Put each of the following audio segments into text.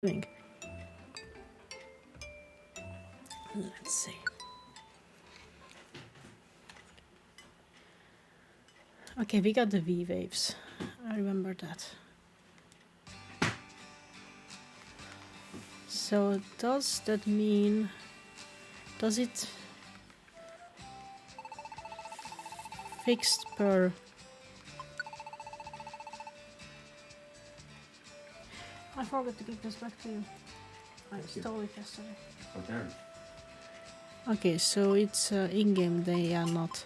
doing. Let's see. Okay, we got the V waves. I remember that. So does that mean, does it fixed per? I forgot to give this back to you. I stole it yesterday. Okay. Okay, so it's in-game, they are not.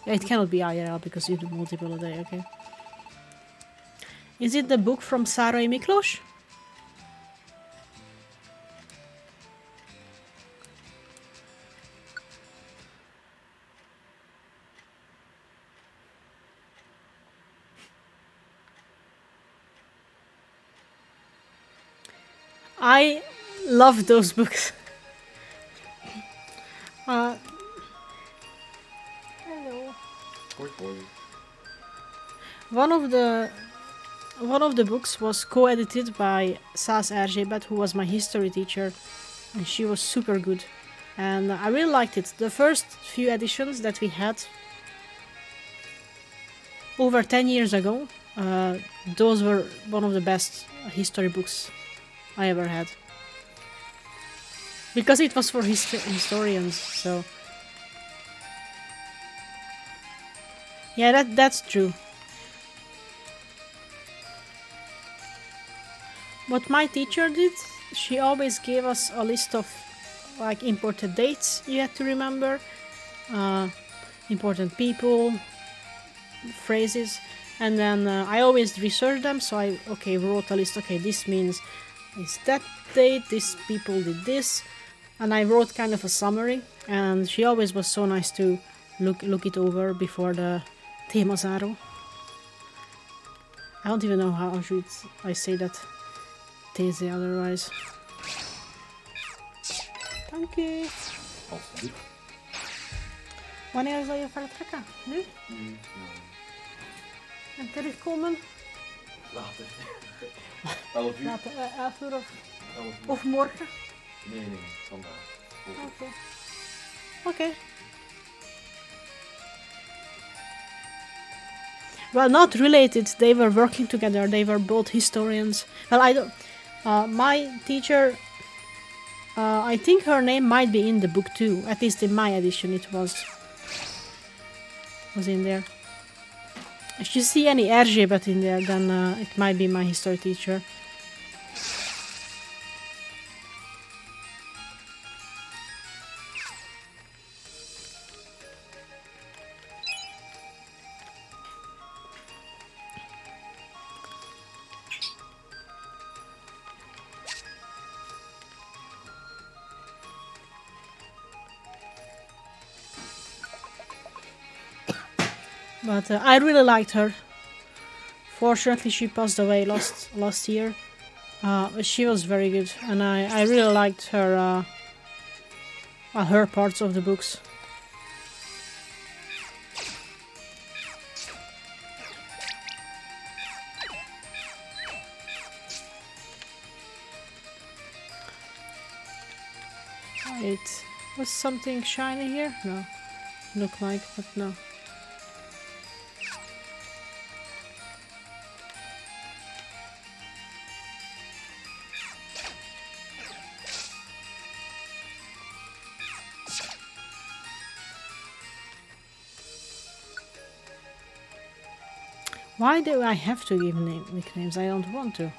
Yeah, it cannot be IRL because you do multiple a day, okay. Is it the book from Sarah and Miklos? I love those books. Hello. One of the books was co-edited by Sas Erzsébet, who was my history teacher, and she was super good. And I really liked it. The first few editions that we had over 10 years ago, those were one of the best history books I ever had. Because it was for historians, so... Yeah, that's true. What my teacher did, she always gave us a list of like important dates you had to remember, important people, phrases, and then I always researched them. So I wrote a list. Okay, this means it's that date. These people did this, and I wrote kind of a summary. And she always was so nice to look it over before the témazáró. I don't even know how should I say that. Tézé otherwise. Dank u. Alsjeblieft. Wanneer zal je vertrekken? Nu? Ja. En terugkomen? Later. 11 uur? Later, 11 uur of 11 uur. of morgen? Nee, vandaag. Oké. Okay. Well, not related. They were working together. They were both historians. Well, I don't. My teacher. I think her name might be in the book too. At least in my edition, it was in there. If you see any Erzsébet in there, then it might be my history teacher. But I really liked her. Fortunately, she passed away last year. She was very good, and I really liked her her parts of the books. It was something shiny here? No. Look like, but no. Why do I have to give nicknames? I don't want to.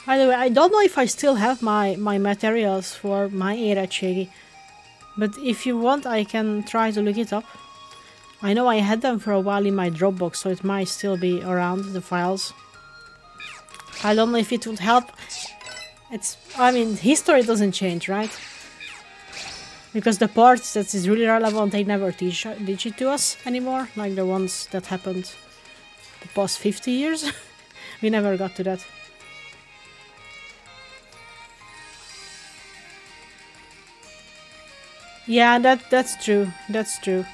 By the way, I don't know if I still have my materials for my era Chegi, but if you want, I can try to look it up. I know I had them for a while in my Dropbox, so it might still be around, the files. I don't know if it would help. I mean, history doesn't change, right? Because the parts that is really relevant, they never teach it to us anymore, like the ones that happened the past 50 years. We never got to that. Yeah, that's true. That's true.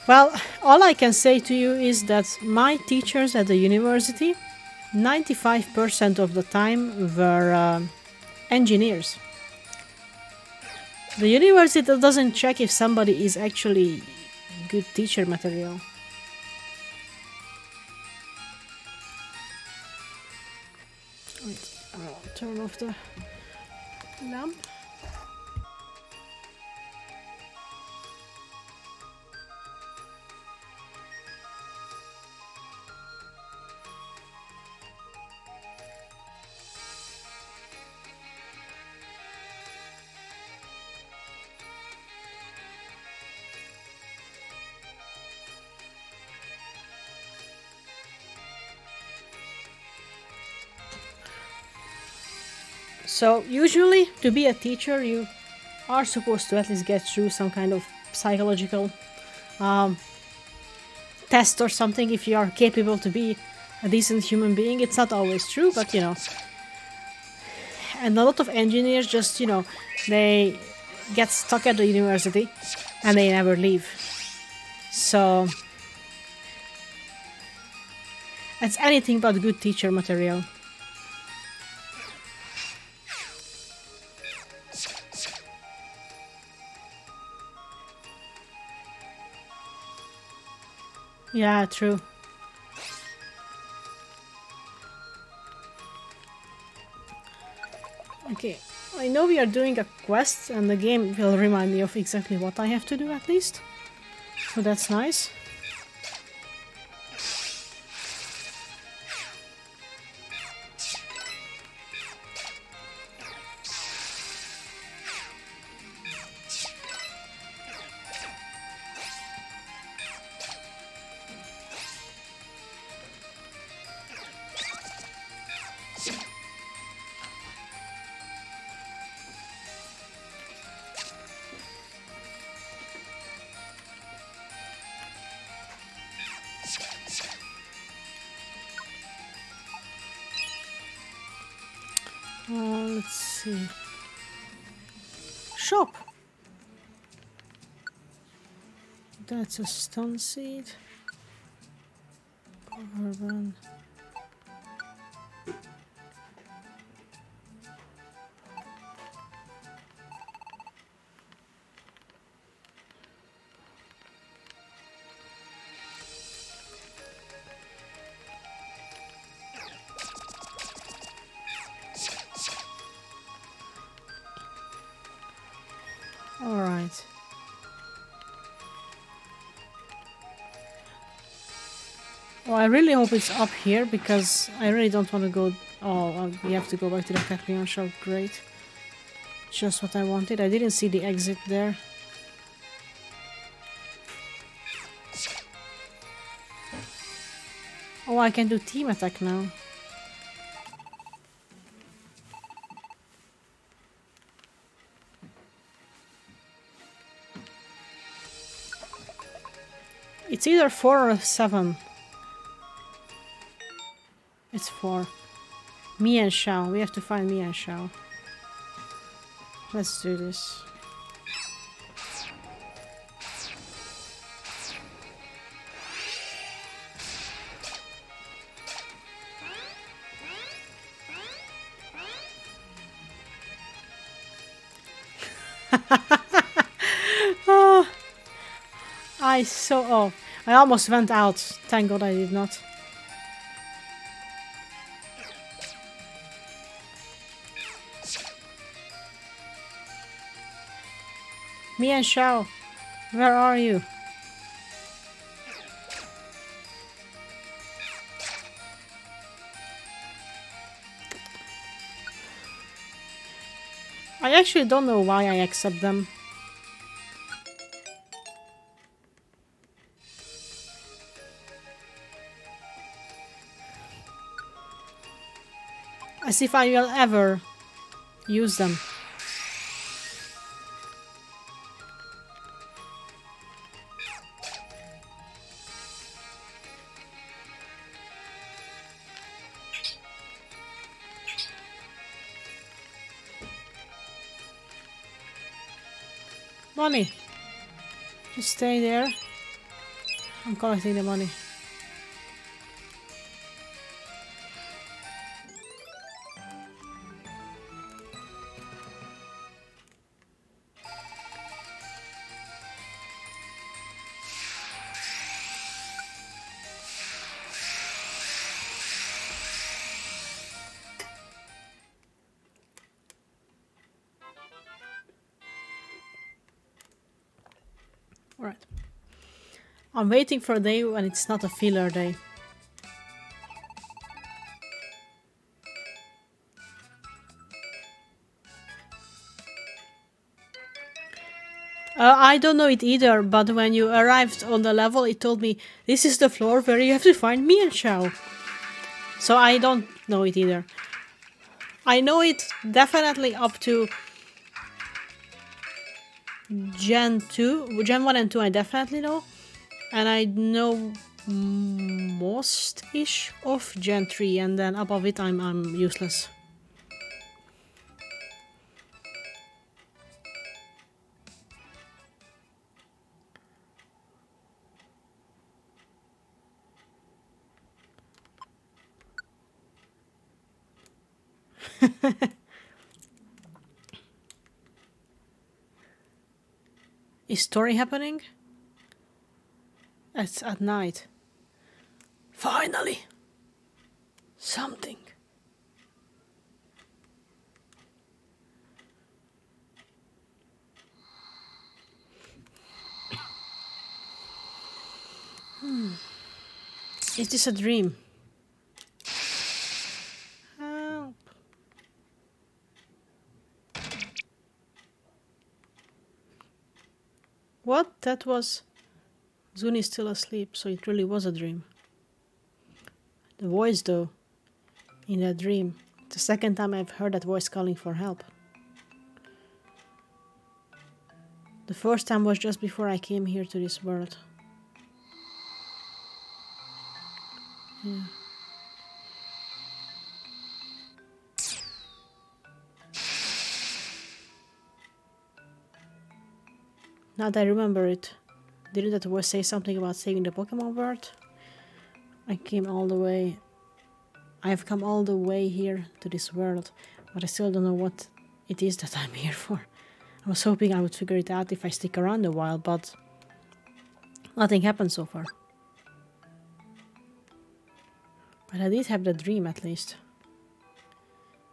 Well, all I can say to you is that my teachers at the university, 95% of the time were engineers. The university doesn't check if somebody is actually good teacher material. Wait, I'll turn off the lamp. So usually, to be a teacher, you are supposed to at least get through some kind of psychological test or something if you are capable to be a decent human being. It's not always true, but you know. And a lot of engineers just, you know, they get stuck at the university and they never leave. So it's anything but good teacher material. Yeah, true. Okay, I know we are doing a quest and the game will remind me of exactly what I have to do at least. So that's nice. Let's see. Shop. That's a stun seed. Urban. All right. Well, I really hope it's up here because I really don't want to go. Oh, we have to go back to the Caprion shop. Great. Just what I wanted. I didn't see the exit there. Oh, I can do team attack now. It's either 4 or 7. It's 4. Me and Shao. We have to find me and Shao. Let's do this. Oh, I almost went out. Thank God I did not. Me and Shao, where are you? I actually don't know why I accept them. As if I will ever use them. Money. Just stay there. I'm collecting the money. Alright. I'm waiting for a day when it's not a filler day. I don't know it either, but when you arrived on the level, it told me, this is the floor where you have to find me and Xiao. So I don't know it either. I know it definitely up to Gen 2. Gen 1 and 2 I definitely know. And I know most-ish of Gen 3, and then above it I'm useless. Is story happening? It's at night. Finally! Something. Is this a dream? Help. What? That was... Zun is still asleep, so it really was a dream. The voice, though, in that dream. The second time I've heard that voice calling for help. The first time was just before I came here to this world. Yeah. Now that I remember it, didn't that voice say something about saving the Pokémon world? I've come all the way here to this world, but I still don't know what it is that I'm here for. I was hoping I would figure it out if I stick around a while, but nothing happened so far. But I did have that dream at least.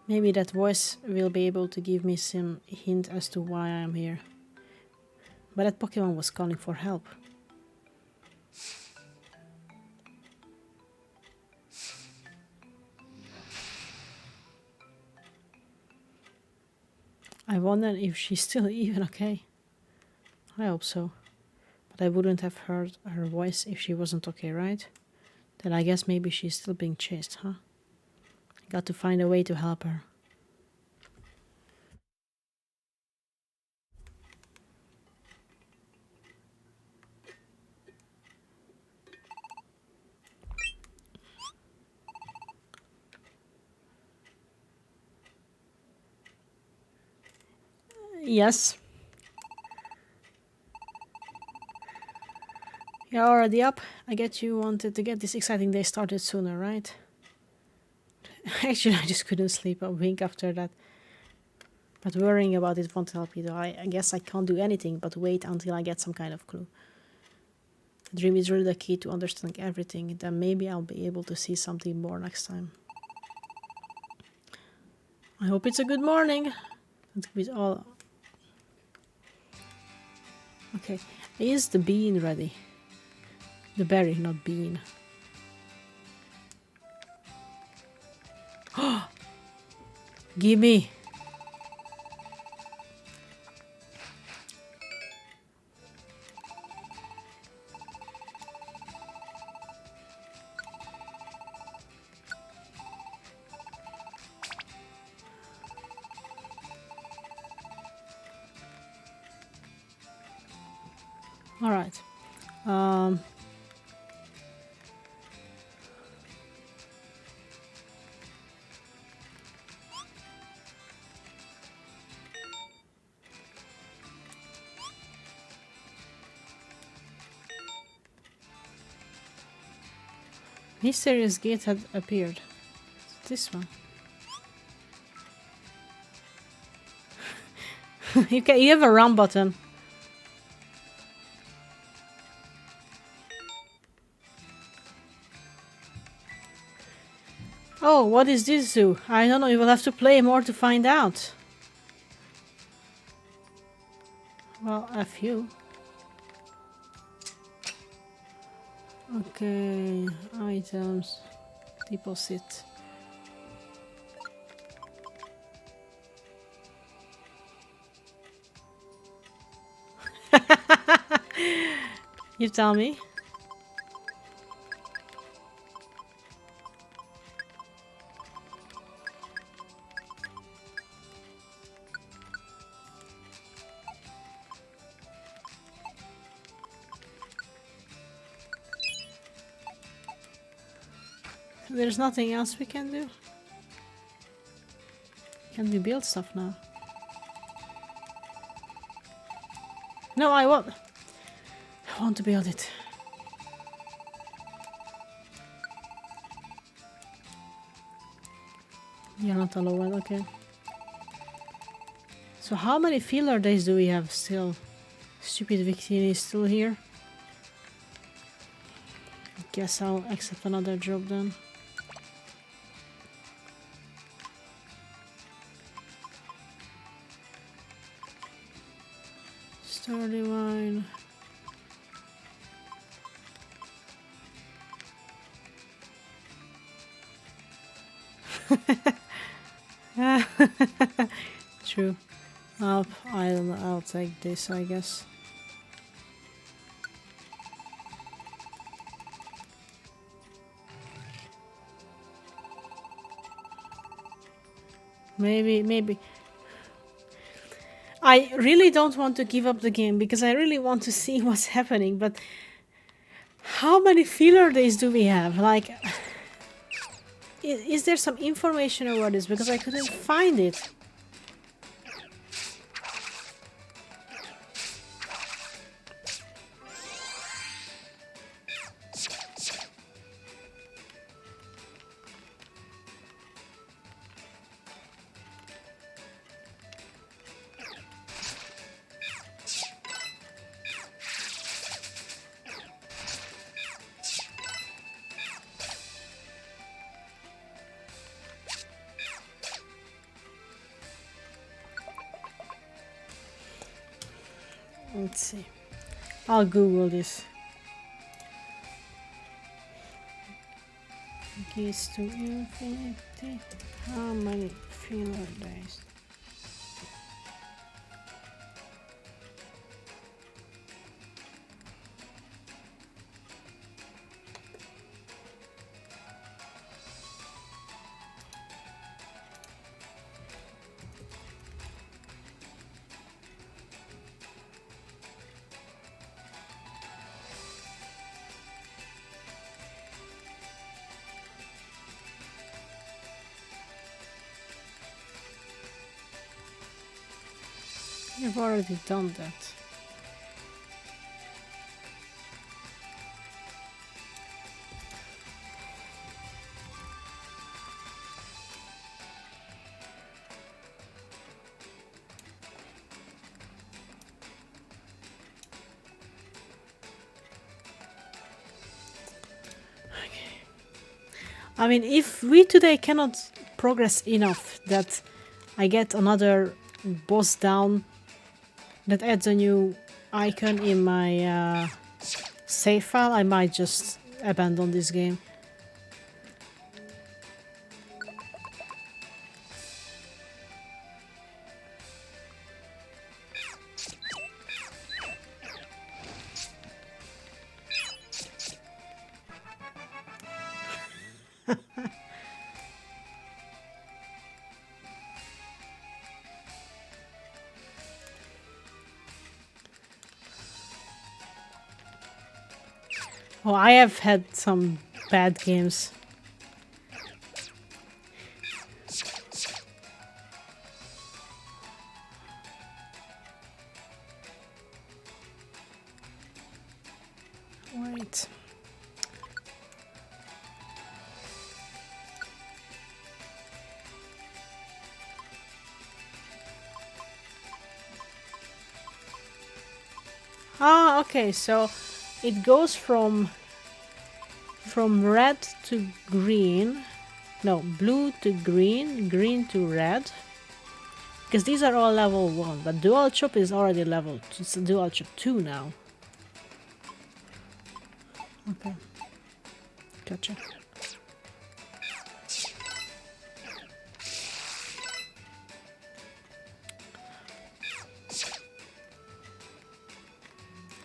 Maybe that voice will be able to give me some hint as to why I am here. But that Pokemon was calling for help. I wonder if she's still even okay. I hope so. But I wouldn't have heard her voice if she wasn't okay, right? Then I guess maybe she's still being chased, huh? I got to find a way to help her. Yes. You're already up. I get you wanted to get this exciting day started sooner, right? Actually, I just couldn't sleep a wink after that. But worrying about it won't help you though. I guess I can't do anything but wait until I get some kind of clue. The dream is really the key to understanding everything. Then maybe I'll be able to see something more next time. I hope it's a good morning. With all... Okay, is the bean ready? The berry, not bean. Gimme! All right. Mysterious gate had appeared. This one. You have a run button. Oh, what is this zoo? I don't know, you will have to play more to find out. Well, a few. Okay, items, deposit. You tell me. There's nothing else we can do. Can we build stuff now? No, I want to build it. You're not allowed, okay. So how many filler days do we have still? Stupid Victini is still here. Guess I'll accept another job then. Sturdy wine. True. I'll take this, I guess. Maybe. I really don't want to give up the game because I really want to see what's happening, but how many filler days do we have? Like, is there some information about this? Because I couldn't find it. Let's see. I'll Google this. Keys to infinity. How many filler days? You've already done that. I mean, if we today cannot progress enough that I get another boss down that adds a new icon in my save file, I might just abandon this game. Oh, I have had some bad games. Wait. Ah, okay, so it goes from red to green. No, blue to green, green to red. Because these are all level 1, but dual chop is already level 2. It's dual chop 2 now. Okay. Gotcha.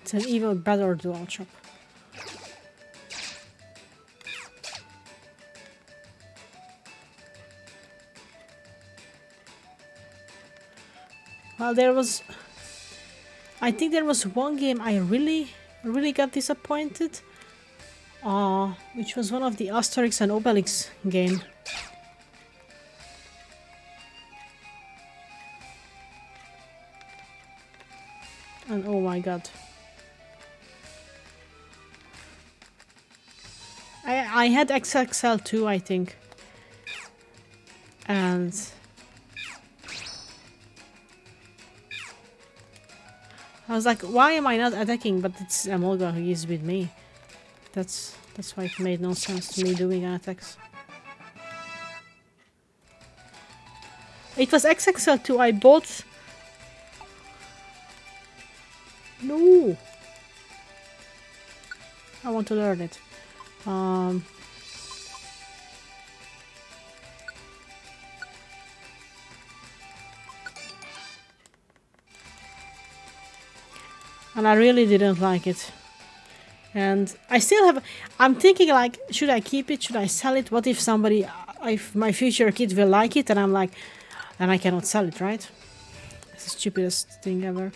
It's an even better dual chop. Well, I think there was one game I really got disappointed. Which was one of the Asterix and Obelix game. And oh my god. I had XXL too, I think. And I was like, why am I not attacking? But it's Amolga who is with me. That's why it made no sense to me doing attacks. It was XXL2. I bought. No. I want to learn it. And I really didn't like it. And I still have. I'm thinking like, should I keep it? Should I sell it? What if somebody, if my future kid will like it? And I'm like, and I cannot sell it, right? It's the stupidest thing ever.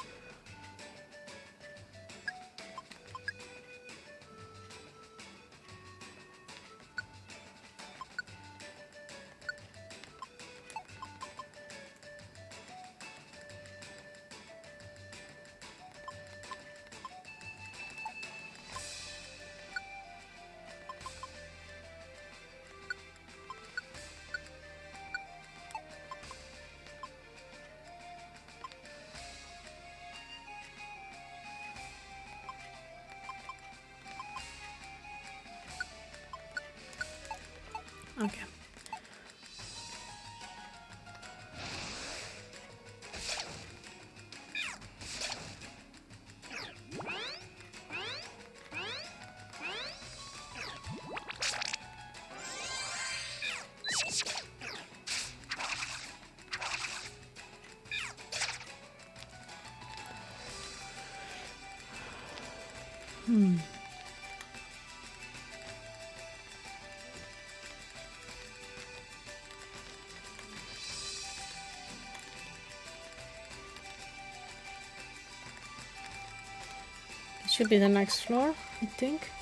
Okay. Should be the next floor, I think.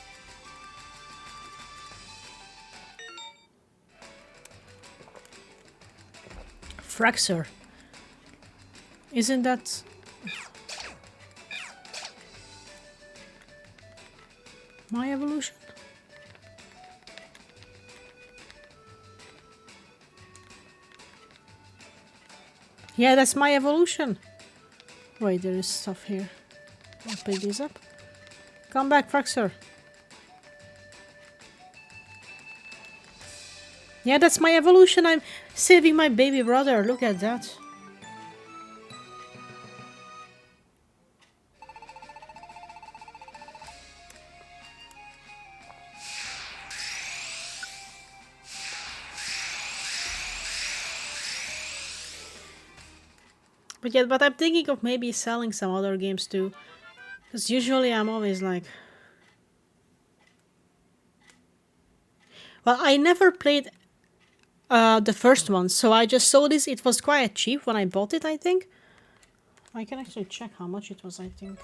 Fraxer. Isn't that... my evolution? Yeah, that's my evolution. Wait, there is stuff here. I'll pick these up. Come back, Fraxer. Yeah, that's my evolution. I'm saving my baby brother. Look at that. But yeah, but I'm thinking of maybe selling some other games too. Because usually I'm always like... Well, I never played the first one, so I just saw this. It was quite cheap when I bought it, I think. I can actually check how much it was, I think.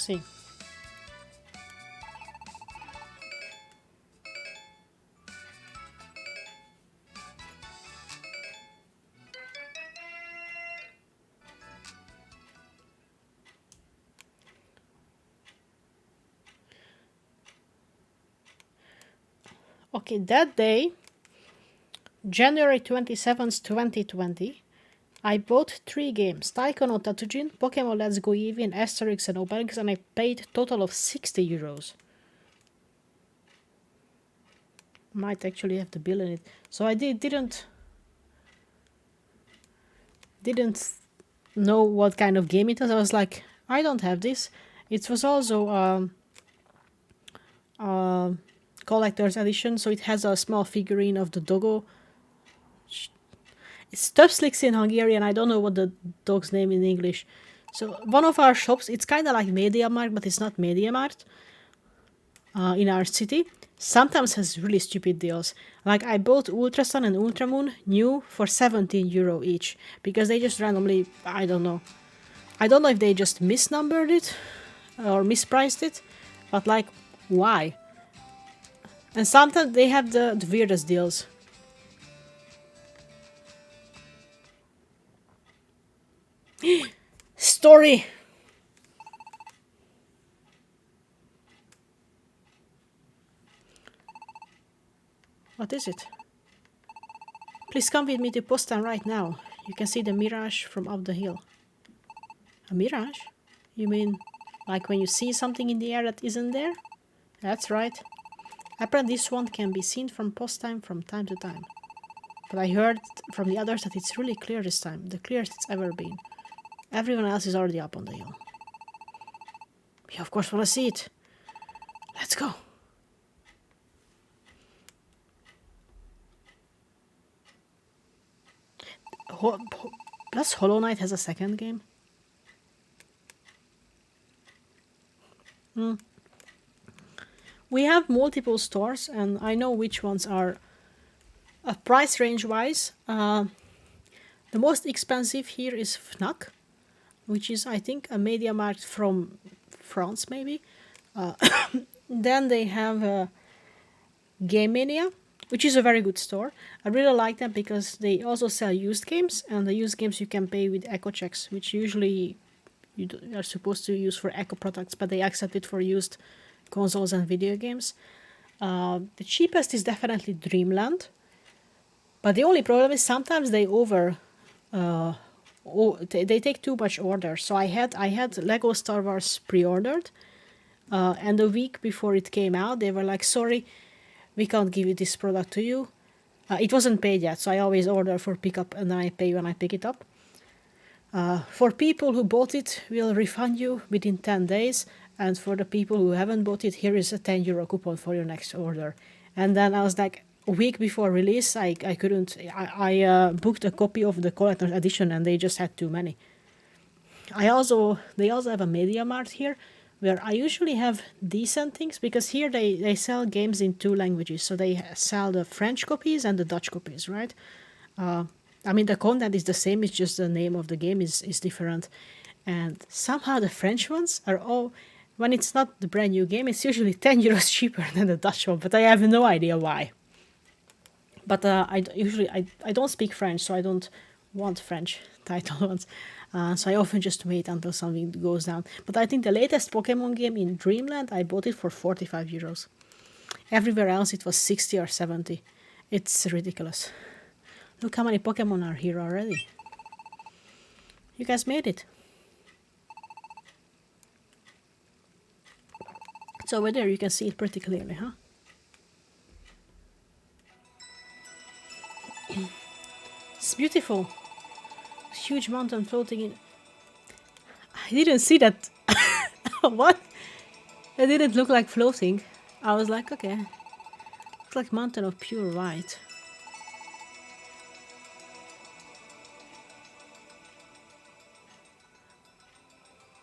see. Okay, that day, January 27th, 2020, I bought 3 games, Taiko no Tatsujin, Pokemon Let's Go Eevee, and Asterix and Obelix, and I paid total of 60 euros. Might actually have the bill in it. So I didn't know what kind of game it was. I was like, I don't have this. It was also collector's edition, so it has a small figurine of the doggo. It's Tupslicks in Hungarian. I don't know what the dog's name in English. So one of our shops, it's kind of like MediaMarkt, but it's not MediaMarkt. In our city, sometimes has really stupid deals. Like I bought Ultra Sun and Ultra Moon new for 17 euro each because they just randomly, I don't know if they just misnumbered it or mispriced it, but like why? And sometimes they have the weirdest deals. Story. What is it? Please come with me to Postan right now. You can see the mirage from up the hill. A mirage? You mean like when you see something in the air that isn't there? That's right. Apparently this one can be seen from Postan from time to time. But I heard from the others that it's really clear this time. The clearest it's ever been. Everyone else is already up on the hill. We of course want to see it. Let's go. Plus Hollow Knight has a second game. We have multiple stores and I know which ones are price range wise. The most expensive here is Fnac, which is I think a MediaMarkt from France maybe. Then they have Game Mania, which is a very good store. I really like them because they also sell used games, and the used games you can pay with eco checks, which usually you are supposed to use for eco products, but they accept it for used consoles and video games. The cheapest is definitely Dreamland, but the only problem is sometimes they they take too much orders. So I had Lego Star Wars pre-ordered, and a week before it came out, they were like, sorry, we can't give you this product to you. It wasn't paid yet, so I always order for pickup and then I pay when I pick it up. For people who bought it, we'll refund you within 10 days. And for the people who haven't bought it, here is a 10 euro coupon for your next order. And then I was like, a week before release, I couldn't. I booked a copy of the collector's edition and they just had too many. They also have a MediaMarkt here, where I usually have decent things, because here they sell games in 2 languages. So they sell the French copies and the Dutch copies, right? I mean, the content is the same, it's just the name of the game is different. And somehow the French ones are all, when it's not the brand new game, it's usually 10 euros cheaper than the Dutch one, but I have no idea why. But I don't speak French, so I don't want French title ones. So I often just wait until something goes down. But I think the latest Pokemon game in Dreamland, I bought it for 45 euros. Everywhere else it was 60 or 70. It's ridiculous. Look how many Pokemon are here already. You guys made it. It's over there, you can see it pretty clearly, huh? It's beautiful. Huge mountain floating in. I didn't see that. What? It didn't look like floating. I was like, okay. It's like mountain of pure white.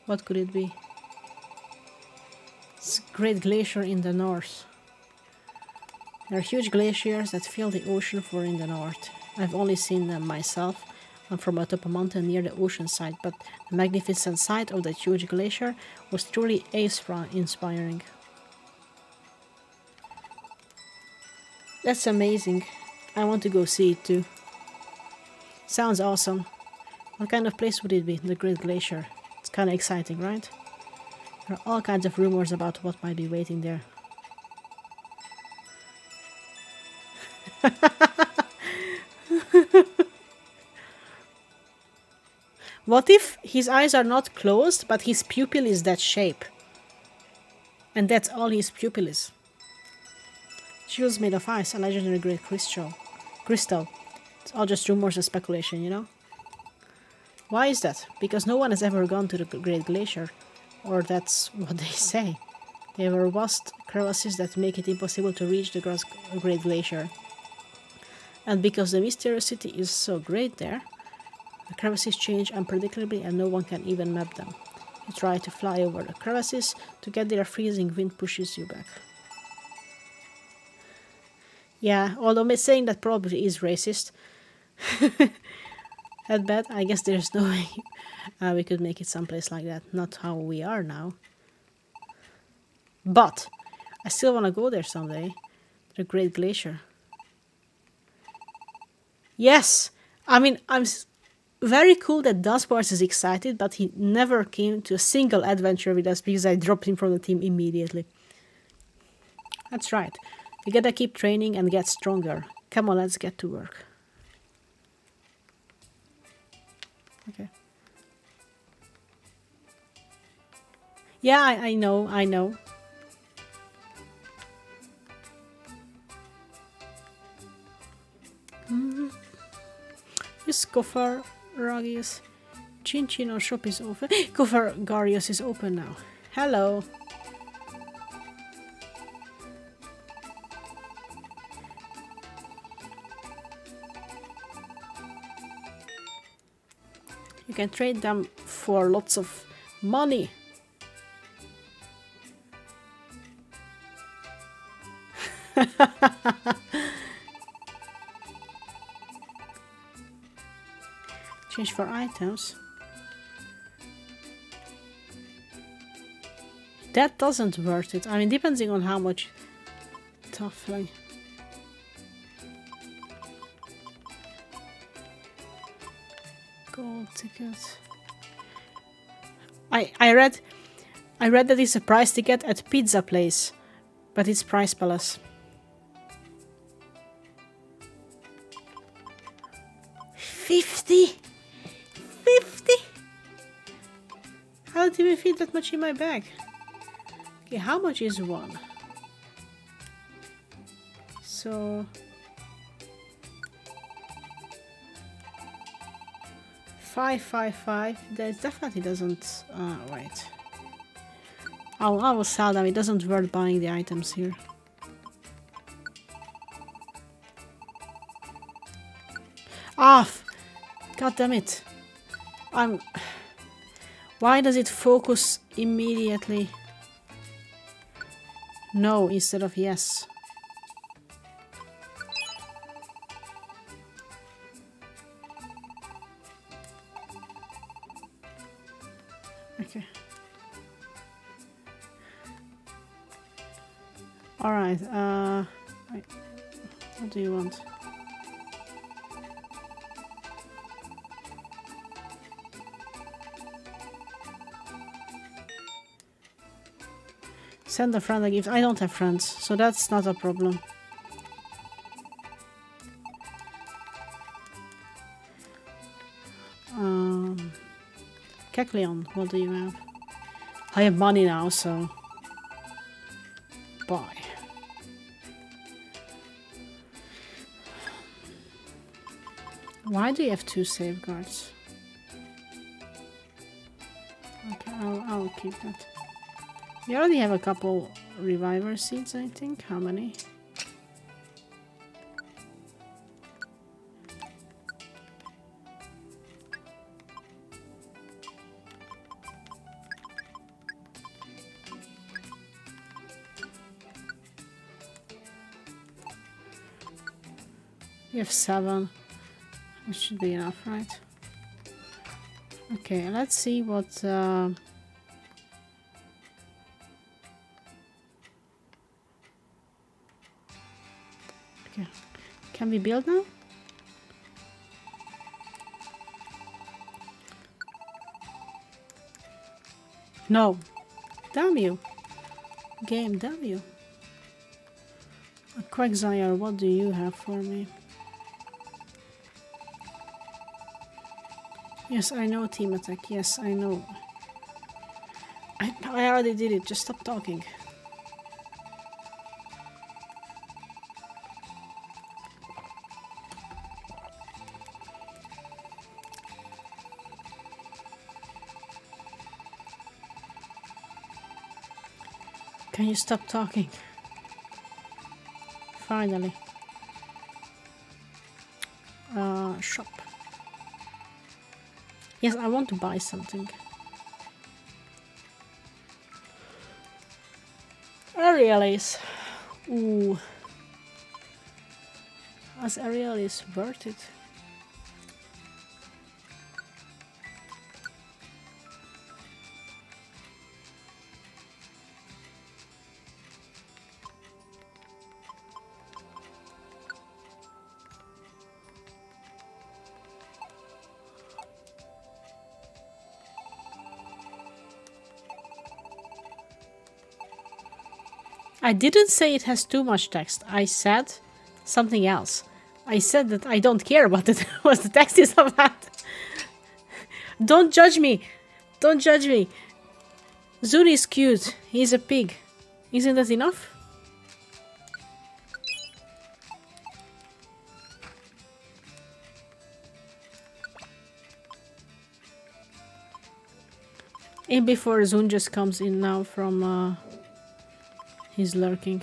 What could it be? It's a great glacier in the north. There are huge glaciers that fill the ocean floor in the north. I've only seen them myself. and from atop a mountain near the ocean side, but the magnificent sight of that huge glacier was truly awe-inspiring. That's amazing. I want to go see it too. Sounds awesome. What kind of place would it be? The Great Glacier. It's kind of exciting, right? There are all kinds of rumors about what might be waiting there. What if his eyes are not closed, but his pupil is that shape? And that's all his pupil is. Shields made of ice, a legendary great crystal. It's all just rumors and speculation, you know? Why is that? Because no one has ever gone to the Great Glacier. Or that's what they say. There were vast crevasses that make it impossible to reach the Great Glacier. And because the mysterious city is so great there, the crevasses change unpredictably and no one can even map them. You try to fly over the crevasses, to get there a freezing wind pushes you back. Yeah, although saying that probably is racist. That bad, I guess there's no way we could make it someplace like that. Not how we are now. But I still want to go there someday. The Great Glacier. Yes! I mean, I'm very cool that Duskbars is excited, but he never came to a single adventure with us because I dropped him from the team immediately. That's right. We gotta keep training and get stronger. Come on, let's get to work. Okay. Yeah, I know. Yes, Gopher Ragius. Chinchino shop is open. Gopher Garius is open now. Hello. You can trade them for lots of money. Change for items. That doesn't worth it. I mean, depending on how much tough, like. Gold ticket. I read that it's a price ticket at Pizza Place, but it's Price Palace. 50? 50? I don't even fit that much in my bag. Okay, how much is one? So 555. That definitely doesn't. Wait. I will sell them. It doesn't worth buying the items here. Off. God damn it. Why does it focus immediately? No instead of yes. Okay. Alright, what do you want? Send a friend a gift. I don't have friends, so that's not a problem. Kekleon, what do you have? I have money now, so buy. Why do you have 2 safeguards? Okay, I'll keep that. You already have a couple reviver seeds, I think. How many? You have 7. It should be enough, right? Okay, let's see what... Okay, can we build now? No. Damn you. Game, damn you. Quagsire, what do you have for me? Yes, I know team attack. Yes, I know. I already did it. Just stop talking. Can you stop talking? Finally. Shop. Yes, I want to buy something. Aerialis. Ooh. As Aerialis worth it? I didn't say it has too much text. I said something else. I said that I don't care about it, what the text is about. Don't judge me. Don't judge me. Zuri is cute. He's a pig. Isn't that enough? And before Zun just comes in now from his lurking.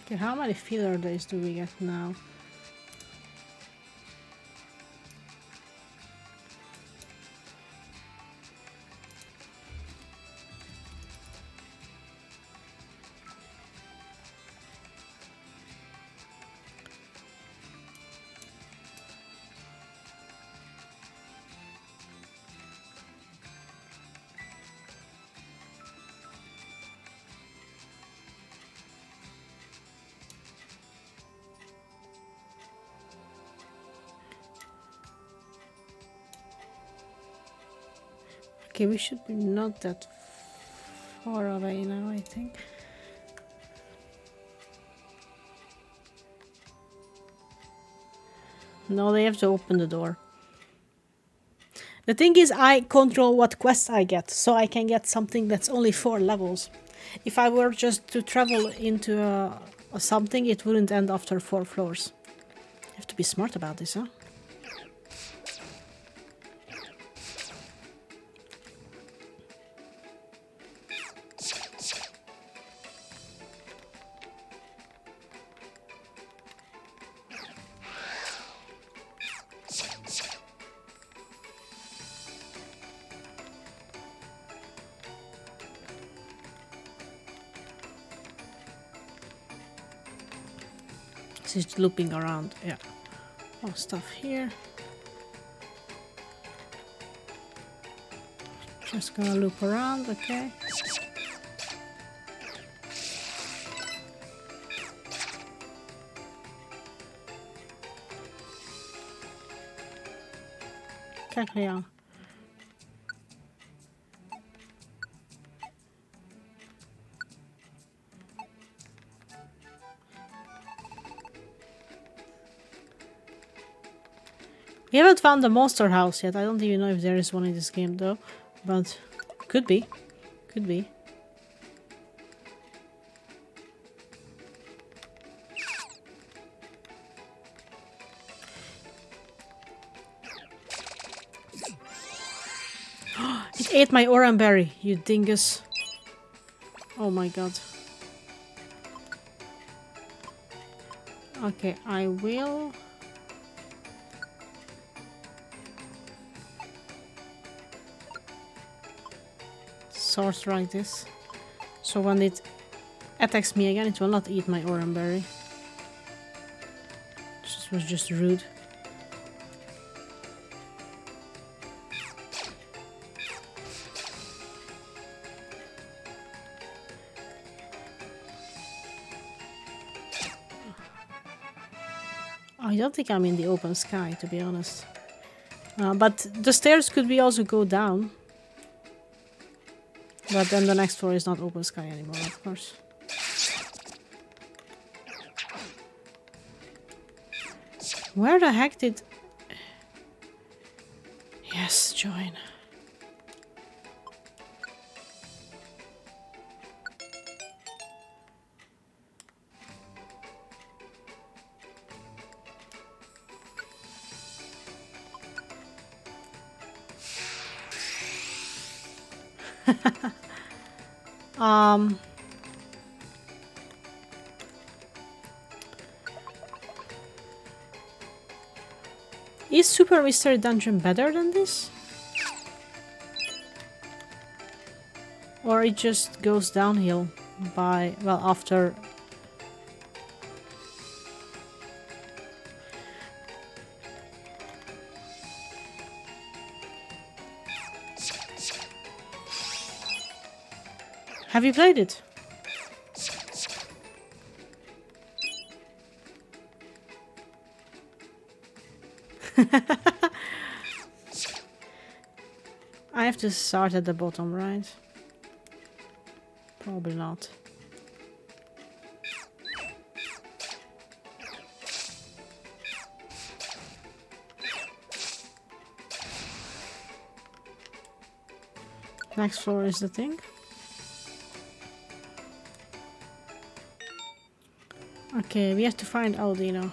Okay, how many filler days do we get now? Okay, we should be not that far away now, I think. No, they have to open the door. The thing is, I control what quests I get, so I can get something that's only 4 levels. If I were just to travel into something, it wouldn't end after 4 floors. You have to be smart about this, huh? Just looping around, yeah. Oh, stuff here. Just gonna loop around, okay. Carry on. We haven't found the monster house yet. I don't even know if there is one in this game though, but could be. Could be. It ate my oranberry, you dingus. Oh my god. Okay, I will sort like this. So when it attacks me again, it will not eat my orange berry. This was just rude. I don't think I'm in the open sky, to be honest. But the stairs could be also go down. But then the next floor is not open sky anymore, of course. Where the heck did... Yes, join. Is Super Mystery Dungeon better than this? Or it just goes downhill by, well, after... Have you played it? I have to start at the bottom, right? Probably not. Next floor is the thing. Okay, we have to find Aldino.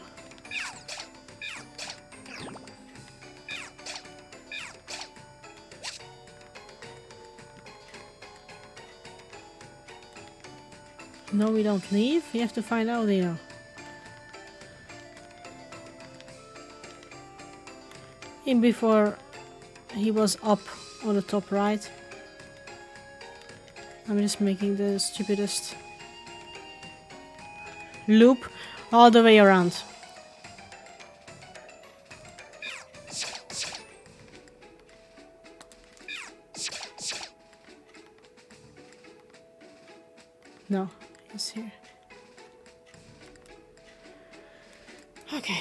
No, we don't leave. We have to find Aldino. In before he was up on the top right. I'm just making the stupidest loop all the way around. No, he's here. Okay.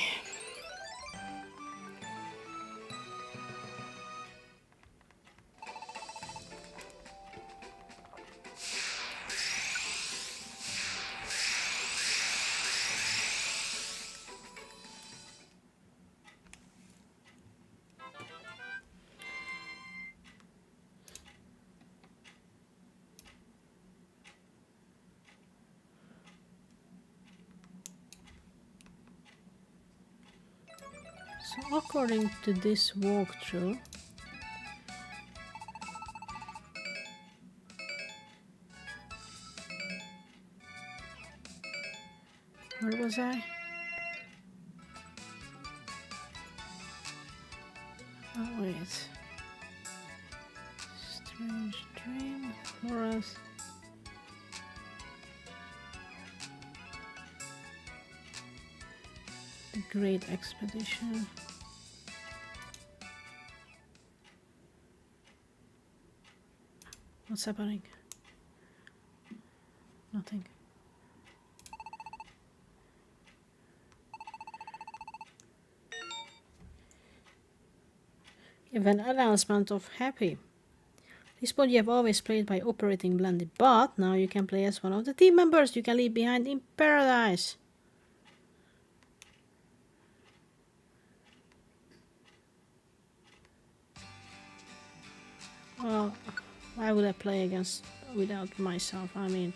So according to this walkthrough, where was I? Oh wait. Strange dream, Florence. The Great Expedition. What's happening? Nothing. Give an announcement of Happy. This mod you have always played by operating Blendi, but now you can play as one of the team members you can leave behind in paradise. Well, why would I play against without myself? I mean,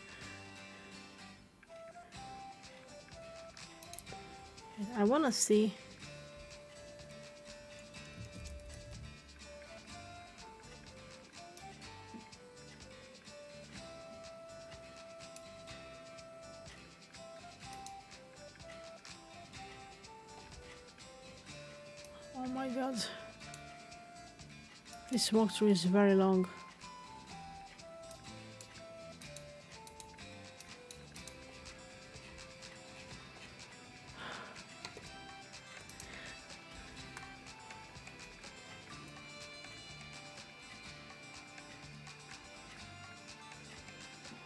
I wanna see. Oh my god. This walkthrough is very long.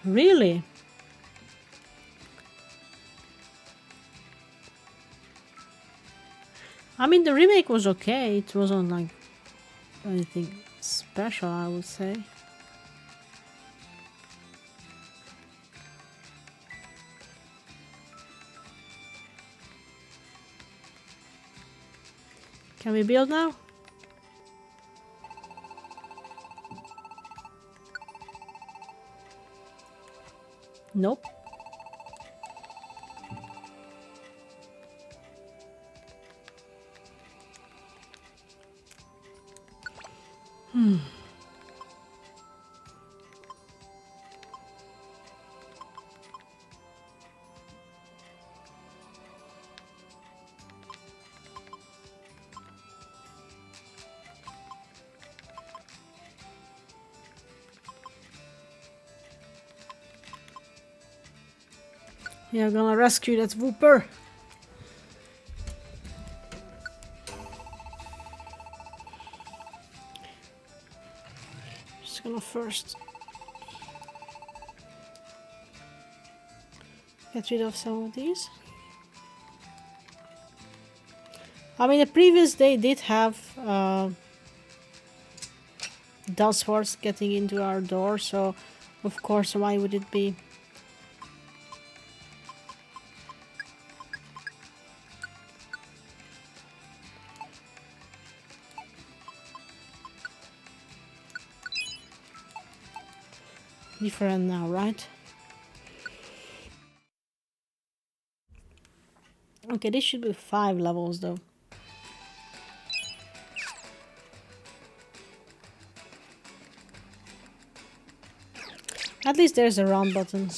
Really? I mean, the remake was okay. It wasn't like anything special, I would say. Can we build now? Nope. Yeah, I'm gonna rescue that Whooper. Just gonna first get rid of some of these. I mean, the previous day did have Dunsparce getting into our door, so of course, why would it be? Different now, right? Okay, this should be 5 levels though. At least there's a round button.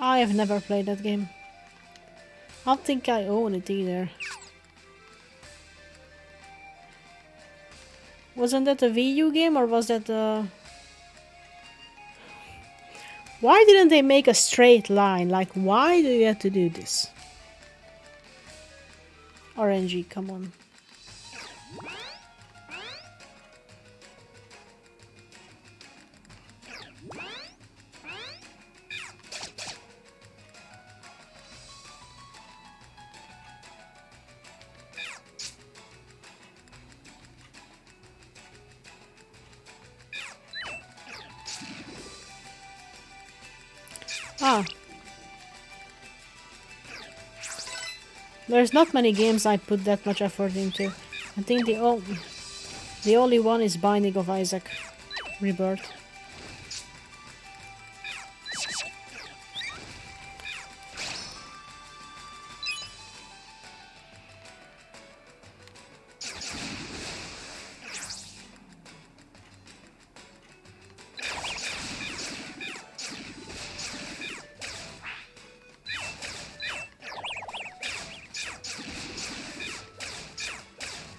I have never played that game. I don't think I own it either. Wasn't that a Wii U game or was that a... Why didn't they make a straight line? Like, why do you have to do this? RNG, come on. Ah. There's not many games I put that much effort into. I think the only one is Binding of Isaac Rebirth.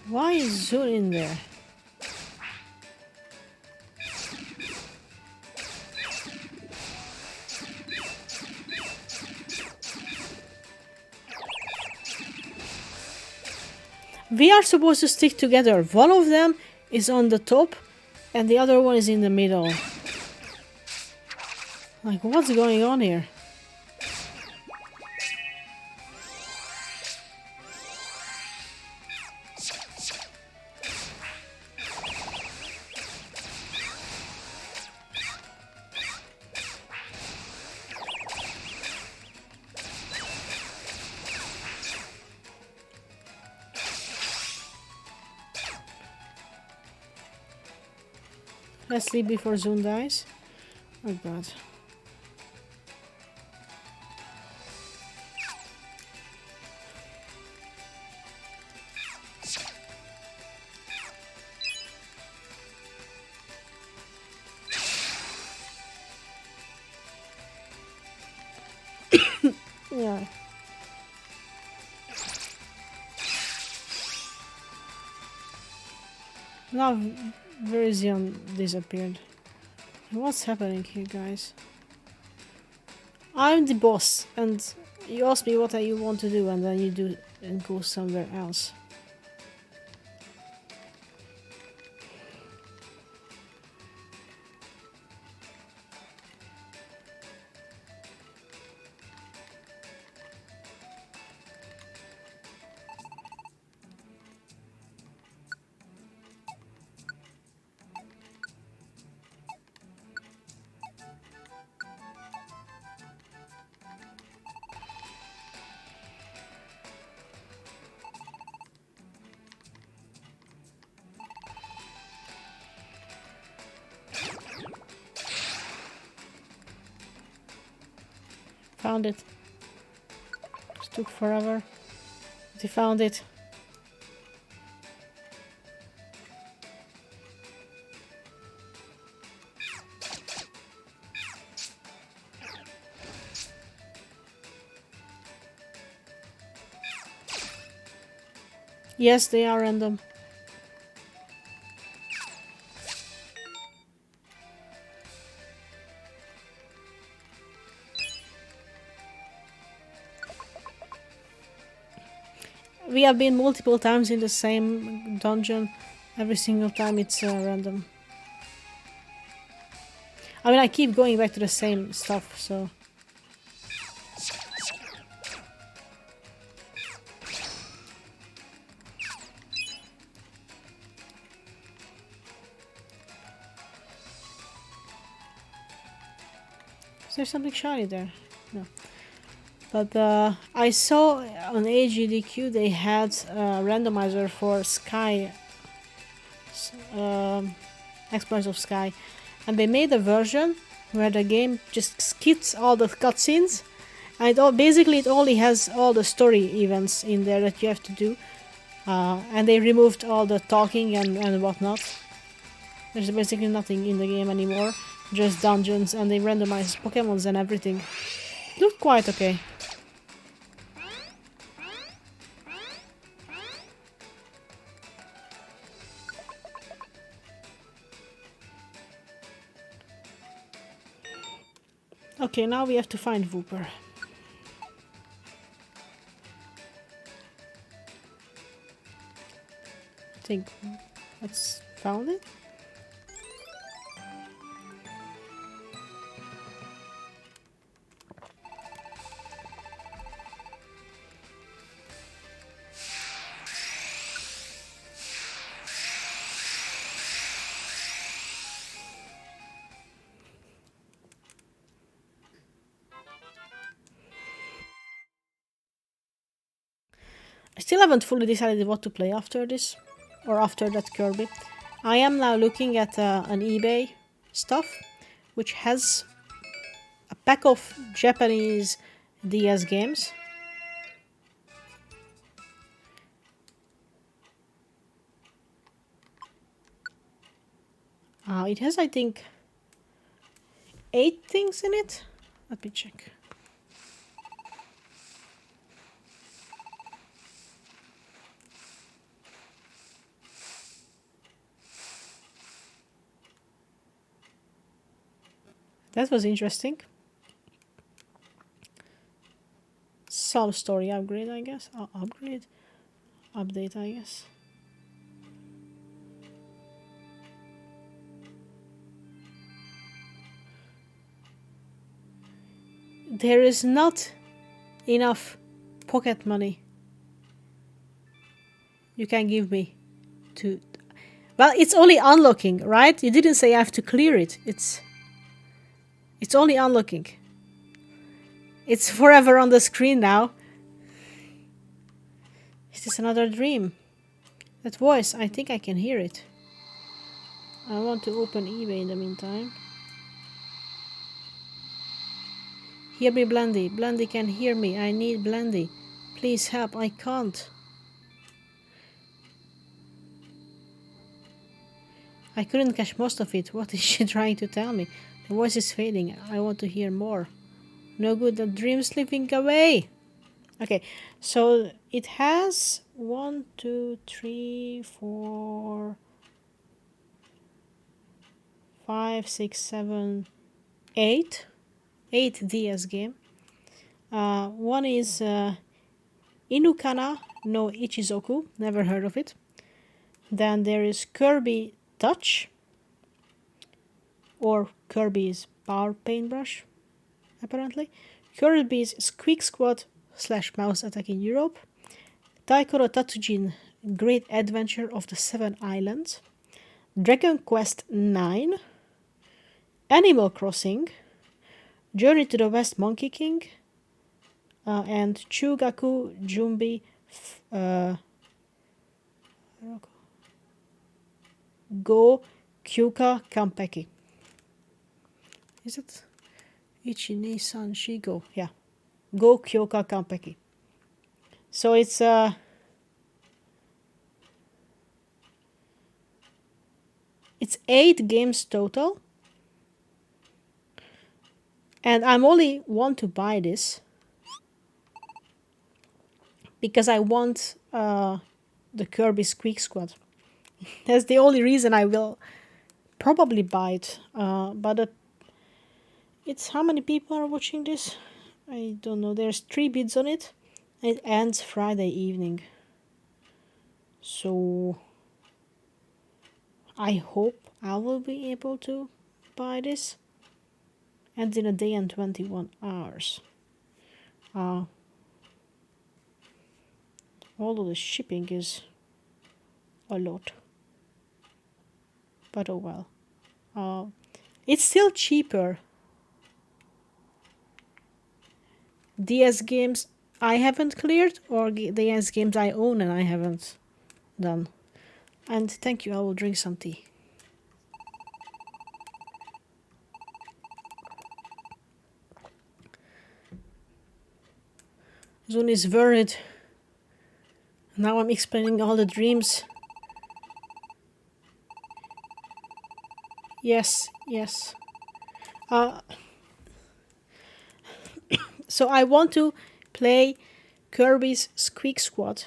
Why is Zoon in there? We are supposed to stick together. One of them is on the top and the other one is in the middle. Like, what's going on here? Let's sleep before Zoon dies. Oh god. Yeah. Now Verizion disappeared. What's happening here, guys? I'm the boss, and you ask me what you want to do, and then you do and go somewhere else. Found it. It took forever. They found it. Yes, they are random. We have been multiple times in the same dungeon. Every single time it's random. I mean, I keep going back to the same stuff, so... Is there something shiny there? No. But I saw on AGDQ they had a randomizer for Sky, Exploits of Sky, and they made a version where the game just skips all the cutscenes, and basically it only has all the story events in there that you have to do, and they removed all the talking and whatnot. There's basically nothing in the game anymore, just dungeons, and they randomized Pokémons and everything. It looked quite okay. Okay, now we have to find Wooper. I think let's found it. I still haven't fully decided what to play after this, or after that Kirby. I am now looking at an eBay stuff, which has a pack of Japanese DS games. It has, I think, 8 things in it. Let me check. That was interesting. Some story upgrade, I guess. Upgrade? Update, I guess. There is not enough pocket money you can give me to... Well, it's only unlocking, right? You didn't say I have to clear it. It's only unlocking. It's forever on the screen now. Is this another dream? That voice, I think I can hear it. I want to open eBay in the meantime. Hear me, Blendi. Blendi can hear me. I need Blendi. Please help. I can't. I couldn't catch most of it. What is she trying to tell me? The voice is fading. I want to hear more. No good. The dream's slipping away. Okay, so it has 1, 2, 3, 4, 5, 6, 7, 8. 8 DS game. One is Inukana no Ichizoku. Never heard of it. Then there is Kirby Touch. Or Kirby's Power Paintbrush, apparently. Kirby's Squeak Squad / Mouse Attack in Europe. Taikoro Tatsujin Great Adventure of the Seven Islands. Dragon Quest 9. Animal Crossing. Journey to the West Monkey King. And Chugaku Jumbi Go Kyuka Kampeki. Is it? Ichi, ni, san, shi, go. Yeah. Go Kyoka Kampeki. So it's it's 8 games total. And I'm only want to buy this because I want the Kirby Squeak Squad. That's the only reason I will probably buy it. But it's how many people are watching this? I don't know. There's 3 bids on it. It ends Friday evening. So I hope I will be able to buy this. Ends in a day and 21 hours. Although the shipping is a lot. But oh well. It's still cheaper. DS games I haven't cleared, or DS games I own and I haven't done. And thank you, I will drink some tea. Zun is worried. Now I'm explaining all the dreams. Yes. So I want to play Kirby's Squeak Squad,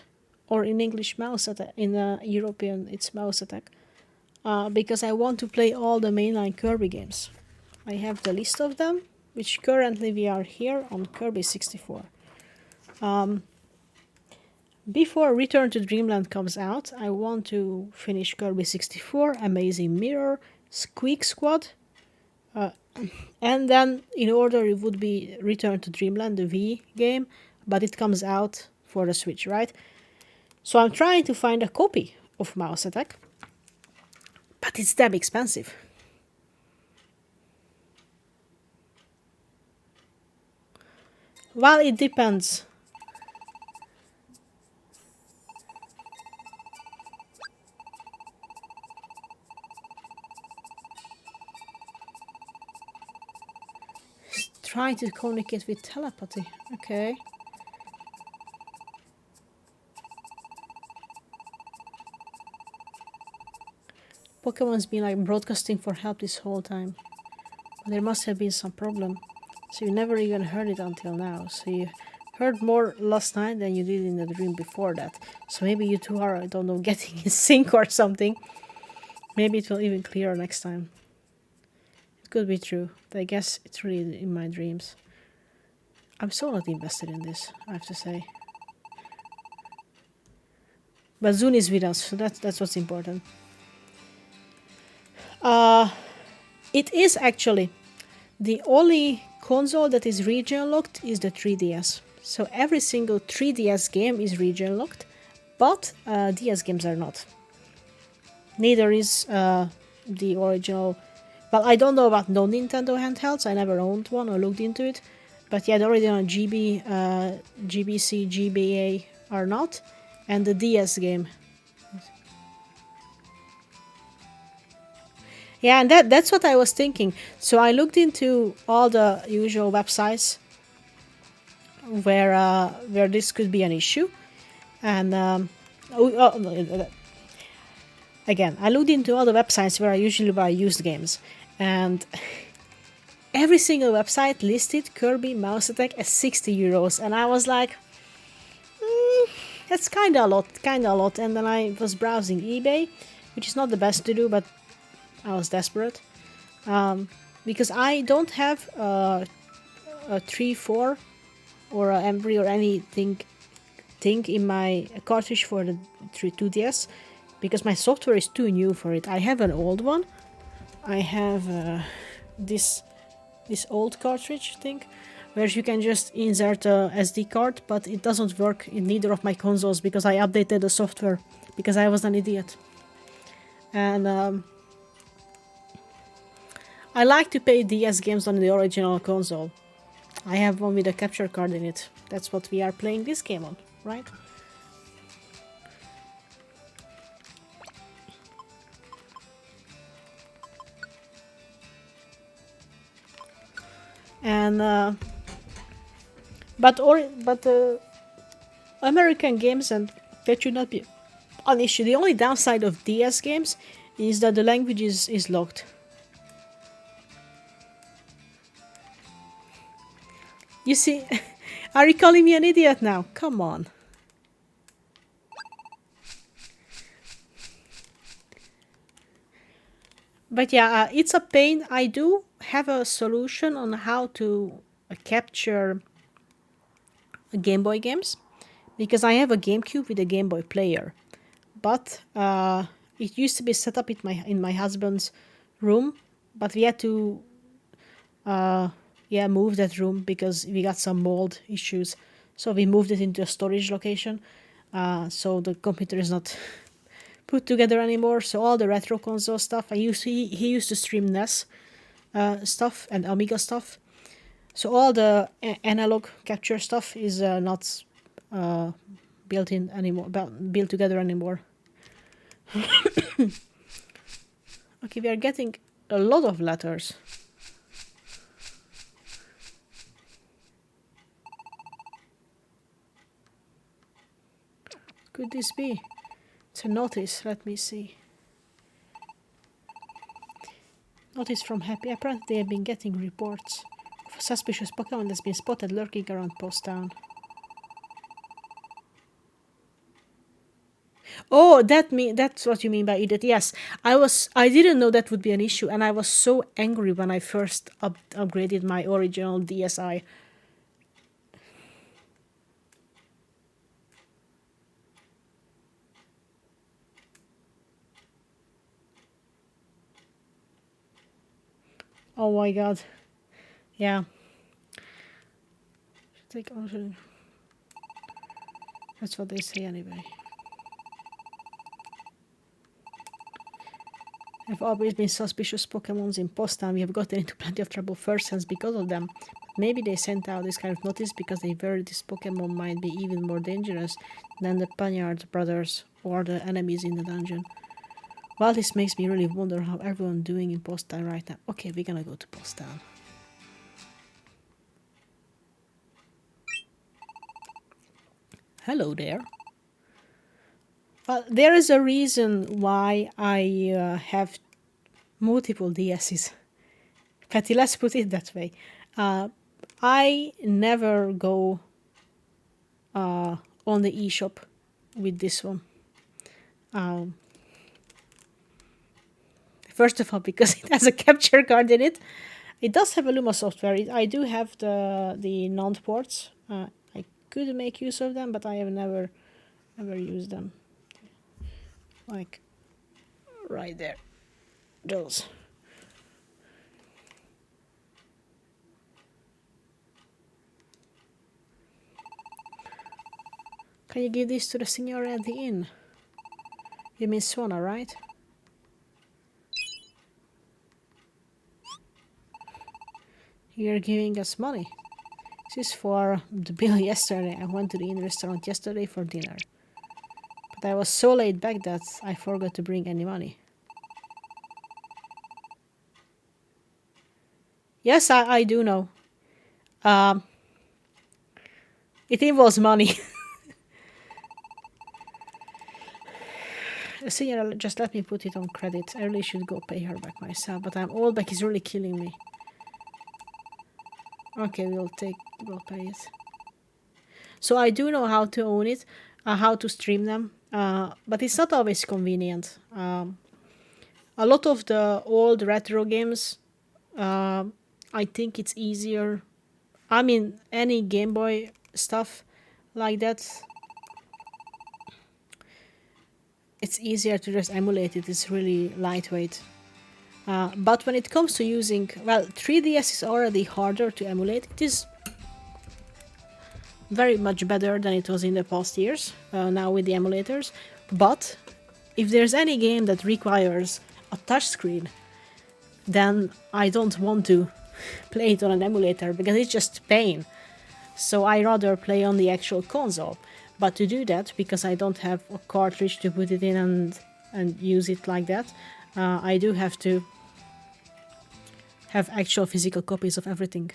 or in English Mouse Attack, in European it's Mouse Attack, because I want to play all the mainline Kirby games. I have the list of them, which currently we are here on Kirby 64. Before Return to Dreamland comes out, I want to finish Kirby 64, Amazing Mirror, Squeak Squad, and then in order it would be Return to Dreamland, the Wii game, but it comes out for the Switch, right? So I'm trying to find a copy of Mouse Attack, but it's damn expensive. Well, it depends. Trying to communicate with telepathy. Okay. Pokemon's been like broadcasting for help this whole time. There must have been some problem. So you never even heard it until now. So you heard more last night than you did in the dream before that. So maybe you two are, I don't know, getting in sync or something. Maybe it will even clear next time. Could be true, but I guess it's really in my dreams. I'm so not invested in this, I have to say. But Zun is with us, so that's what's important. It is actually the only console that is region locked is the 3DS. So every single 3DS game is region locked, but DS games are not. Neither is the original. Well, I don't know about non-Nintendo handhelds. I never owned one or looked into it. But yeah, the original GBC, GBA are not. And the DS game. Yeah, and that's what I was thinking. So I looked into all the usual websites where this could be an issue. And again, I looked into all the websites where I usually buy used games. And every single website listed Kirby Mouse Attack as 60 euros. And I was like, that's kind of a lot. And then I was browsing eBay, which is not the best to do, but I was desperate. Because I don't have a 3.4 or a Embry or anything in my cartridge for the 2DS, because my software is too new for it. I have an old one. I have this old cartridge thing where you can just insert a SD card, but it doesn't work in neither of my consoles because I updated the software because I was an idiot. And I like to play DS games on the original console. I have one with a capture card in it. That's what we are playing this game on, right? And but American games, and that should not be an issue. The only downside of DS games is that the language is locked. You see, are you calling me an idiot now? Come on. But yeah, it's a pain. I do have a solution on how to capture Game Boy games, because I have a GameCube with a Game Boy player. But it used to be set up in my husband's room, but we had to move that room because we got some mold issues. So we moved it into a storage location. So the computer is not put together anymore. So all the retro console stuff, he used to stream NES stuff and Amiga stuff. So all the analog capture stuff is not built together anymore. Okay, we are getting a lot of letters. Could this be? It's a notice. Let me see. Notice from Happy. Apparently they have been getting reports of a suspicious Pokémon that's been spotted lurking around Post Town. Oh, that's what you mean by idiot. Yes, I didn't know that would be an issue, and I was so angry when I first upgraded my original DSi. Oh my god. Yeah. That's what they say anyway. I've always been suspicious Pokemons in Post Town. We have gotten into plenty of trouble first hands because of them. Maybe they sent out this kind of notice because they worried this Pokemon might be even more dangerous than the Panyard brothers or the enemies in the dungeon. Well, this makes me really wonder how everyone's doing in Post Town right now. Okay, we're gonna go to Post Town. Hello there. Well, there is a reason why I have multiple DSs. Petty, let's put it that way. I never go on the eShop with this one. First of all, because it has a capture card in it. It does have a Luma software. I do have the NAND ports. I could make use of them, but I have never used them. Like, right there. Those. Can you give this to the signor at the inn? You mean Swana, right? You're giving us money. This is for the bill yesterday. I went to the inn restaurant yesterday for dinner. But I was so laid back that I forgot to bring any money. Yes, I do know. It involves money. Signora, just let me put it on credit. I really should go pay her back myself, but all back is really killing me. Okay, we'll pay it. So I do know how to own it, how to stream them, but it's not always convenient. A lot of the old retro games I think it's easier. I mean, any Game Boy stuff like that, it's easier to just emulate it. It's really lightweight. But when it comes to using, well, 3DS is already harder to emulate. It is very much better than it was in the past years, now with the emulators. But if there's any game that requires a touchscreen, then I don't want to play it on an emulator because it's just pain. So I rather play on the actual console. But to do that, because I don't have a cartridge to put it in and use it like that, I do have to have actual physical copies of everything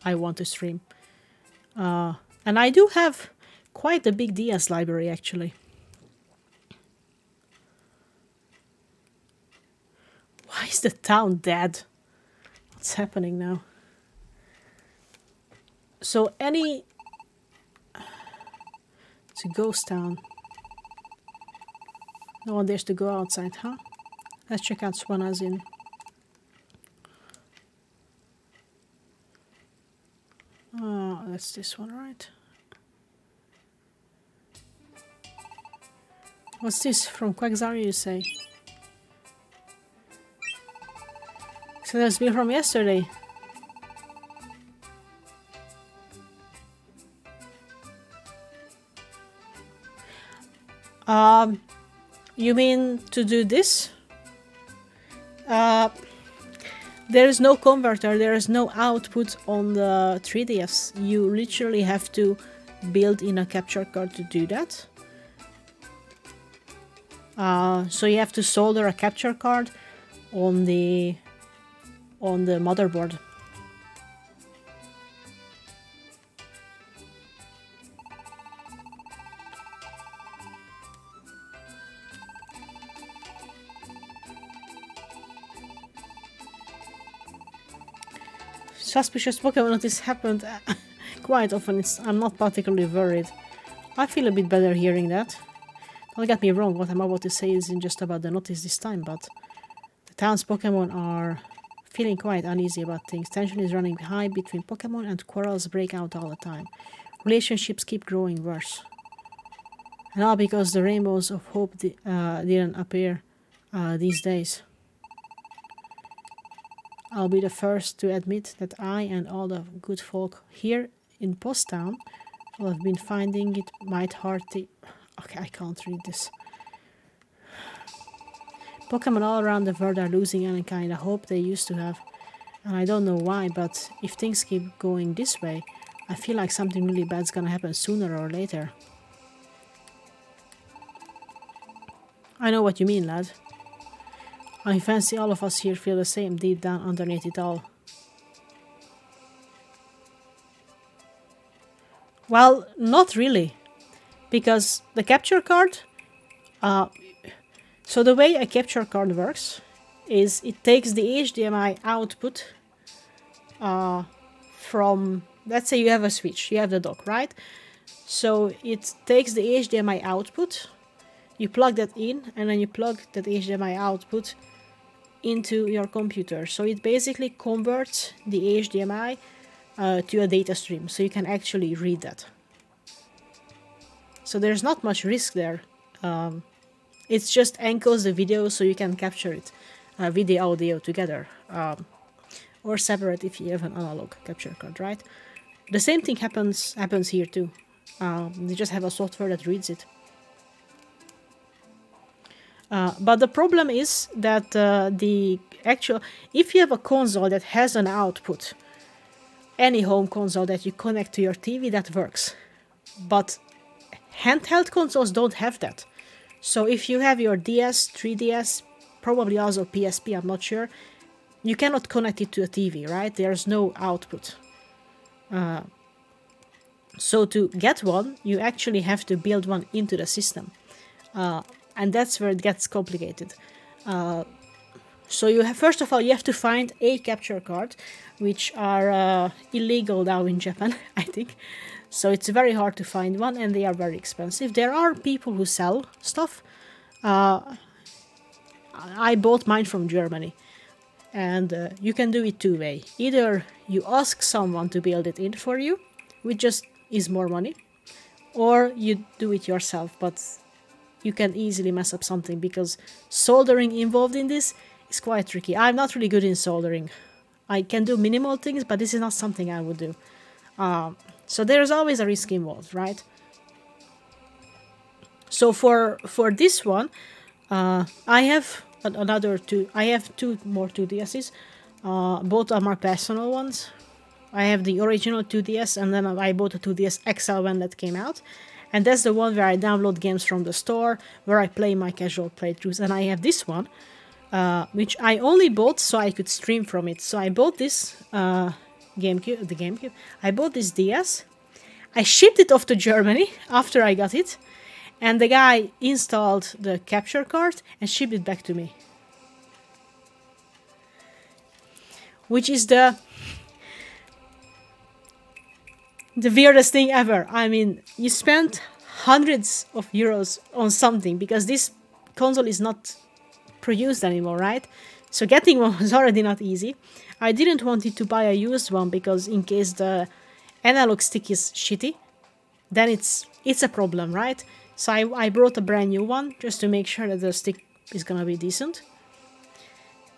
I want to stream. And I do have quite a big DS library, actually. Why is the town dead? What's happening now? So it's a ghost town. No one dares to go outside, huh? Let's check out Swanazin. Oh, that's this one, right? What's this? From Quagsari, you say? So that's been from yesterday. You mean to do this? There is no converter, there is no output on the 3DS. You literally have to build in a capture card to do that. So you have to solder a capture card on the motherboard. Suspicious Pokemon, this happened quite often. I'm not particularly worried. I feel a bit better hearing that. Don't get me wrong, what I'm about to say isn't just about the notice this time, but the town's Pokemon are feeling quite uneasy about things. Tension is running high between Pokemon and quarrels break out all the time. Relationships keep growing worse. And all because the rainbows of hope didn't appear these days. I'll be the first to admit that I and all the good folk here in Post Town will have been finding it might hard to... Okay, I can't read this. Pokemon all around the world are losing any kind of hope they used to have. And I don't know why, but if things keep going this way, I feel like something really bad's gonna happen sooner or later. I know what you mean, lad. I fancy all of us here feel the same deep down underneath it all. Well, not really. Because the capture card... so the way a capture card works is it takes the HDMI output from... Let's say you have a Switch, you have the dock, right? So it takes the HDMI output, you plug that in, and then you plug that HDMI output into your computer. So it basically converts the HDMI to a data stream, so you can actually read that. So there's not much risk there. It's just encodes the video so you can capture it with the audio together. Or separate if you have an analog capture card, right? The same thing happens here too. You just have a software that reads it. But the problem is that if you have a console that has an output, any home console that you connect to your TV, that works. But handheld consoles don't have that. So if you have your DS, 3DS, probably also PSP, I'm not sure, you cannot connect it to a TV, right? There's no output. So to get one, you actually have to build one into the system. And that's where it gets complicated. So first of all, you have to find a capture card, which are illegal now in Japan, I think. So it's very hard to find one, and they are very expensive. There are people who sell stuff. I bought mine from Germany. And you can do it two ways. Either you ask someone to build it in for you, which just is more money, or you do it yourself, but you can easily mess up something because soldering involved in this is quite tricky. I'm not really good in soldering. I can do minimal things, but this is not something I would do. So there's always a risk involved, right? So for this one, I have another two. I have two more 2DSs. Both are my personal ones. I have the original 2DS, and then I bought a 2DS XL when that came out. And that's the one where I download games from the store, where I play my casual playthroughs. And I have this one, which I only bought so I could stream from it. So I bought this GameCube. I bought this DS. I shipped it off to Germany after I got it. And the guy installed the capture card and shipped it back to me. Which is the weirdest thing ever. I mean, you spent hundreds of euros on something because this console is not produced anymore, right? So getting one was already not easy. I didn't want it to buy a used one because in case the analog stick is shitty, then it's a problem, right? So I brought a brand new one just to make sure that the stick is gonna be decent.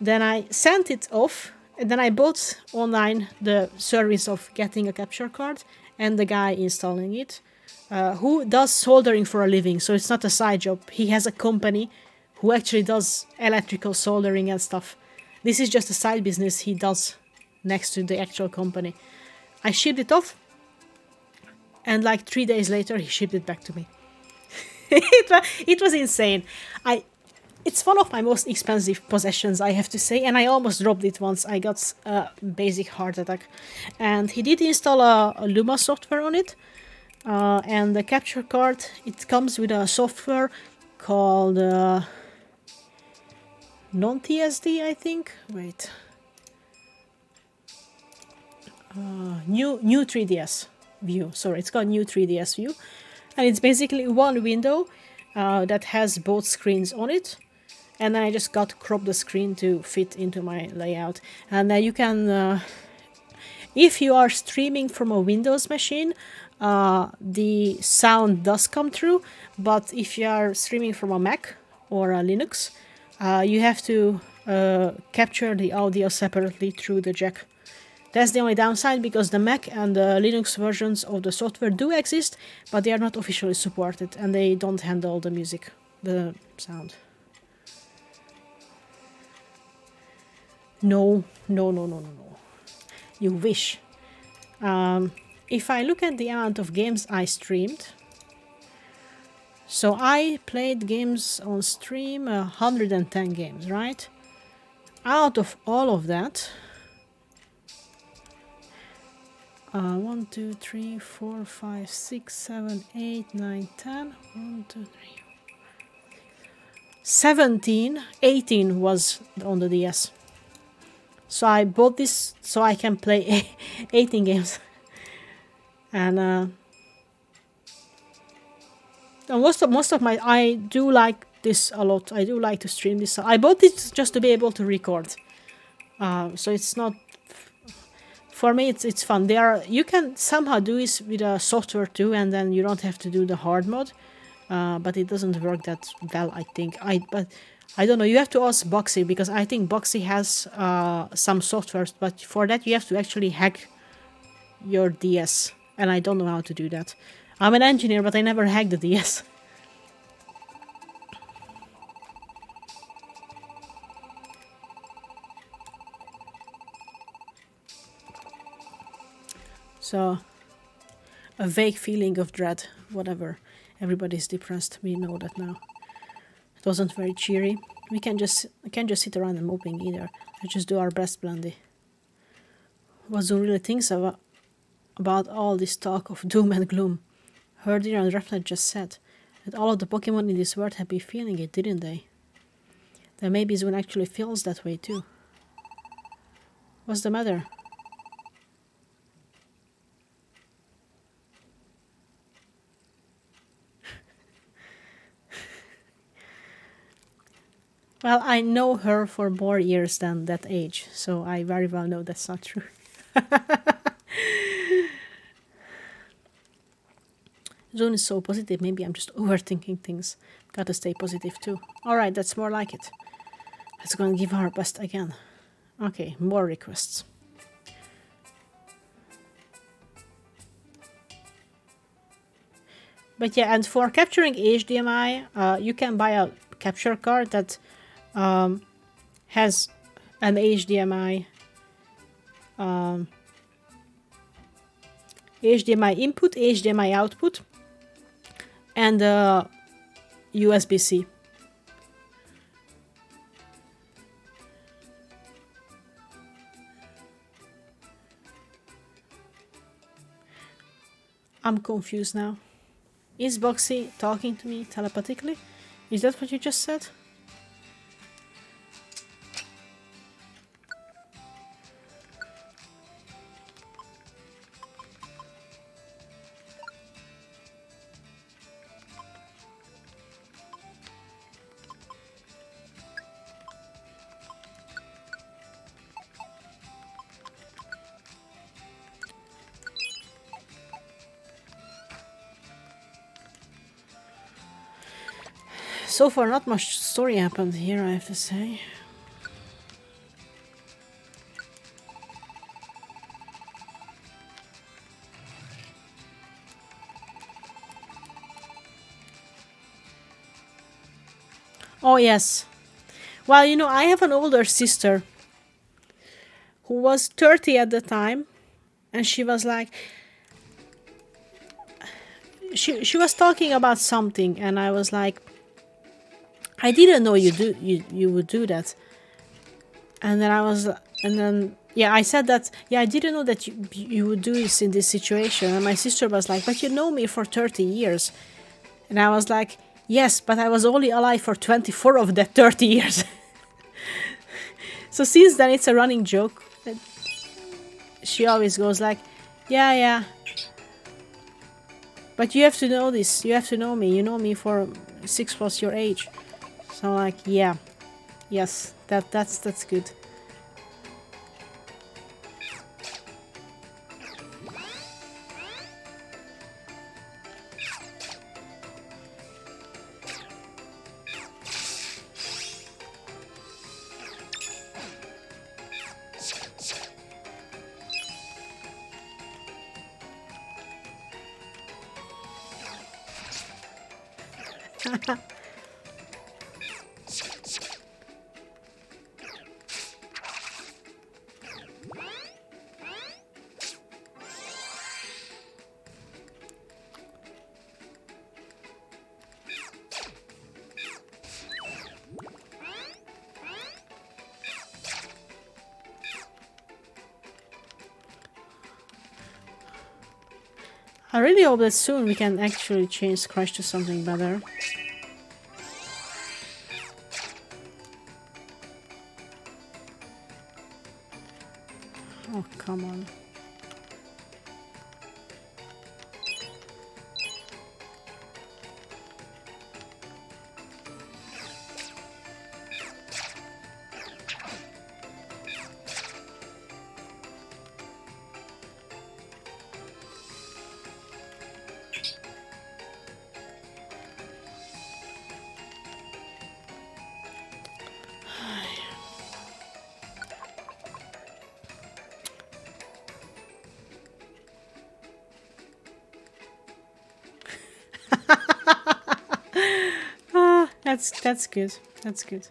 Then I sent it off, and then I bought online the service of getting a capture card and the guy installing it, who does soldering for a living, so it's not a side job. He has a company who actually does electrical soldering and stuff. This is just a side business he does next to the actual company. I shipped it off, and like 3 days later he shipped it back to me. It was insane. It's one of my most expensive possessions, I have to say, and I almost dropped it once. I got a basic heart attack. And he did install a Luma software on it, and the capture card, it comes with a software called non-TSD, I think. Wait. New 3DS view. Sorry, it's called New 3DS view. And it's basically one window that has both screens on it. And I just got to crop the screen to fit into my layout. And you can, if you are streaming from a Windows machine, the sound does come through. But if you are streaming from a Mac or a Linux, you have to capture the audio separately through the jack. That's the only downside, because the Mac and the Linux versions of the software do exist, but they are not officially supported and they don't handle the music, the sound. No. You wish. If I look at the amount of games I streamed, so I played games on stream, 110 games, right? Out of all of that, 1, 2, 3, 4, 5, 6, 7, 8, 9, 10. 1, 2, 3. 17, 18 was on the DS. So I bought this so I can play 18 games. And most of my, I do like this a lot. I do like to stream this. I bought this just to be able to record. So it's not, for me it's fun. You can somehow do this with a software too, and then you don't have to do the hard mode. But it doesn't work that well, I think. But I don't know. You have to ask Boxy, because I think Boxy has some softwares, but for that you have to actually hack your DS, and I don't know how to do that. I'm an engineer, but I never hacked the DS. So, a vague feeling of dread, whatever. Everybody's depressed. We know that now. It wasn't very cheery. We can't just sit around and moping either. Let's just do our best, Blendi. What Zoom really thinks about all this talk of doom and gloom. Herdir and Reflet just said that all of the Pokemon in this world have been feeling it, didn't they? Then maybe Zoom actually feels that way too. What's the matter? Well, I know her for more years than that age, so I very well know that's not true. Zone is so positive, maybe I'm just overthinking things. Gotta stay positive too. Alright, that's more like it. Let's go and give our best again. Okay, more requests. But yeah, and for capturing HDMI, you can buy a capture card that has an HDMI HDMI input, HDMI output, and USB-C. I'm confused now. Is Boxy talking to me telepathically? Is that what you just said? So far, not much story happened here, I have to say. Oh, yes. Well, you know, I have an older sister who was 30 at the time, and she was like... She was talking about something, and I was like... I didn't know you would do that. And then I said that, yeah, I didn't know that you would do this in this situation. And my sister was like, but you know me for 30 years. And I was like, yes, but I was only alive for 24 of that 30 years. So since then it's a running joke. She always goes like, yeah. But you have to know this. You have to know me. You know me for 6+ your age. So I'm like, yeah. Yes, that's good. I really hope that soon we can actually change Crush to something better. Oh, come on. That's good. That's good.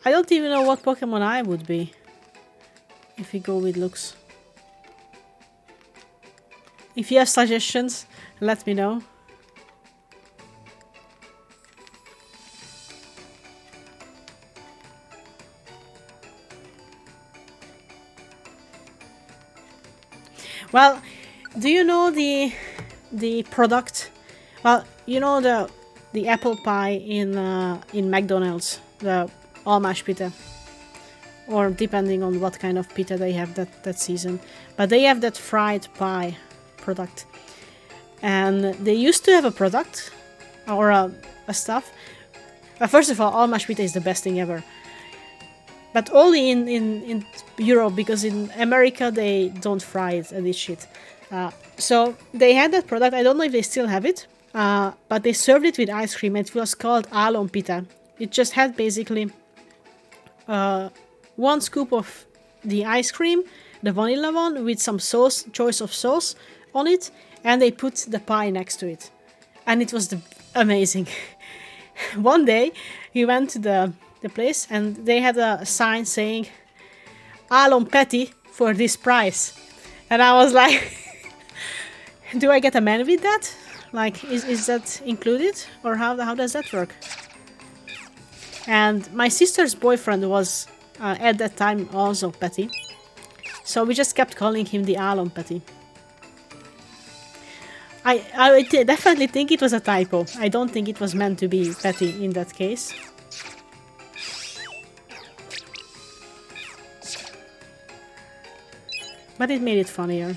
I don't even know what Pokemon I would be if we go with looks. If you have suggestions, let me know. Well, do you know the product? Well, you know the apple pie in McDonald's, the all mashed pita, or depending on what kind of pita they have that season, but they have that fried pie product, and they used to have a product or stuff. First of all mashed pita is the best thing ever. But only in Europe, because in America they don't fry it and this shit. So they had that product. I don't know if they still have it, but they served it with ice cream. It was called alon pita. It just had basically 1 scoop of the ice cream, the vanilla one, with some sauce, choice of sauce on it, and they put the pie next to it. And it was amazing. One day, we went to the place, and they had a sign saying, alon patty for this price. And I was like, do I get a man with that? Like, is that included? Or how does that work? And my sister's boyfriend was, at that time, also Patty. So we just kept calling him the alon Patty. I definitely think it was a typo. I don't think it was meant to be Patty in that case. But it made it funnier.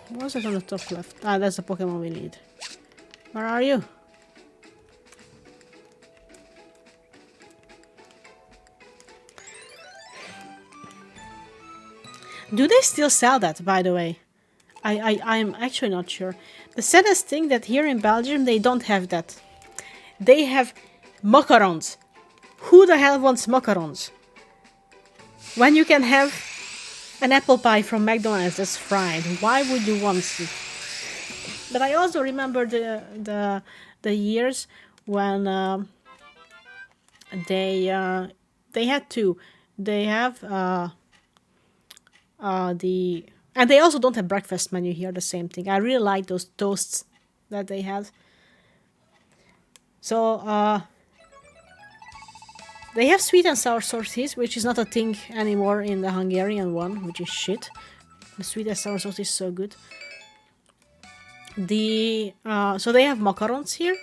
What was it on the top left? Ah, that's the Pokemon we need. Where are you? Do they still sell that, by the way? I'm actually not sure. The saddest thing that here in Belgium, they don't have that. They have macarons. Who the hell wants macarons? When you can have an apple pie from McDonald's that's fried, why would you want it? But I also remember the years when they had to. They have and they also don't have breakfast menu here. The same thing. I really like those toasts that they had. So they have sweet and sour sauces, which is not a thing anymore in the Hungarian one, which is shit. The sweet and sour sauce is so good. So they have macarons here,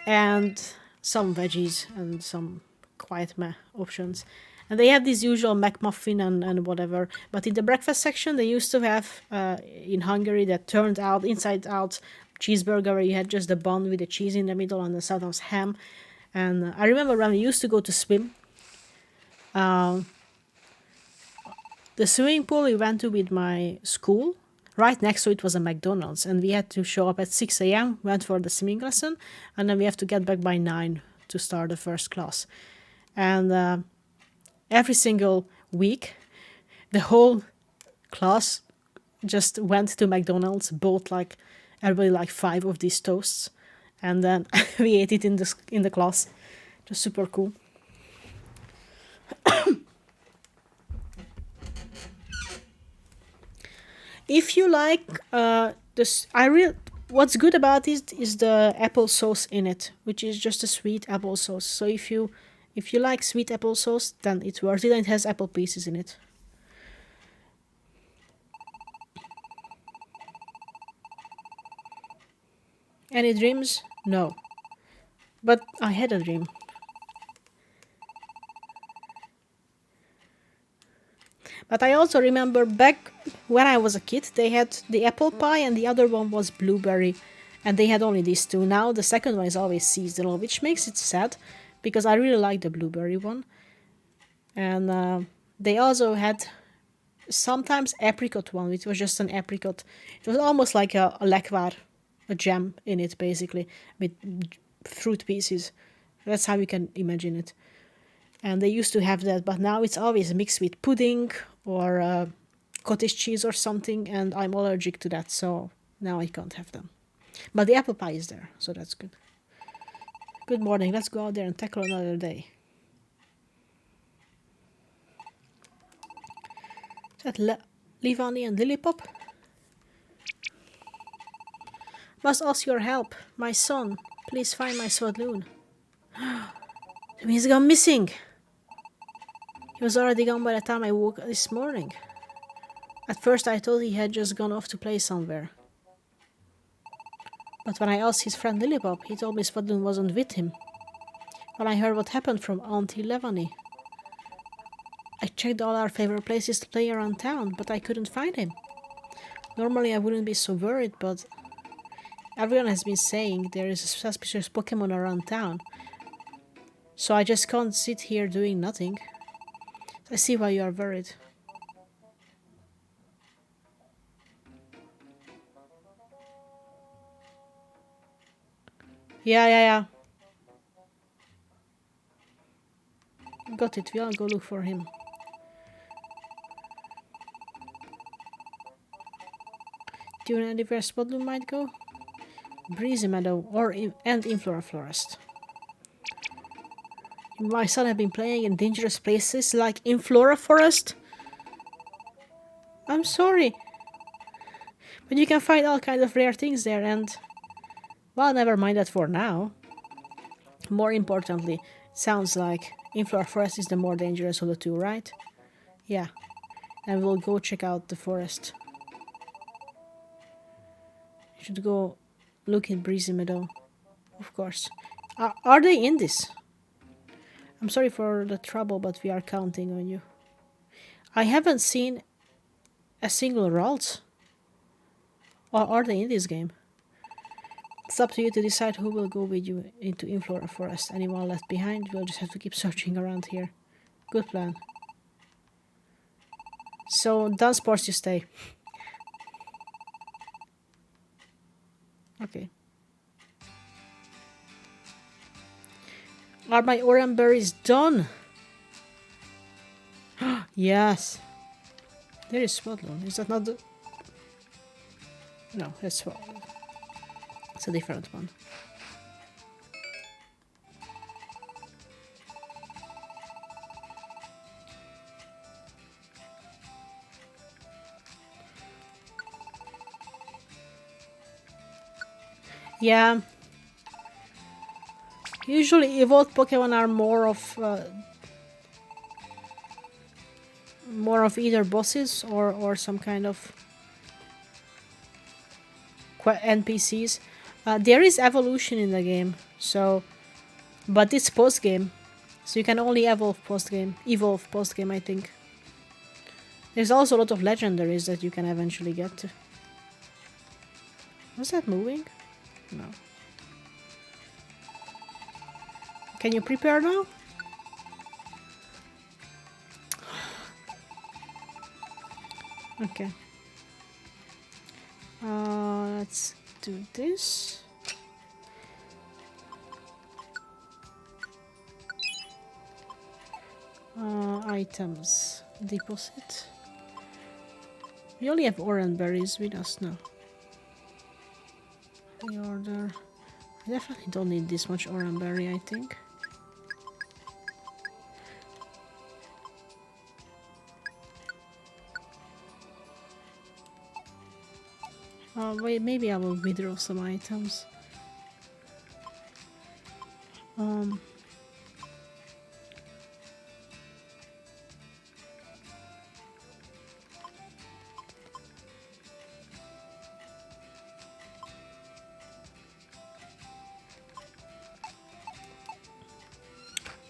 and some veggies and some quite meh options. And they have this usual McMuffin and whatever. But in the breakfast section, they used to have, in Hungary, that turned out, inside out cheeseburger where you had just the bun with the cheese in the middle and the sometimes ham. And I remember when we used to go to swim, the swimming pool we went to with my school, right next to it was a McDonald's. And we had to show up at 6 a.m., went for the swimming lesson, and then we have to get back by 9 to start the first class. And every single week, the whole class just went to McDonald's, bought like everybody like 5 of these toasts, and then we ate it in the class. It was super cool. If you like this, what's good about it is the applesauce in it, which is just a sweet applesauce. So if you like sweet applesauce, then it's worth it, and it has apple pieces in it. Any dreams? No. But I had a dream. But I also remember back when I was a kid, they had the apple pie and the other one was blueberry. And they had only these two. Now the second one is always seasonal, which makes it sad, because I really like the blueberry one. And they also had sometimes apricot one, which was just an apricot. It was almost like a lekvar, a jam in it, basically, with fruit pieces. That's how you can imagine it. And they used to have that, but now it's always mixed with pudding or cottage cheese or something, and I'm allergic to that, so now I can't have them. But the apple pie is there, so that's good. Good morning, let's go out there and tackle another day. Is that Livani and Lillipop? Must ask your help. My son, please find my Swadloon. He's gone missing. He was already gone by the time I woke this morning. At first I thought he had just gone off to play somewhere. But when I asked his friend Lillipop, he told me Swadloon wasn't with him. When I heard what happened from Auntie Levany, I checked all our favorite places to play around town, but I couldn't find him. Normally I wouldn't be so worried, but everyone has been saying there is a suspicious Pokémon around town. So I just can't sit here doing nothing. I see why you are worried. Yeah. Got it, we'll go look for him. Do you know where Spotloom might go? Breezy Meadow and in Flora Forest. My son have been playing in dangerous places like in Flora Forest? I'm sorry. But you can find all kinds of rare things there and... Well, never mind that for now. More importantly, it sounds like in Flora Forest is the more dangerous of the two, right? Yeah. And we'll go check out the forest. You should go look in Breezy Meadow. Of course. Are they in this? I'm sorry for the trouble, but we are counting on you. I haven't seen a single Ralts. Or are they in this game? It's up to you to decide who will go with you into Inflora Forest. Anyone left behind, we'll just have to keep searching around here. Good plan. So, Dunsparce you stay. Okay. Are my orange berries done? Yes. There is Swallow. Is that not the... No, that's Swallow. It's a different one. Yeah. Usually evolved Pokemon are more of either bosses or some kind of NPCs. There is evolution in the game, so, but it's post game, so you can only evolve post game. I think. There's also a lot of legendaries that you can eventually get to. Was that moving? No. Can you prepare now? Okay. Let's do this. Items. Deposit. We only have orange berries with us now. Reorder. I definitely don't need this much orange berry, I think. Wait, maybe I will withdraw some items.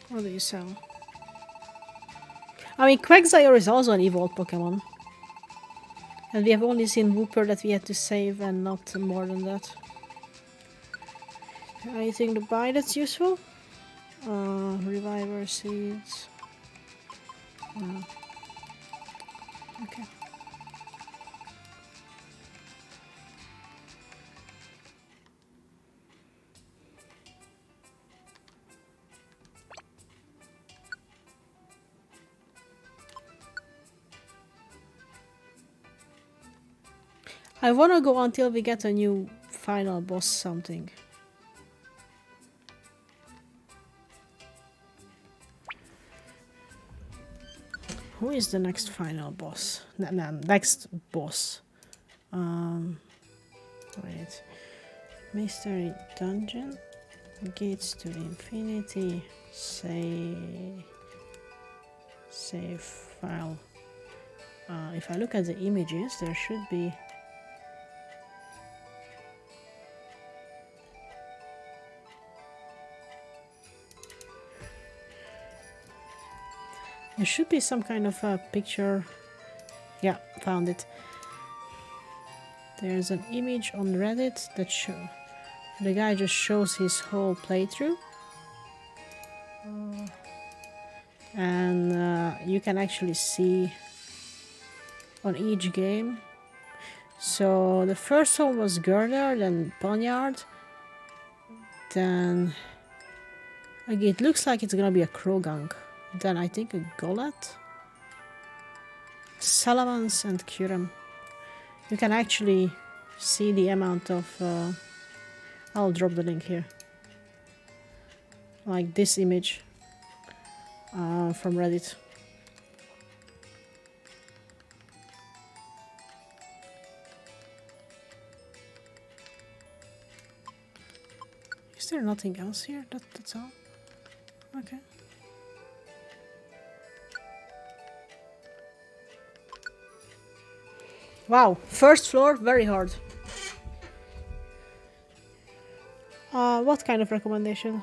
What do you sell? I mean, Quagsire is also an evolved Pokemon. And we have only seen Wooper that we had to save and not more than that. Anything to buy that's useful? Reviver seeds. Okay. I wanna go until we get a new final boss something. Who is the next final boss? Next boss. Wait. Mystery Dungeon. Gates to Infinity. Save file. If I look at the images, there should be... There should be some kind of a picture. Yeah, found it. There's an image on Reddit that the guy just shows his whole playthrough. And you can actually see on each game. So the first one was Girder, then Ponyard, then okay, it looks like it's gonna be a Krogunk, then I think a Golett, Salamence and Kyurem. You can actually see the amount of I'll drop the link here, like this image from Reddit. Is there nothing else here? That's all? Okay. Wow, first floor, very hard. What kind of recommendation?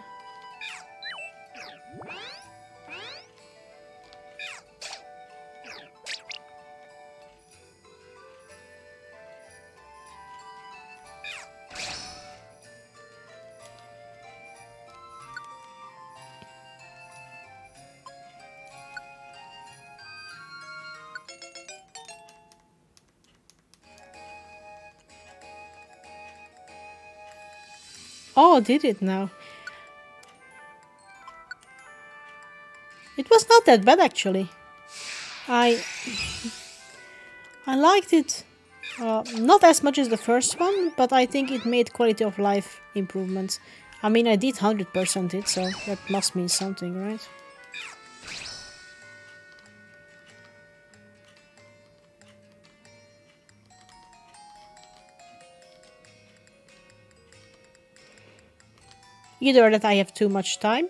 Oh, did it now? It was not that bad actually. I liked it. Not as much as the first one, but I think it made quality of life improvements. I mean, I did 100% it, so that must mean something, right? Either that I have too much time,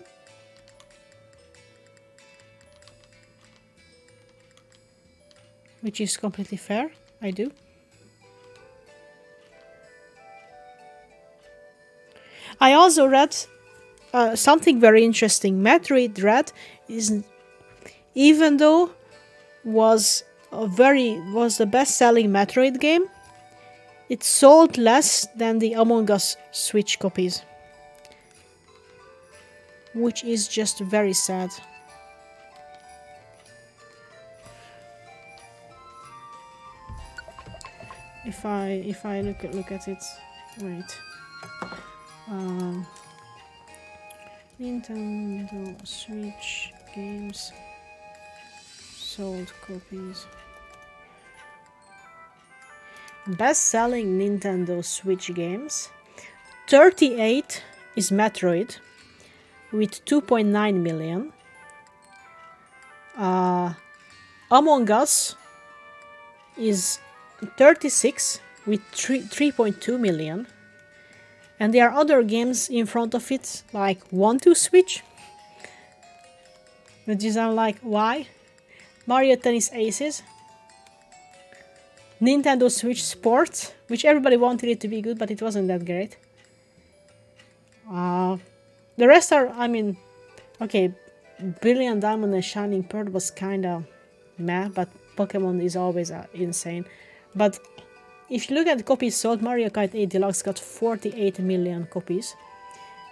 which is completely fair, I do. I also read something very interesting. Metroid Dread is, even though was the best-selling Metroid game, it sold less than the Among Us Switch copies, which is just very sad. If I look at it, wait. Nintendo Switch games sold copies. Best-selling Nintendo Switch games. 38 is Metroid with 2.9 million. Among Us is 36 with 3.2 million. And there are other games in front of it, like Want to Switch, which is I'm like, why? Mario Tennis Aces, Nintendo Switch Sports, which everybody wanted it to be good, but it wasn't that great. The rest are, I mean, okay, Brilliant Diamond and Shining Pearl was kinda meh, but Pokémon is always insane. But if you look at the copies sold, Mario Kart 8 Deluxe got 48 million copies.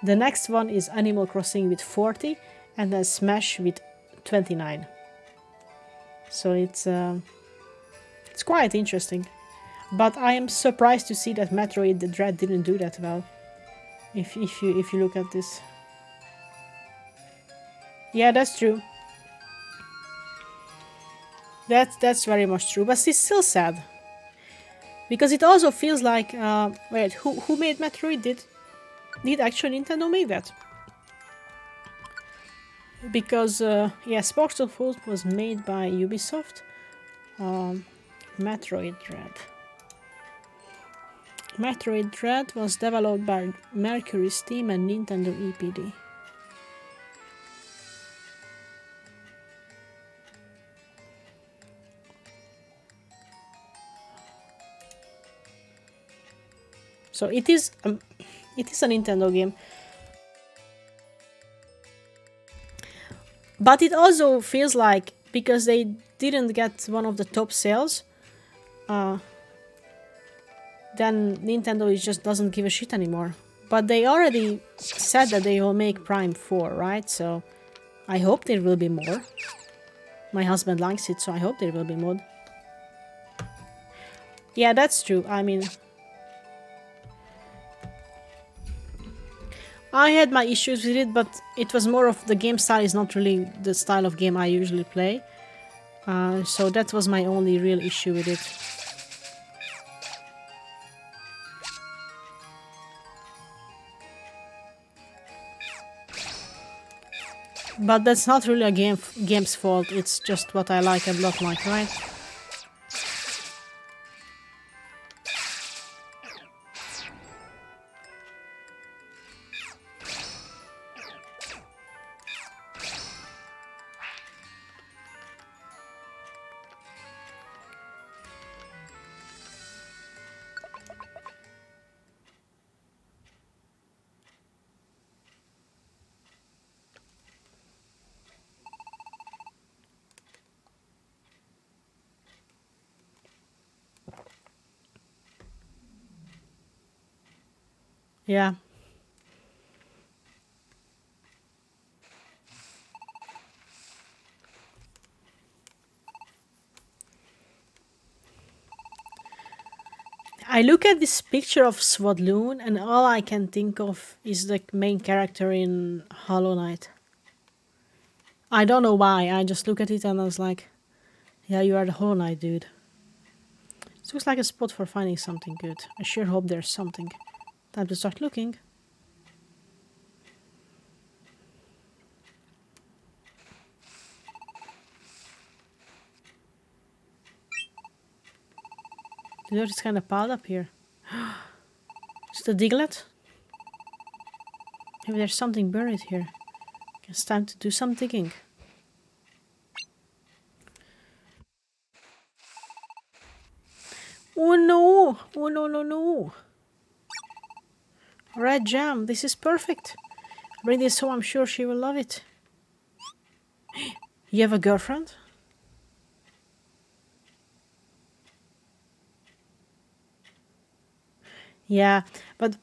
The next one is Animal Crossing with 40, and then Smash with 29. So it's quite interesting. But I am surprised to see that Metroid Dread didn't do that well. If you look at this. Yeah, that's true. That's very much true, but it's still sad. Because it also feels like, wait, who made Metroid? Did actually Nintendo make that? Because, yeah, Sparks of Hope was made by Ubisoft. Metroid Dread. Metroid Dread was developed by Mercury Steam and Nintendo EPD. So it is a Nintendo game. But it also feels like because they didn't get one of the top sales, then Nintendo just doesn't give a shit anymore. But they already said that they will make Prime 4, right? So I hope there will be more. My husband likes it, so I hope there will be more. Yeah, that's true. I mean, I had my issues with it, but it was more of the game style is not really the style of game I usually play. So that was my only real issue with it. But that's not really a game's fault, it's just what I like and not like, right? Yeah. I look at this picture of Swadloon and all I can think of is the main character in Hollow Knight. I don't know why, I just look at it and I was like, yeah, you are the Hollow Knight dude. This looks like a spot for finding something good. I sure hope there's something. Time to start looking. The dirt is kind of piled up here. Is it a Diglett? Maybe there's something buried here. It's time to do some digging. Oh no! Oh no, no, no! Red jam, this is perfect. Bring this home, I'm sure she will love it. You have a girlfriend? Yeah, but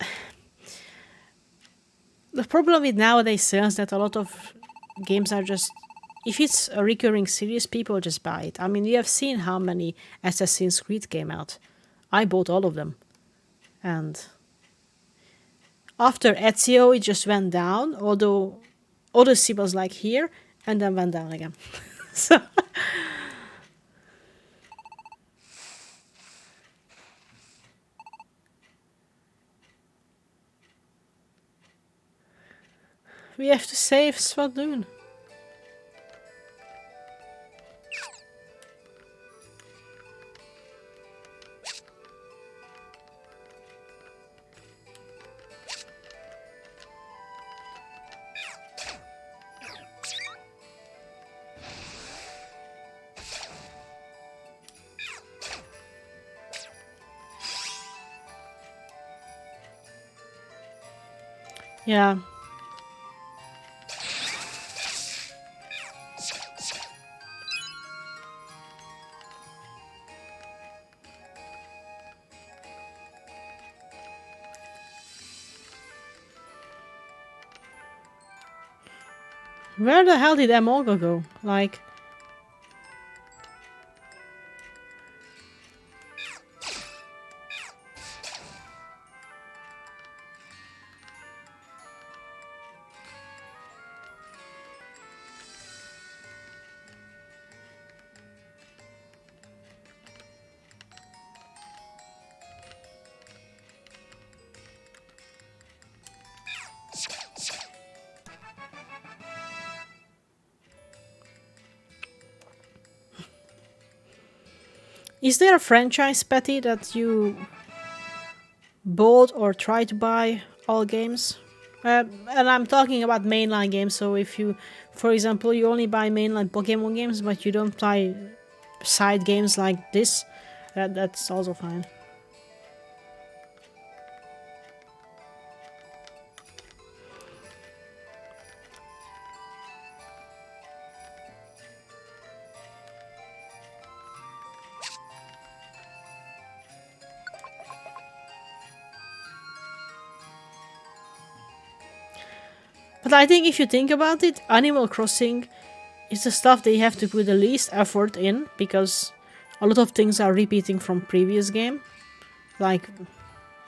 the problem with nowadays sales that a lot of games are just, if it's a recurring series, people just buy it. I mean, you have seen how many Assassin's Creed came out. I bought all of them. And after Ezio, it just went down, although Odyssey was like here, and then went down again. So we have to save Swadloon. Yeah. Where the hell did Emolga go? Like... Is there a franchise, Patty, that you bought or tried to buy all games? And I'm talking about mainline games, so if you, for example, you only buy mainline Pokemon games, but you don't buy side games like this, that's also fine. But I think if you think about it, Animal Crossing is the stuff they have to put the least effort in, because a lot of things are repeating from previous game. Like,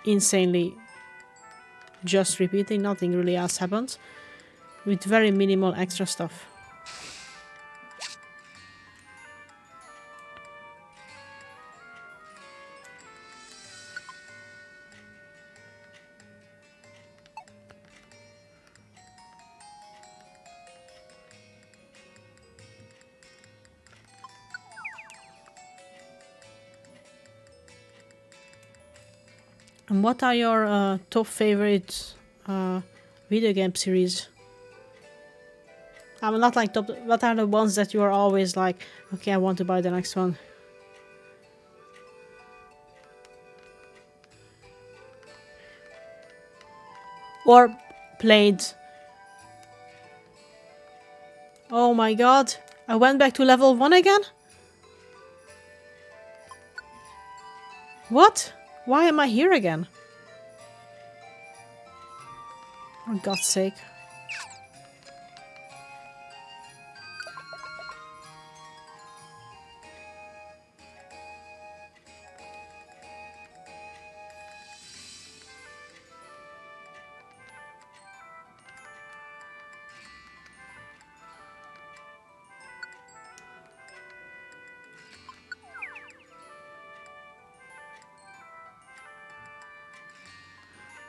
insanely just repeating, nothing really else happens. With very minimal extra stuff. And what are your top favorite video game series? I'm not like top. What are the ones that you are always like, okay, I want to buy the next one? Or played. Oh my god, I went back to level 1 again? What? Why am I here again? For God's sake.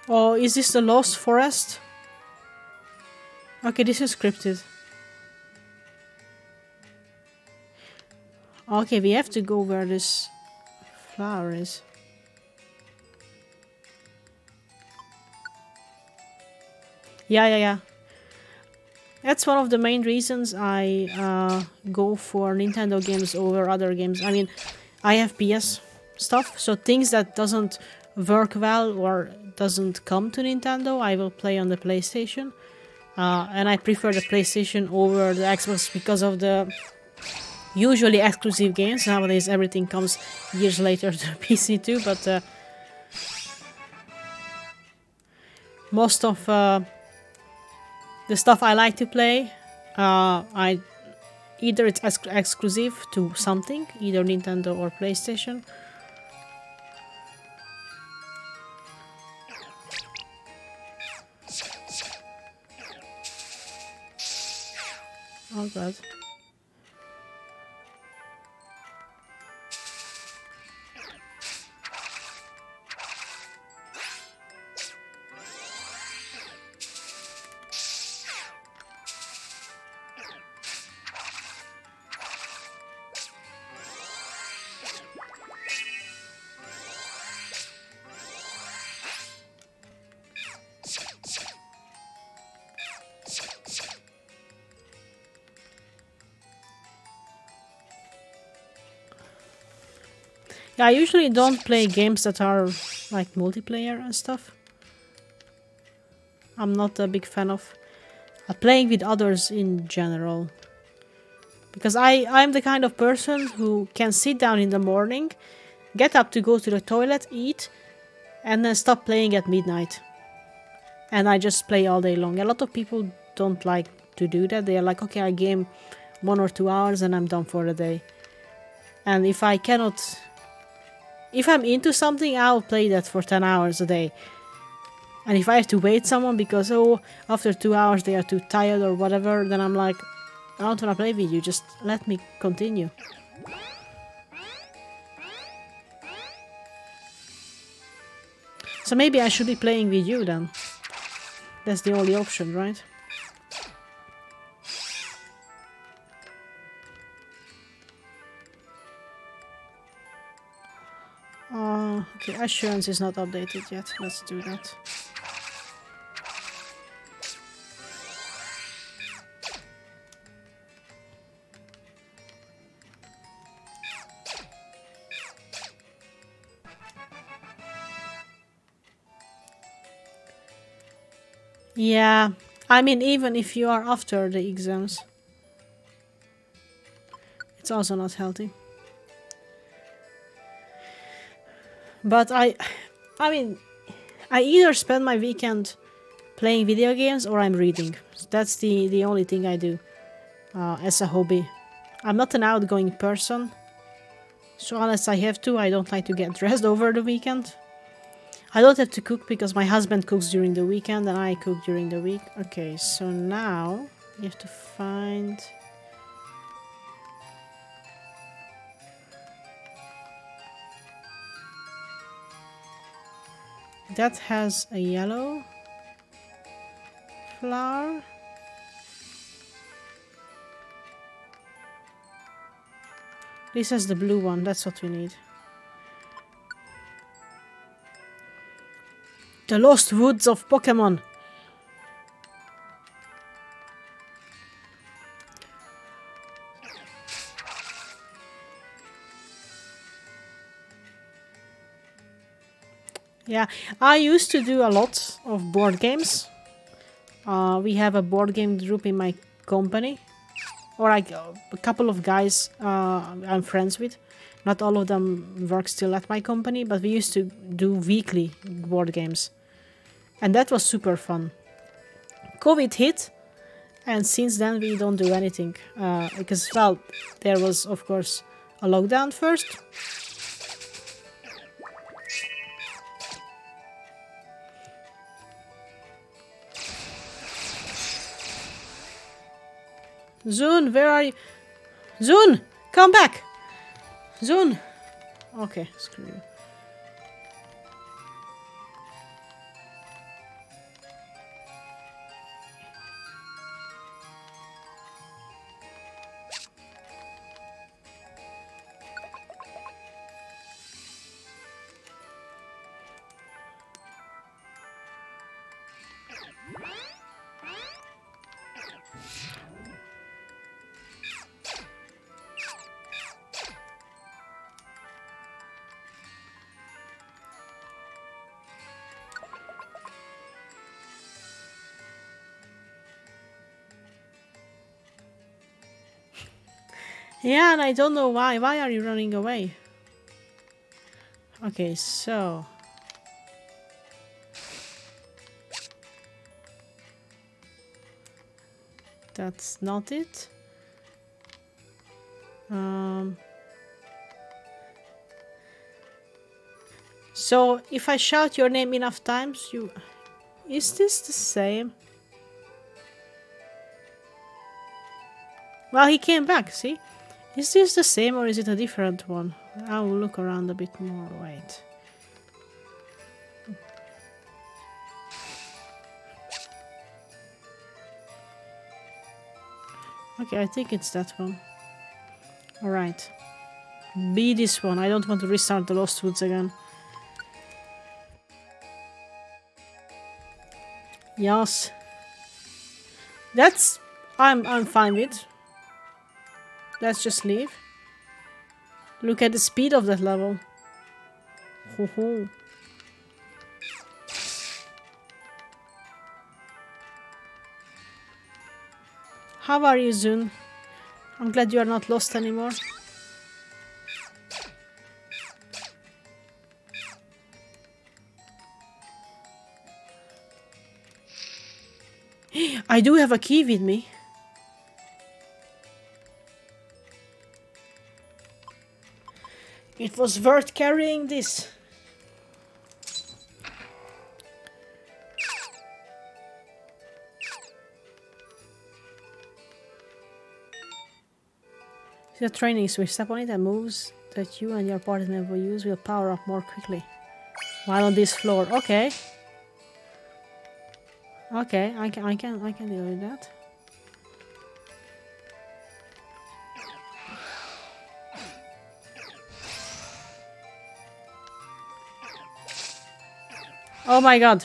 Oh, is this the Lost Forest? Okay, this is scripted. Okay, we have to go where this flower is. Yeah. That's one of the main reasons I go for Nintendo games over other games. I mean, I have PS stuff, so things that doesn't work well or doesn't come to Nintendo, I will play on the PlayStation. And I prefer the PlayStation over the Xbox because of the usually exclusive games. Nowadays everything comes years later to PC too, but most of the stuff I like to play, I either it's exclusive to something, either Nintendo or PlayStation. Oh god. Yeah, I usually don't play games that are like multiplayer and stuff. I'm not a big fan of playing with others in general. Because I'm the kind of person who can sit down in the morning, get up to go to the toilet, eat, and then stop playing at midnight. And I just play all day long. A lot of people don't like to do that. They are like, okay, I game 1 or 2 hours and I'm done for the day. And if I cannot... If I'm into something, I'll play that for 10 hours a day. And if I have to wait someone because, oh, after 2 hours they are too tired or whatever, then I'm like, I don't want to play with you, just let me continue. So maybe I should be playing with you then. That's the only option, right? Okay, assurance is not updated yet. Let's do that. Yeah, I mean, even if you are after the exams, it's also not healthy. But I mean, I either spend my weekend playing video games or I'm reading. That's the only thing I do as a hobby. I'm not an outgoing person, so unless I have to, I don't like to get dressed over the weekend. I don't have to cook because my husband cooks during the weekend and I cook during the week. Okay, so now you have to find... That has a yellow flower. This has the blue one, that's what we need. The Lost Woods of Pokémon. Yeah, I used to do a lot of board games. We have a board game group in my company. Or like a couple of guys I'm friends with. Not all of them work still at my company, but we used to do weekly board games. And that was super fun. COVID hit, and since then we don't do anything. Because, well, there was, of course, a lockdown first. Zune, where are you? Zune, come back! Zune! Okay, screw you. Yeah, and I don't know why. Why are you running away? Okay, so... That's not it. So, if I shout your name enough times, you... Is this the same? Well, he came back, see? Is this the same or is it a different one? I will look around a bit more. Wait. Okay, I think it's that one. Alright. Be this one. I don't want to restart the Lost Woods again. Yes. That's... I'm fine with. Let's just leave. Look at the speed of that level. Ho ho. How are you, Zune? I'm glad you are not lost anymore. I do have a key with me. It was worth carrying this. The training switch. Step on it and moves that you and your partner will use will power up more quickly. While on this floor. Okay. Okay, I can deal with that. Oh my god.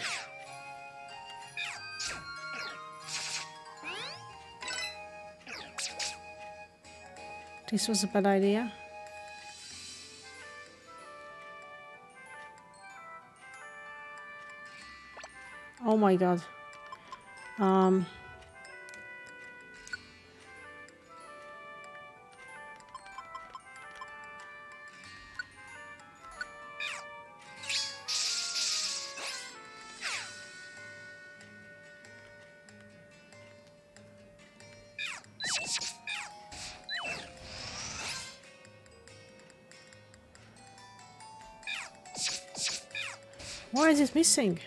This was a bad idea. Oh my god. Why is it missing?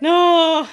No!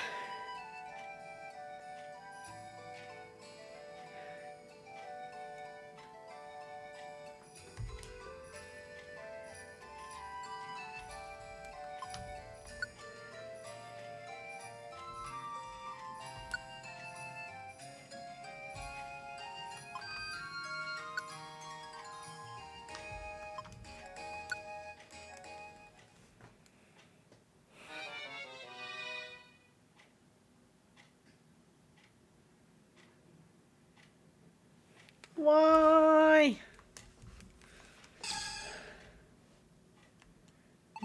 Why?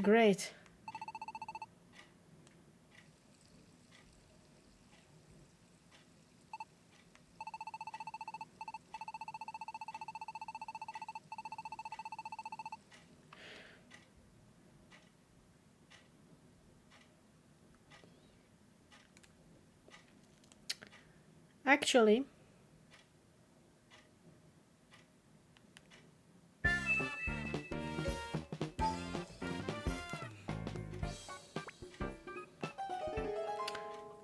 Great. Actually,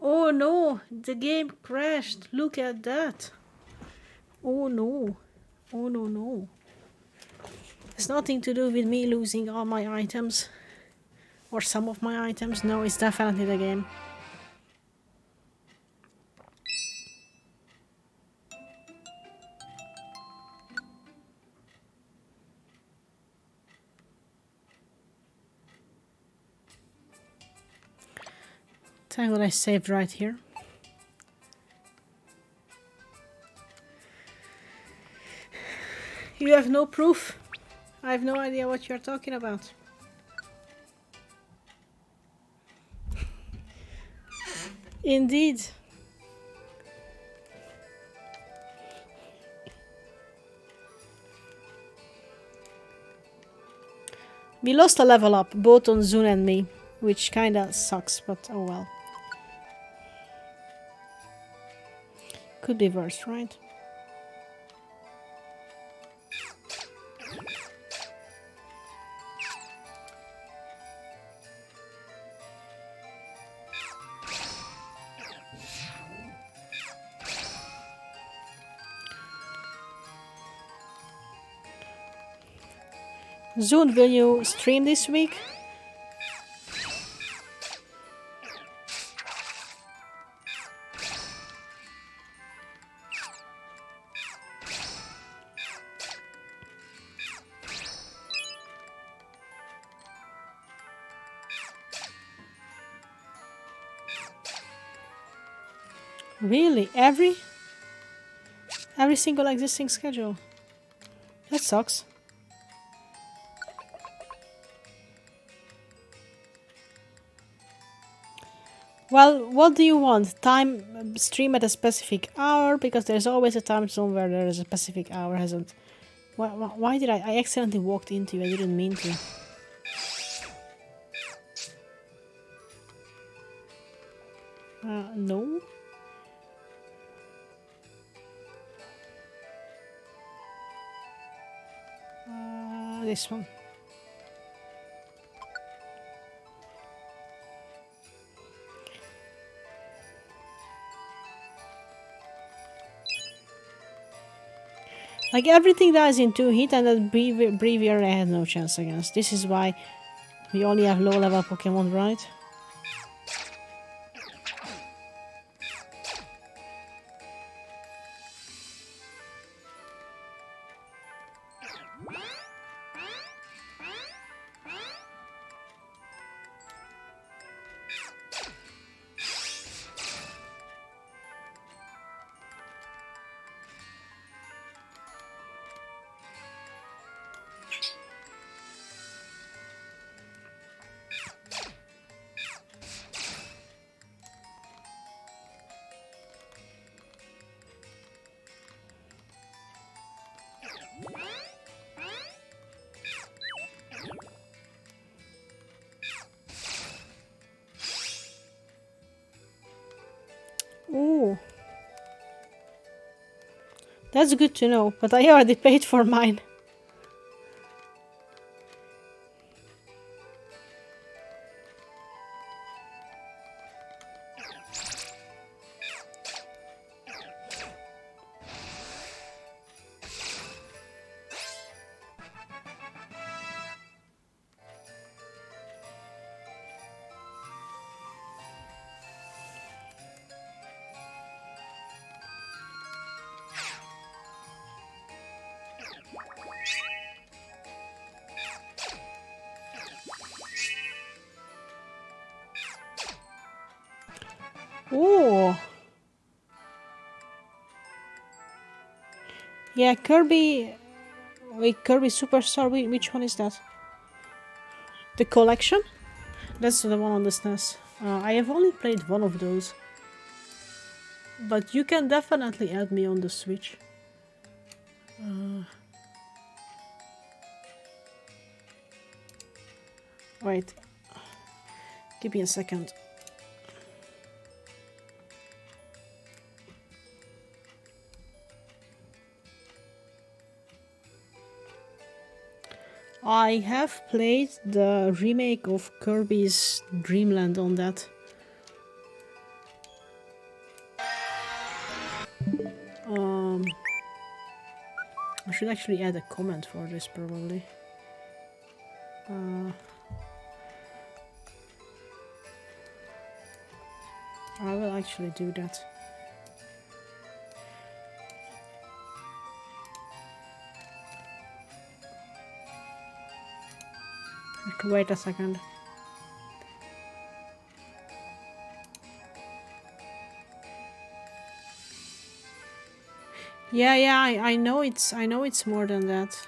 oh no, the game crashed. Look at that. Oh no. Oh no, no. It's nothing to do with me losing all my items. Or some of my items. No, it's definitely the game. Thank God I saved right here. You have no proof. I have no idea what you're talking about. Indeed. We lost a level up, both on Zun and me, which kinda sucks, but oh well. Could be worse, right? Zun, will you stream this week? Really? Every single existing schedule? That sucks. Well, what do you want? Time stream at a specific hour? Because there's always a time zone where there is a specific hour, hasn't... Why did I accidentally walked into you? I didn't mean to. No. This one. Like everything dies in 2 hit, and that Brevier I had no chance against. This is why we only have low level Pokemon, right? That's good to know, but I already paid for mine. Ooh. Yeah, Kirby... Wait, Kirby Superstar, which one is that? The collection? That's the one on the SNES. I have only played one of those. But you can definitely add me on the Switch. Wait. Give me a second. I have played the remake of Kirby's Dream Land on that. I should actually add a comment for this probably. I will actually do that. Wait a second. Yeah, I know it's more than that.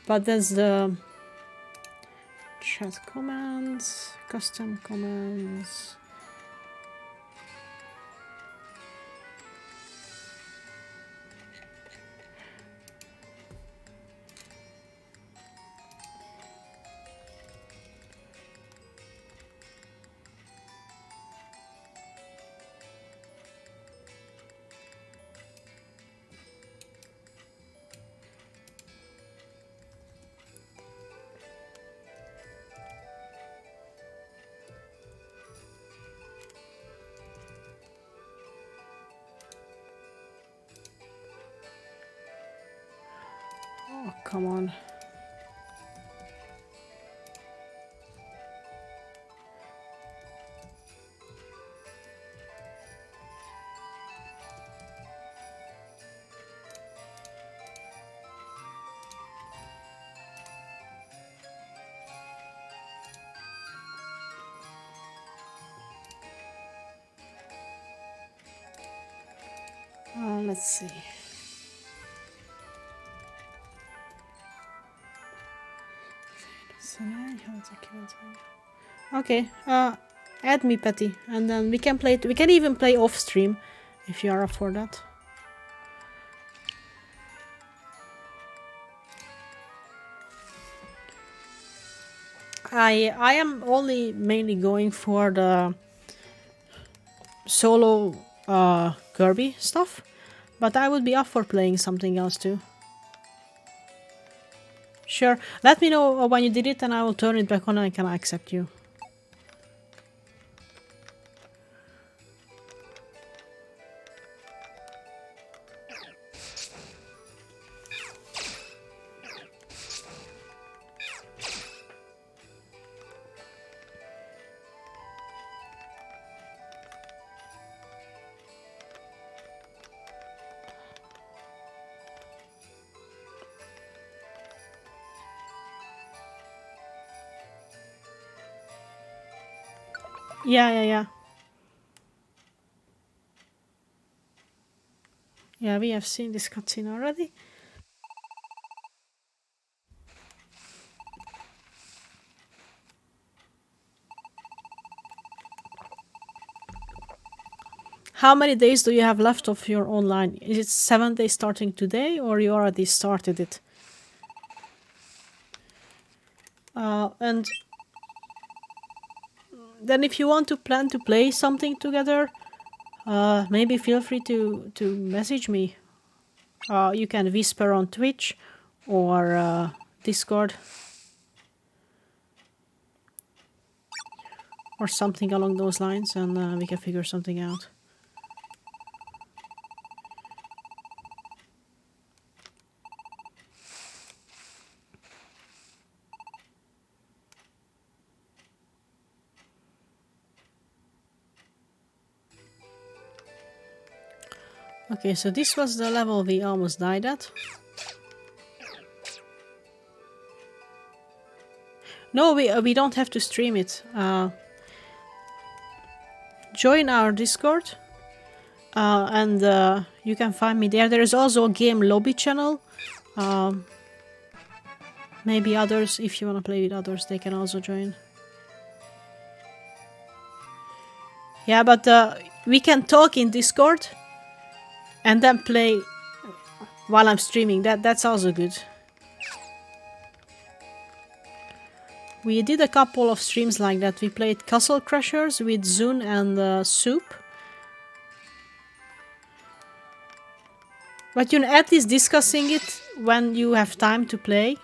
But that's the chat commands, custom commands. Oh, come on. Let's see. Okay, add me, Patty, and then we can play it. We can even play off stream if you are up for that. I am only mainly going for the solo Kirby stuff, but I would be up for playing something else too. Sure, let me know when you did it and I will turn it back on and I can accept you. Yeah. Yeah, we have seen this cutscene already. How many days do you have left of your online? Is it 7 days starting today or you already started it? And then if you want to plan to play something together, maybe feel free to message me. You can whisper on Twitch or Discord or something along those lines, and we can figure something out. Okay, so this was the level we almost died at. No, we don't have to stream it. Join our Discord, and you can find me there. There is also a game lobby channel. Maybe others, if you want to play with others, they can also join. Yeah, but we can talk in Discord and then play while I'm streaming. That's also good. We did a couple of streams like that. We played Castle Crashers with Zun and Soup. But you know, at least discussing it when you have time to play,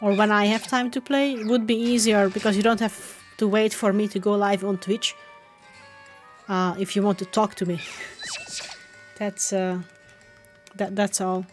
or when I have time to play, would be easier because you don't have to wait for me to go live on Twitch. If you want to talk to me, that's all.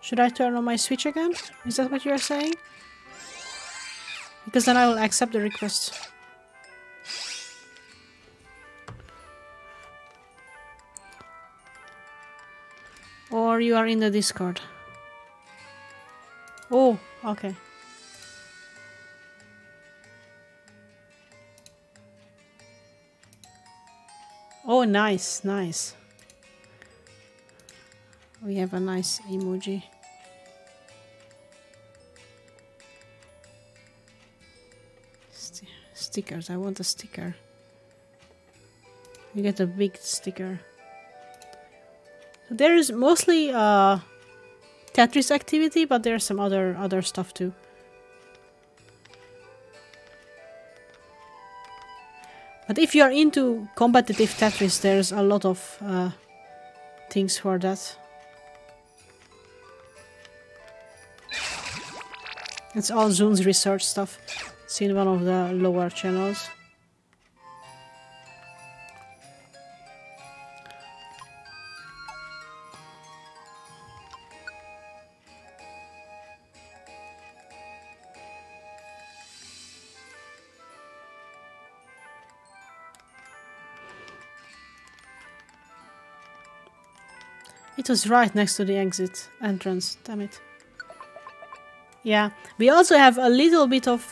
Should I turn on my Switch again? Is that what you're saying? Because then I will accept the request. Or you are in the Discord. Oh, okay. Oh, nice, nice. We have a nice emoji. Stickers, I want a sticker. You get a big sticker. There is mostly Tetris activity, but there's some other stuff too. But if you're into competitive Tetris, there's a lot of things for that. It's all Zoom's research stuff. It's in one of the lower channels. It was right next to the exit entrance, damn it. Yeah, we also have a little bit of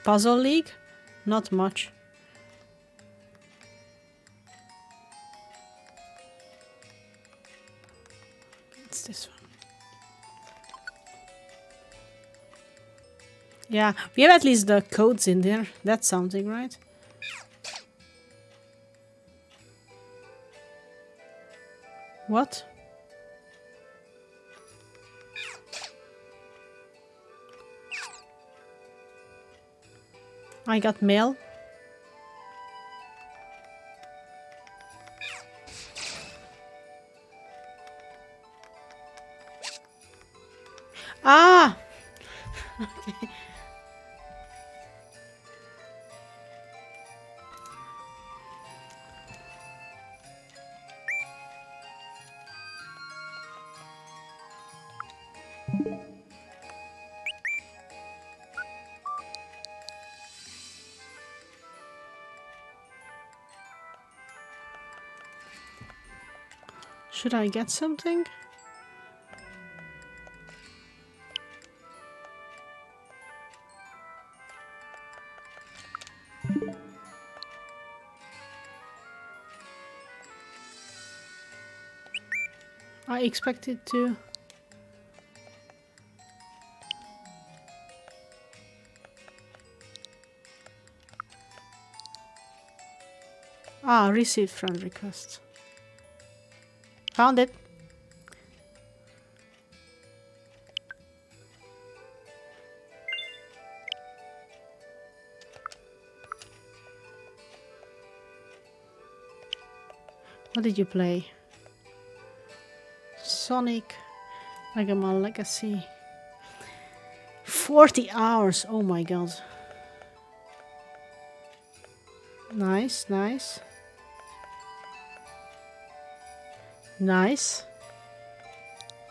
Puzzle League, not much. It's this one. Yeah, we have at least the codes in there. That's something, right? What? I got mail. Ah! Should I get something? I expected to. Ah, received friend request. Found it. What did you play? Sonic, Mega Man Legacy. 40 hours, oh my god. Nice, nice. Nice.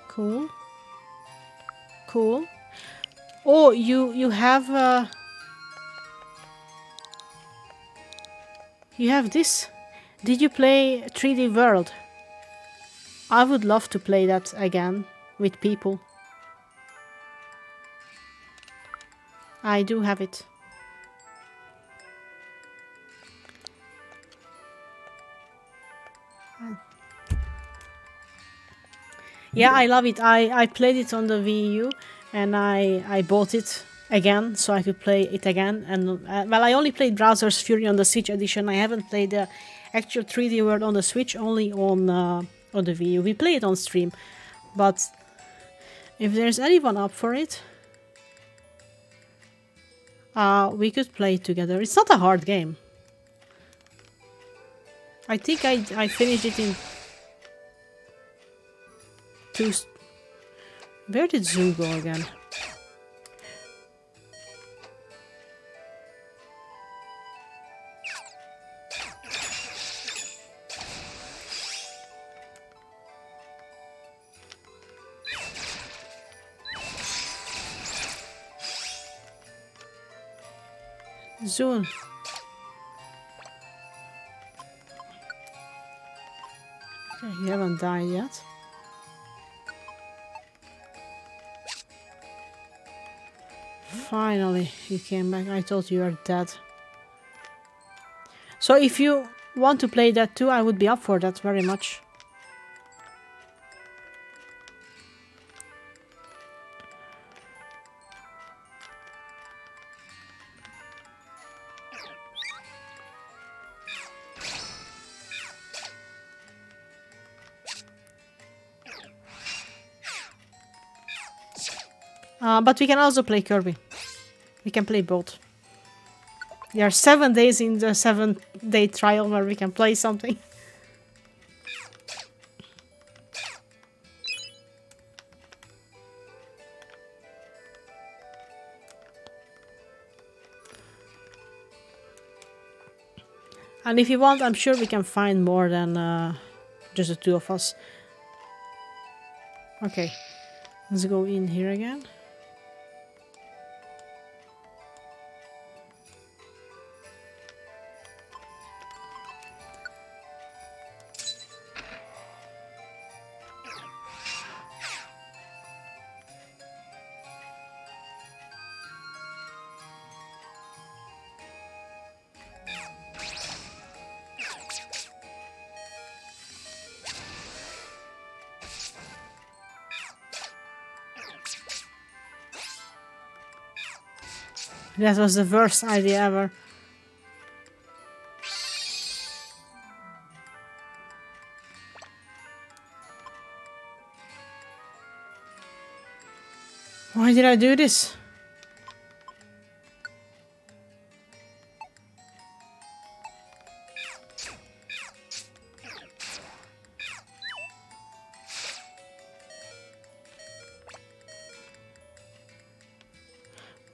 Cool. Cool. Oh, you have you have this. Did you play 3D World? I would love to play that again with people. I do have it. Yeah, I love it. I played it on the Wii U and I bought it again so I could play it again. And well, I only played Browser's Fury on the Switch edition. I haven't played the actual 3D World on the Switch, only on the Wii U. We play it on stream, but if there's anyone up for it, we could play it together. It's not a hard game. I think I finished it in two. Where did Zoo go again? Zoo. Okay, you haven't died yet. Finally, you came back. I thought you were dead. So if you want to play that too, I would be up for that very much. But we can also play Kirby. We can play both. There are 7 days in the 7-day trial where we can play something. And if you want, I'm sure we can find more than just the two of us. Okay, let's go in here again. That was the worst idea ever. Why did I do this?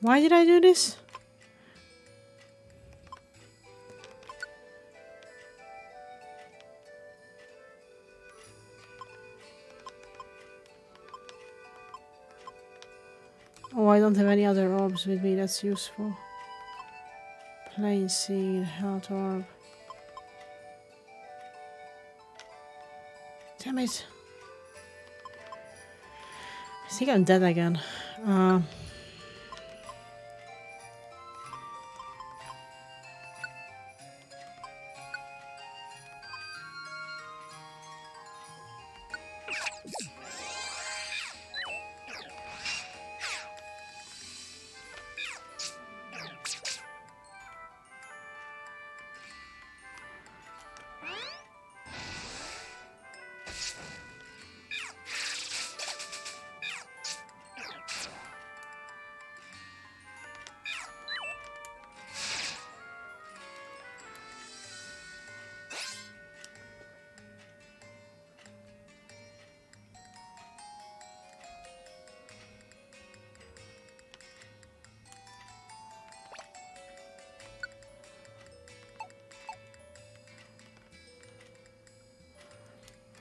Why did I do this? Oh, I don't have any other orbs with me, that's useful. Plain seed, health orb. Damn it. I think I'm dead again.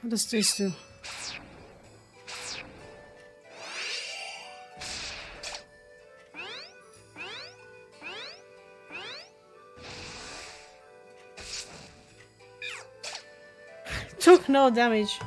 What does this do? Took no damage.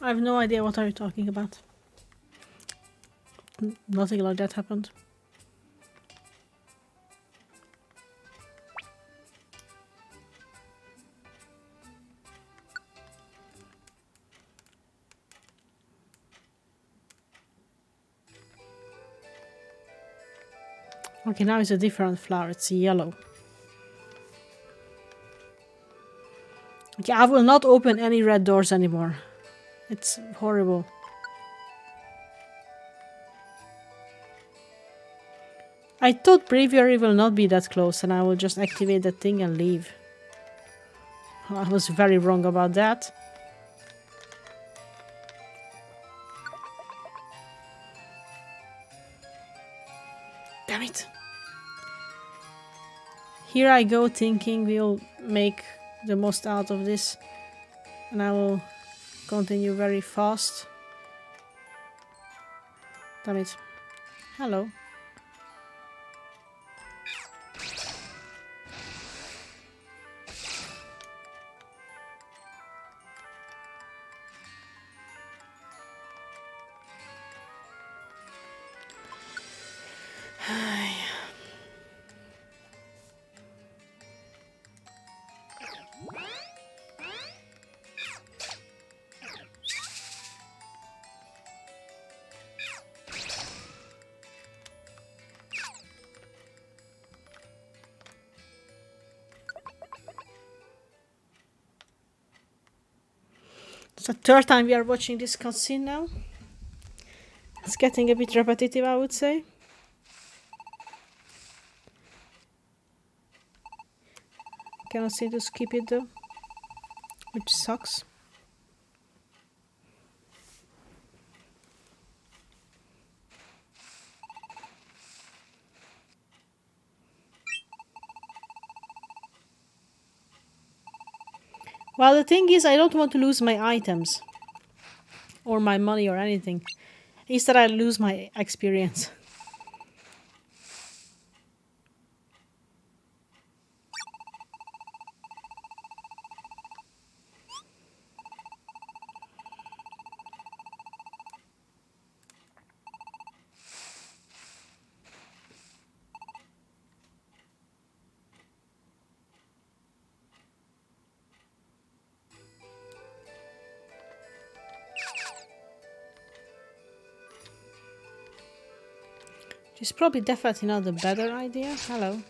I have no idea what are you talking about. Nothing like that happened. Okay, now it's a different flower. It's yellow. Okay, I will not open any red doors anymore. It's horrible. I thought bravery will not be that close and I will just activate that thing and leave. I was very wrong about that. Damn it. Here I go thinking we'll make the most out of this. And I will continue very fast. Damn it. Hello. It's the third time we are watching this cutscene now. It's getting a bit repetitive, I would say. Cannot seem to skip it though, which sucks. Well, the thing is, I don't want to lose my items. Or my money or anything. Instead, I lose my experience. It's probably definitely not the better idea. Hello.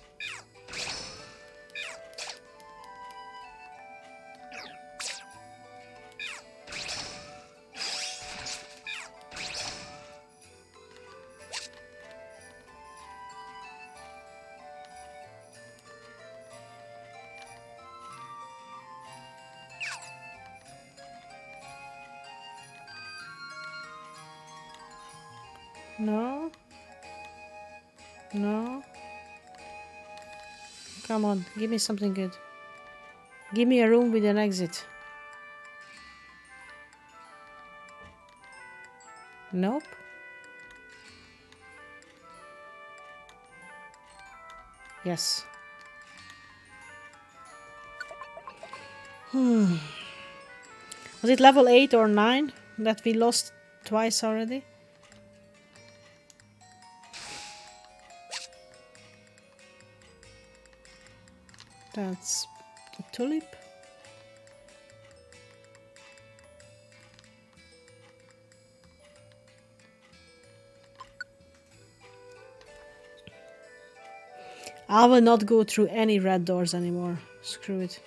No. No. Come on, give me something good. Give me a room with an exit. Nope. Yes. Was it level 8 or 9 that we lost twice already? That's a tulip. I will not go through any red doors anymore. Screw it.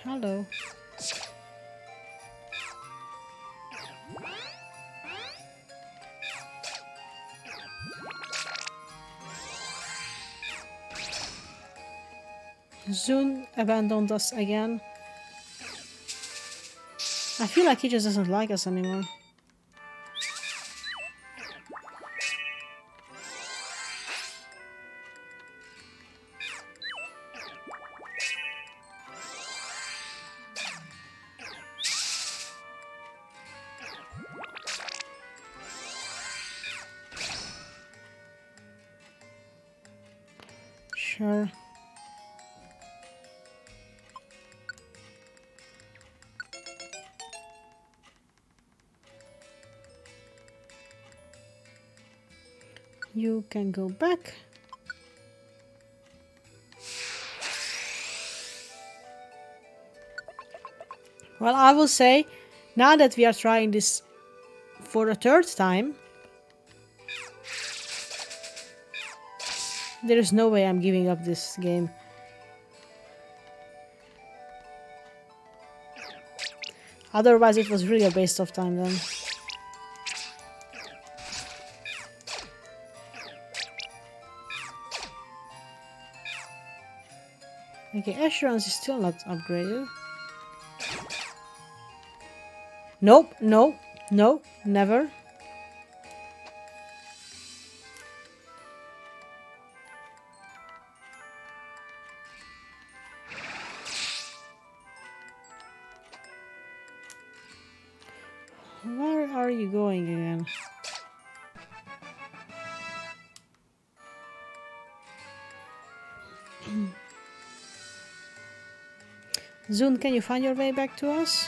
Hello. Zune abandoned us again. I feel like he just doesn't like us anymore. Sure. You can go back. Well, I will say, now that we are trying this for a third time, there is no way I'm giving up this game. Otherwise, it was really a waste of time then. Okay, assurance is still not upgraded. Nope, no, no, never. Where are you going again? Zune, can you find your way back to us?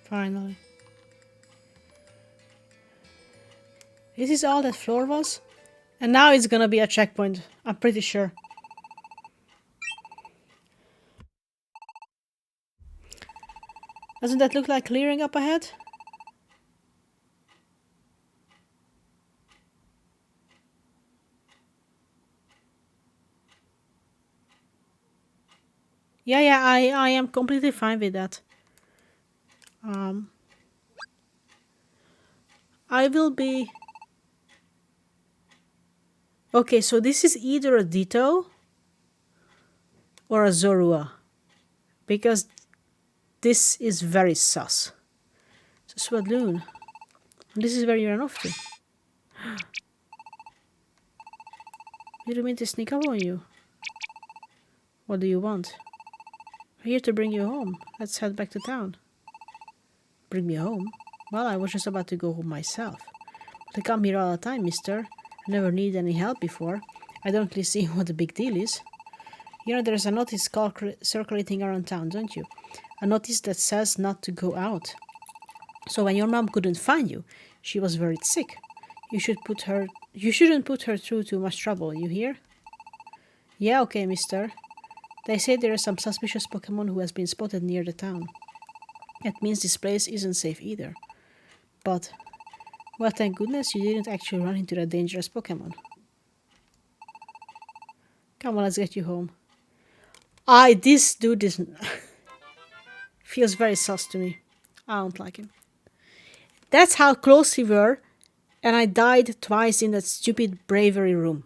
Finally. This is all that floor was? And now it's gonna be a checkpoint, I'm pretty sure. Doesn't that look like clearing up ahead? Yeah, I am completely fine with that. I will be... Okay, so this is either a Ditto or a Zorua. Because this is very sus. It's a Swadloon. This is where you ran off to. You don't mean to sneak up on you? What do you want? I'm here to bring you home. Let's head back to town. Bring me home? Well, I was just about to go home myself. But I come here all the time, mister. I never need any help before. I don't really see what the big deal is. You know, there's a notice circulating around town, don't you? A notice that says not to go out. So when your mom couldn't find you, she was worried sick. You shouldn't put her through too much trouble, you hear? Yeah, okay, mister. They say there is some suspicious Pokémon who has been spotted near the town. That means this place isn't safe either. But, well, thank goodness you didn't actually run into that dangerous Pokémon. Come on, let's get you home. This dude is... feels very sus to me. I don't like him. That's how close we were, and I died twice in that stupid bravery room.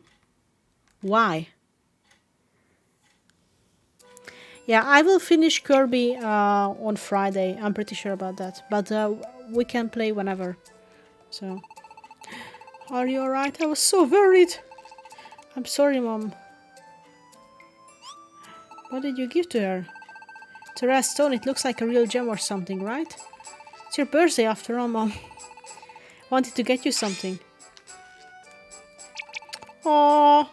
Why? Yeah, I will finish Kirby on Friday. I'm pretty sure about that. But we can play whenever. So, are you alright? I was so worried. I'm sorry, Mom. What did you give to her? It's a rare stone. It looks like a real gem or something, right? It's your birthday after all, Mom. Wanted to get you something. Aww.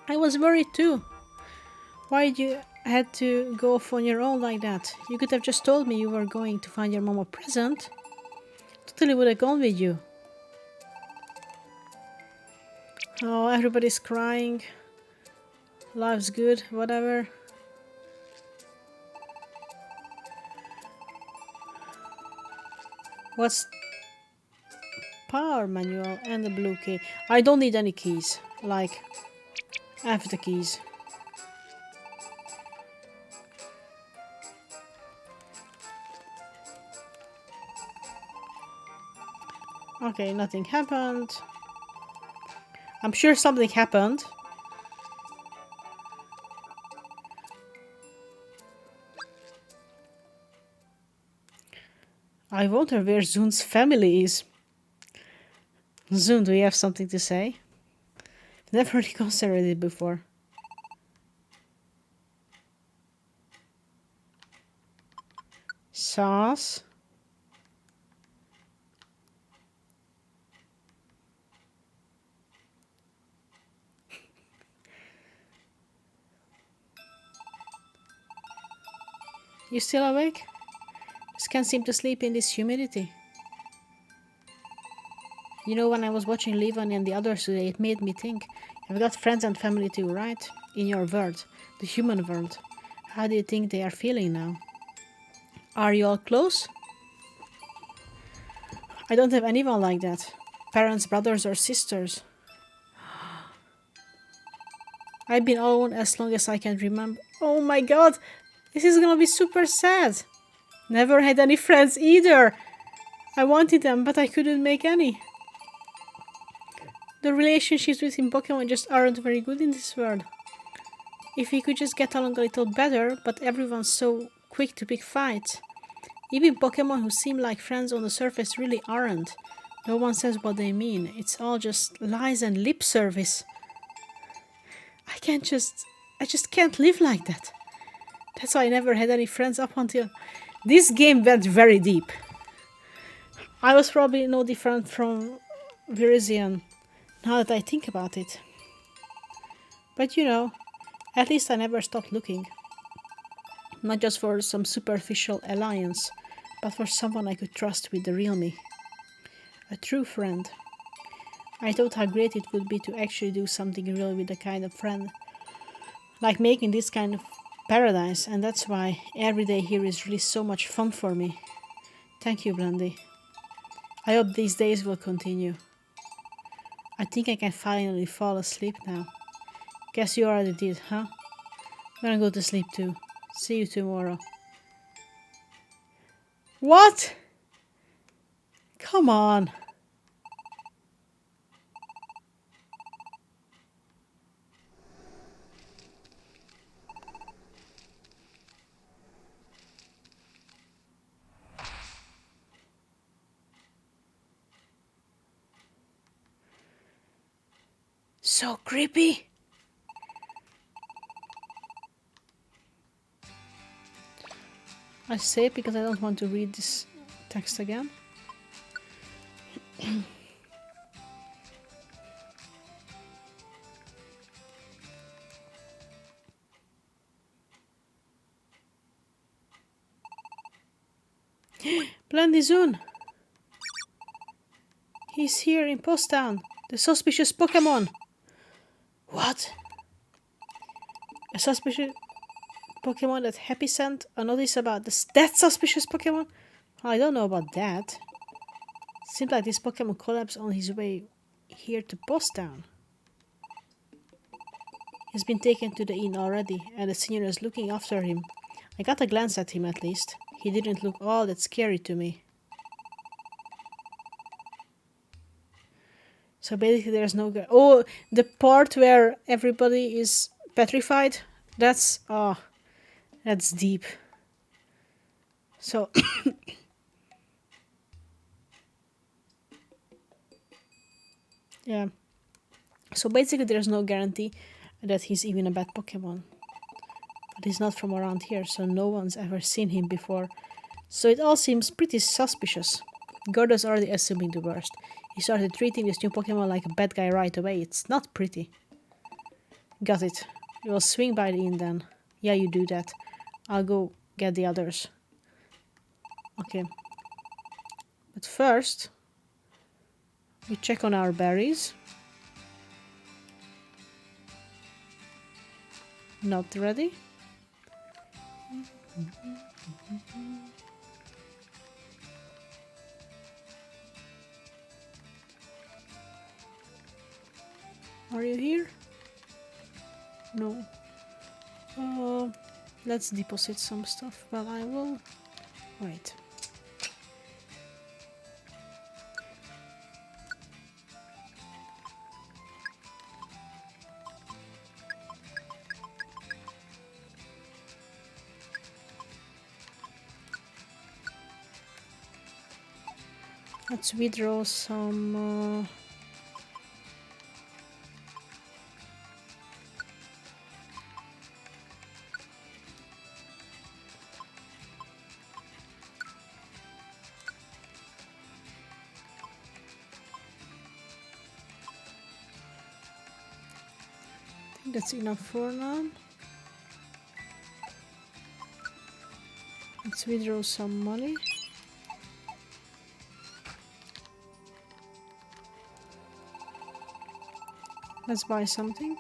I was worried too. Why did you had to go off on your own like that? You could have just told me you were going to find your mom a present. Totally would have gone with you. Oh, everybody's crying. Life's good, whatever. What's power manual and the blue key? I don't need any keys. Like, I have the keys. Okay, nothing happened. I'm sure something happened. I wonder where Zoon's family is. Zoon, do you have something to say? Never really considered it before. Sauce. You still awake? Just can't seem to sleep in this humidity. You know, when I was watching Levan and the others today, it made me think. I've got friends and family too, right? In your world, the human world. How do you think they are feeling now? Are you all close? I don't have anyone like that. Parents, brothers, or sisters. I've been alone as long as I can remember. Oh my god! This is gonna be super sad. Never had any friends either. I wanted them, but I couldn't make any. The relationships between Pokemon just aren't very good in this world. If we could just get along a little better, but everyone's so quick to pick fights. Even Pokemon who seem like friends on the surface really aren't. No one says what they mean. It's all just lies and lip service. I just can't live like that. That's why I never had any friends up until... This game went very deep. I was probably no different from Virizion, now that I think about it. But you know, at least I never stopped looking. Not just for some superficial alliance, but for someone I could trust with the real me. A true friend. I thought how great it would be to actually do something real with a kind of friend. Like making this kind of paradise, and that's why every day here is really so much fun for me. Thank you, Blendi. I hope these days will continue. I think I can finally fall asleep now. Guess you already did, huh? I'm gonna go to sleep too. See you tomorrow. What? Come on. So creepy. I say it because I don't want to read this Text again. Blendi Zoon! He's here in Post Town. The suspicious Pokémon. What? A suspicious Pokémon that Happy sent a notice about that suspicious Pokémon? I don't know about that. Seems like this Pokémon collapsed on his way here to Post Town. He's been taken to the inn already, and the senior is looking after him. I got a glance at him at least. He didn't look all that scary to me. So basically there's no... Oh, the part where everybody is petrified? That's... Oh, that's deep. So... yeah. So basically there's no guarantee that he's even a bad Pokemon. But he's not from around here, so no one's ever seen him before. So it all seems pretty suspicious. Gordo's already assuming the worst. He started treating this new Pokemon like a bad guy right away. It's not pretty. Got it. You will swing by the inn then. Yeah, you do that. I'll go get the others. Okay. But first, we check on our berries. Not ready. Are you here? No. Let's deposit some stuff. Well, I will... Wait. Let's withdraw some... I think that's enough for now. Let's withdraw some money. Let's buy something.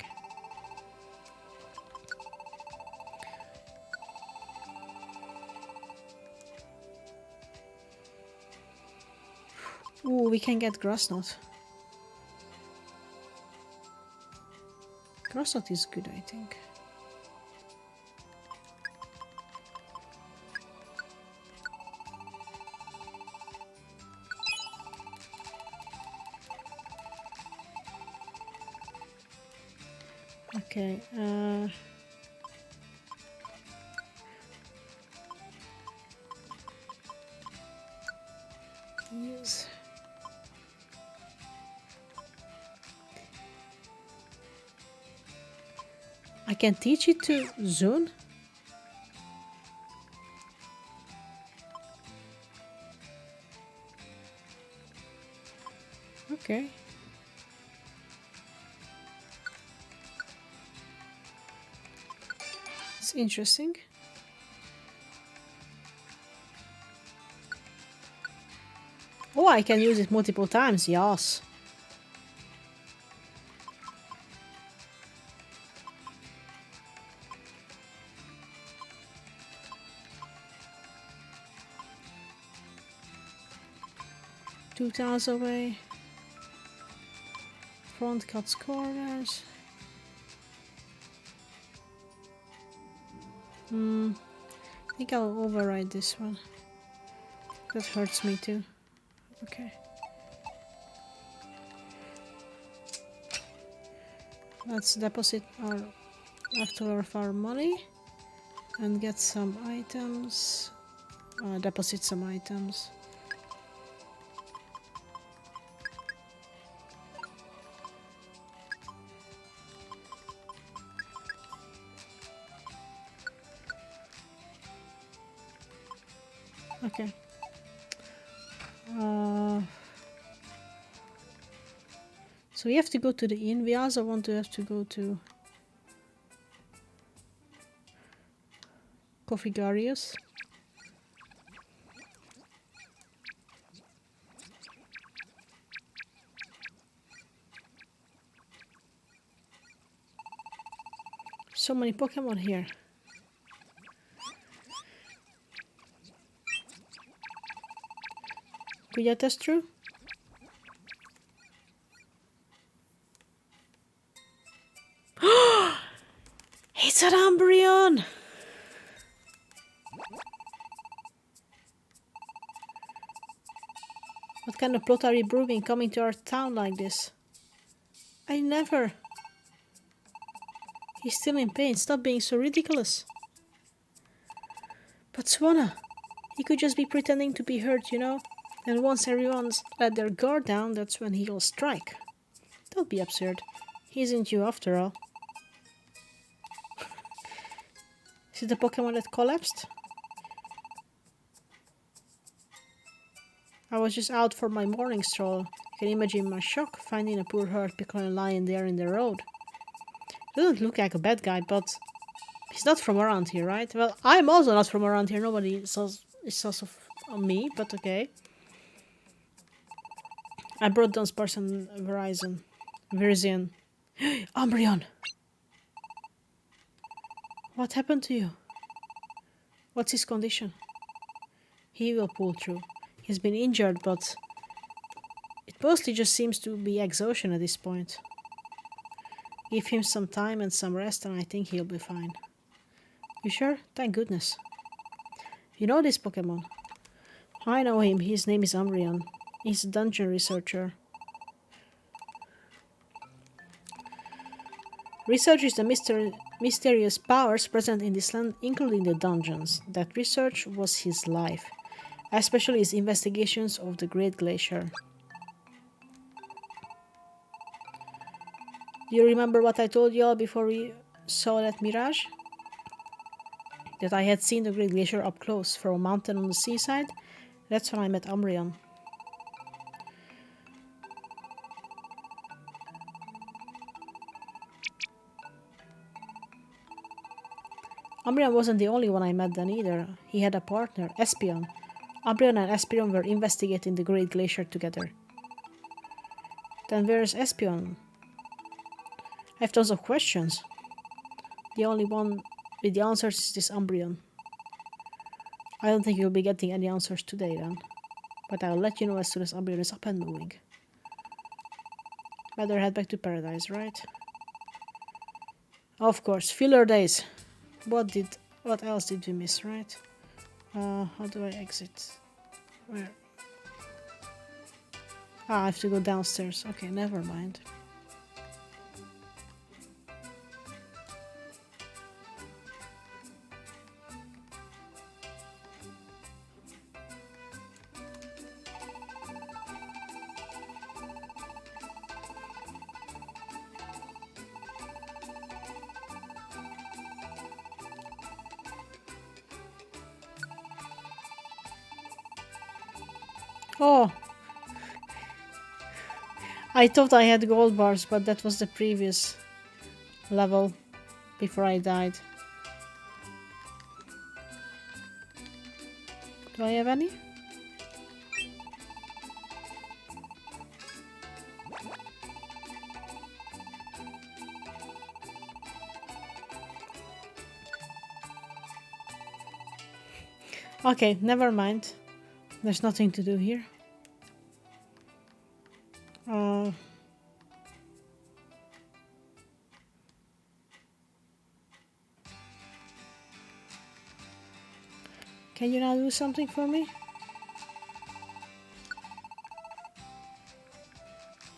Ooh, we can get Grassnot. Grassnot is good, I think. Okay, use. I can teach it to Zoon? Okay. It's interesting. Oh, I can use it multiple times, yes. Two tiles away. Front cuts corners. I think I'll override this one. That hurts me too. Okay. Let's deposit our leftover of our money and get some items. Deposit some items. Okay. So we have to go to the inn. We also want to have to go to Coffee Garius. So many Pokemon here. Could you test true? It's an Umbreon! What kind of plot are you brewing coming to our town like this? I never. He's still in pain. Stop being so ridiculous. But Swanna, he could just be pretending to be hurt, you know? And once everyone's let their guard down, that's when he'll strike. Don't be absurd. He isn't you after all. Is it the Pokemon that collapsed? I was just out for my morning stroll. You can imagine my shock finding a poor hurt Pokemon lying there in the road. Doesn't look like a bad guy, but he's not from around here, right? Well, I'm also not from around here. Nobody is also on me, but okay. I brought Dunsparce and Virizion. Umbreon! What happened to you? What's his condition? He will pull through. He's been injured, but it mostly just seems to be exhaustion at this point. Give him some time and some rest and I think he'll be fine. You sure? Thank goodness. You know this Pokemon? I know him. His name is Umbreon. He's a dungeon researcher. Researches the mysterious powers present in this land, including the dungeons. That research was his life, especially his investigations of the Great Glacier. Do you remember what I told you all before we saw that mirage? That I had seen the Great Glacier up close from a mountain on the seaside? That's when I met Umbreon. Umbreon wasn't the only one I met then either. He had a partner, Espeon. Umbreon and Espeon were investigating the Great Glacier together. Then where's Espeon? I have tons of questions. The only one with the answers is this Umbreon. I don't think you'll be getting any answers today then. But I'll let you know as soon as Umbreon is up and moving. Better head back to paradise, right? Of course, filler days. What else did we miss, right? How do I exit? Where? Ah, I have to go downstairs. Okay, never mind. Oh! I thought I had gold bars, but that was the previous level before I died. Do I have any? Okay, never mind. There's nothing to do here. Can you now do something for me?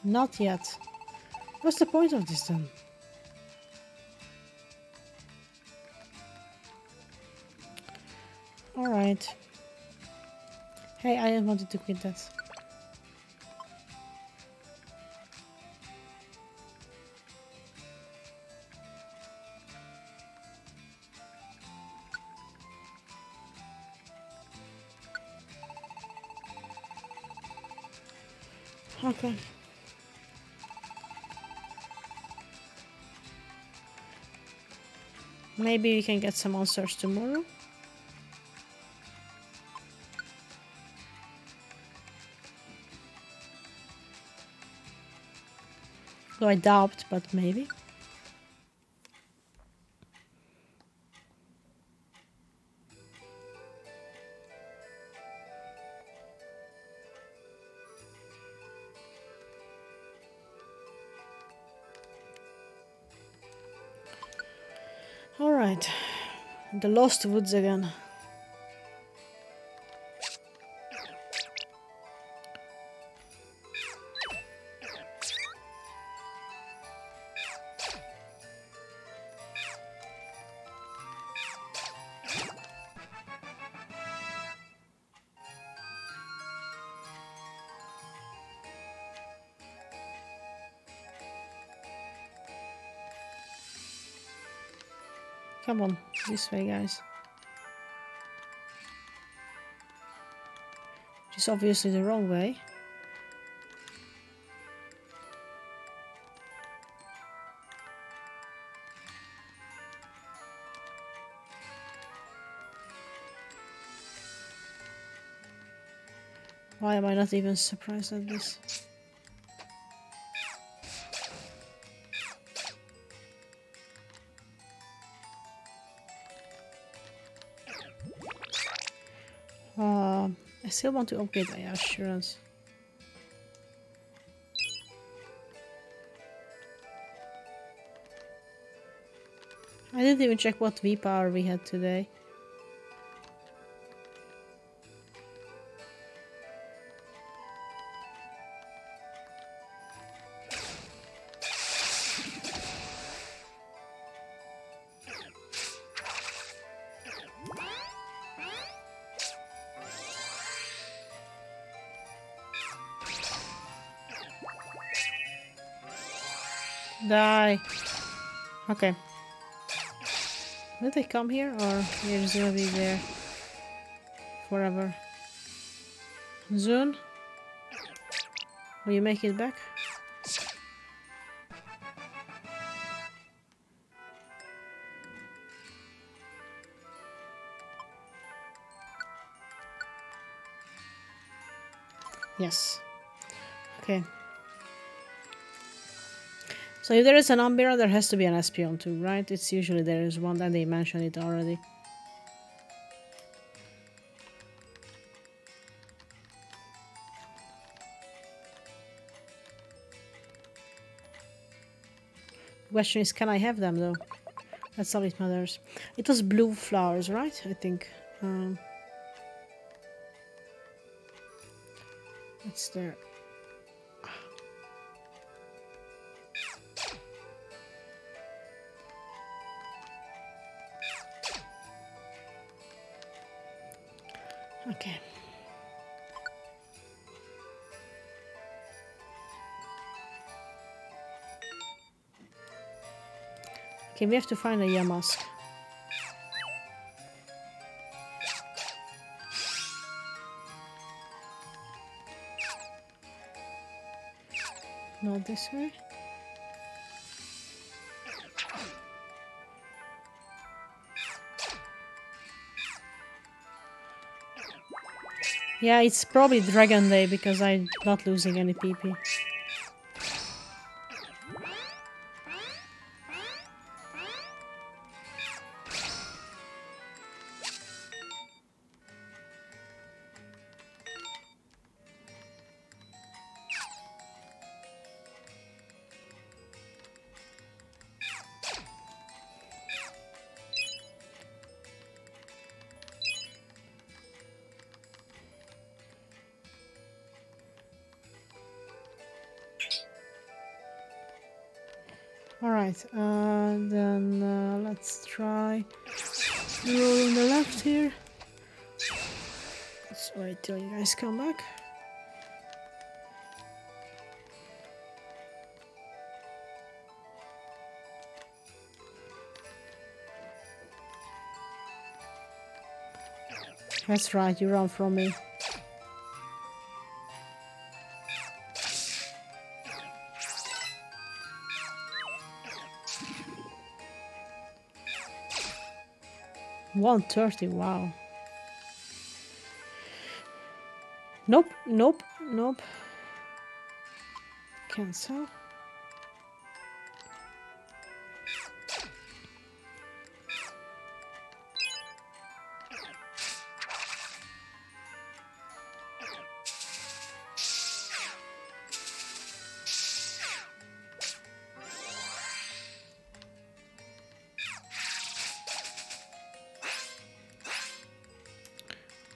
Not yet. What's the point of this then? Alright. Hey, I wanted to quit that. Okay. Maybe we can get some answers tomorrow. Though I doubt, but maybe. Alright. The Lost Woods again. Come on, this way, guys. Which is obviously the wrong way. Why am I not even surprised at this? I still want to upgrade my assurance. I didn't even check what V power we had today. Die. Okay. Did they come here or they're just gonna be there forever? Zune? Will you make it back? Yes. Okay. So if there is an Umbra, there has to be an Espeon too, right? It's usually there is one, and they mentioned it already. The question is, can I have them though? That's all it matters. It was blue flowers, right? I think. It's there. Okay. Okay, we have to find a Yamask. Not this way. Yeah, it's probably Dragon Day because I'm not losing any PP. Alright, then let's try the roll on the left here. Let's wait till you guys come back. That's right, you run from me. 130, wow. Nope, nope, nope. Cancel.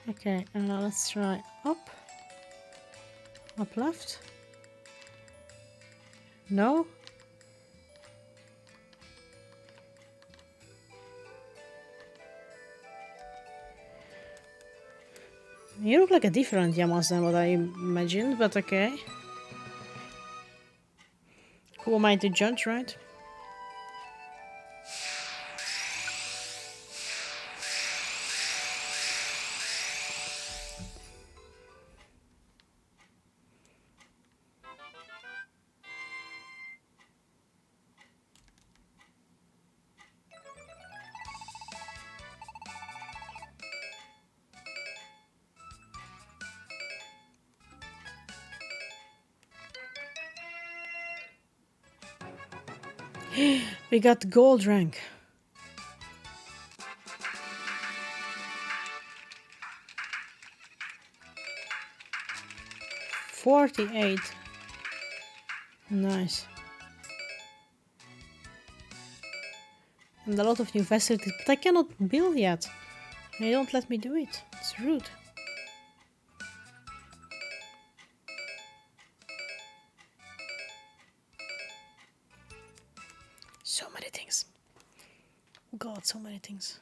Okay, let's try up. Up left. No? You look like a different Yamas than what I imagined, but okay. Who am I to judge, right? We got gold rank. $48. Nice. And a lot of new facilities, but I cannot build yet. They don't let me do it. It's rude. So many things. Oh God, so many things.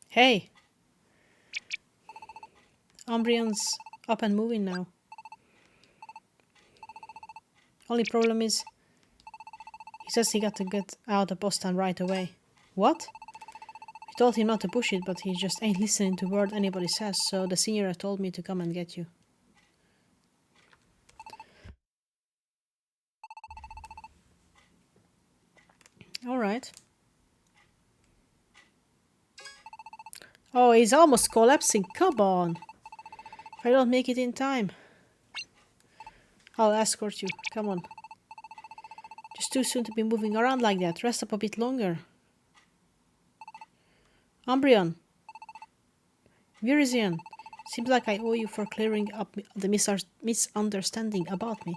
Hey! Umbreon's up and moving now. Only problem is, he says he got to get out of Boston right away. What? We told him not to push it, but he just ain't listening to a word anybody says, so the senior told me to come and get you. Alright. Oh, he's almost collapsing. Come on. If I don't make it in time, I'll escort you. Come on. Just too soon to be moving around like that. Rest up a bit longer. Umbreon. Virizion. Seems like I owe you for clearing up the misunderstanding about me.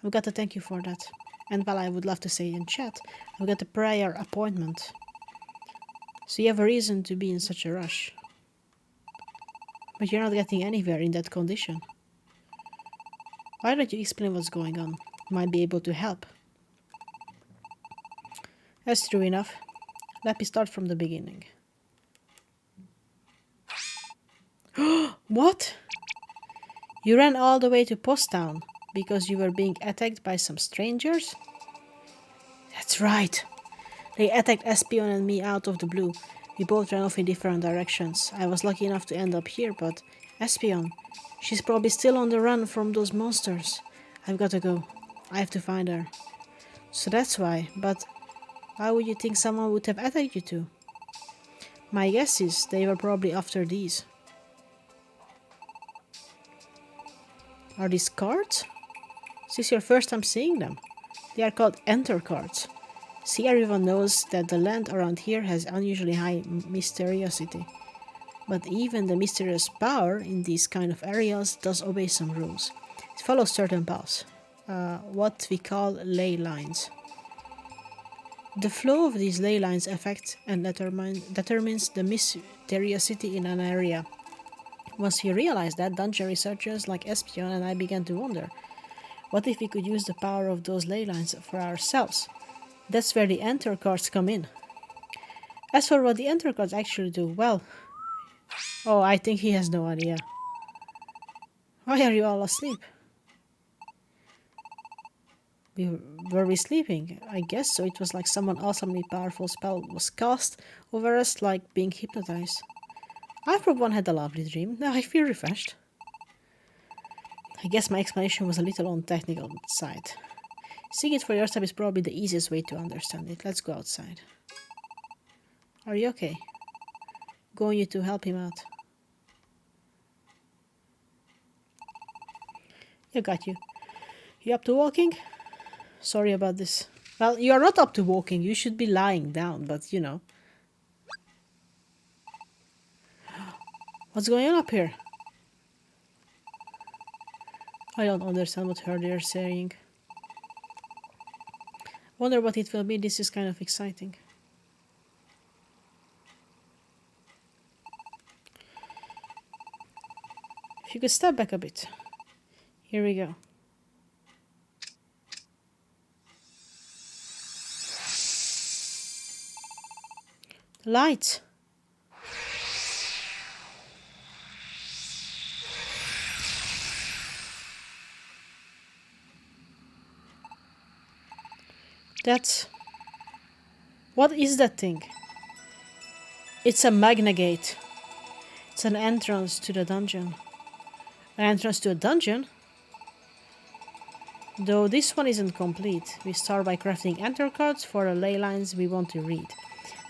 I've got to thank you for that. And while I would love to say in chat, I've got a prior appointment. So you have a reason to be in such a rush. But you're not getting anywhere in that condition. Why don't you explain what's going on? Might be able to help. That's true enough. Let me start from the beginning. What? You ran all the way to Post Town because you were being attacked by some strangers? That's right. They attacked Espion and me out of the blue. We both ran off in different directions. I was lucky enough to end up here, but Espion, she's probably still on the run from those monsters. I've got to go. I have to find her. So that's why, but why would you think someone would have attacked you two? My guess is they were probably after these. Are these cards? This is your first time seeing them. They are called enter cards. See, everyone knows that the land around here has unusually high mysteriosity. But even the mysterious power in these kind of areas does obey some rules. It follows certain paths, what we call ley lines. The flow of these ley lines affects and determines the mysteriosity in an area. Once we realized that, dungeon researchers like Espion and I began to wonder, what if we could use the power of those ley lines for ourselves? That's where the enter cards come in. As for what the enter cards actually do, well... Oh, I think he has no idea. Why are you all asleep? Were we sleeping? I guess so. It was like someone awesomely powerful spell was cast over us, like being hypnotized. I, for one, had a lovely dream. Now I feel refreshed. I guess my explanation was a little on technical side. Seeing it for yourself is probably the easiest way to understand it. Let's go outside. Are you okay? Going you to help him out. I got you. You up to walking? Sorry about this. Well, you are not up to walking. You should be lying down, but you know. What's going on up here? I don't understand what they are saying. Wonder what it will be. This is kind of exciting. If you could step back a bit. Here we go. Lights. That's... What is that thing? It's a Magna Gate. It's an entrance to the dungeon. An entrance to a dungeon? Though this one isn't complete. We start by crafting enter cards for the ley lines we want to read.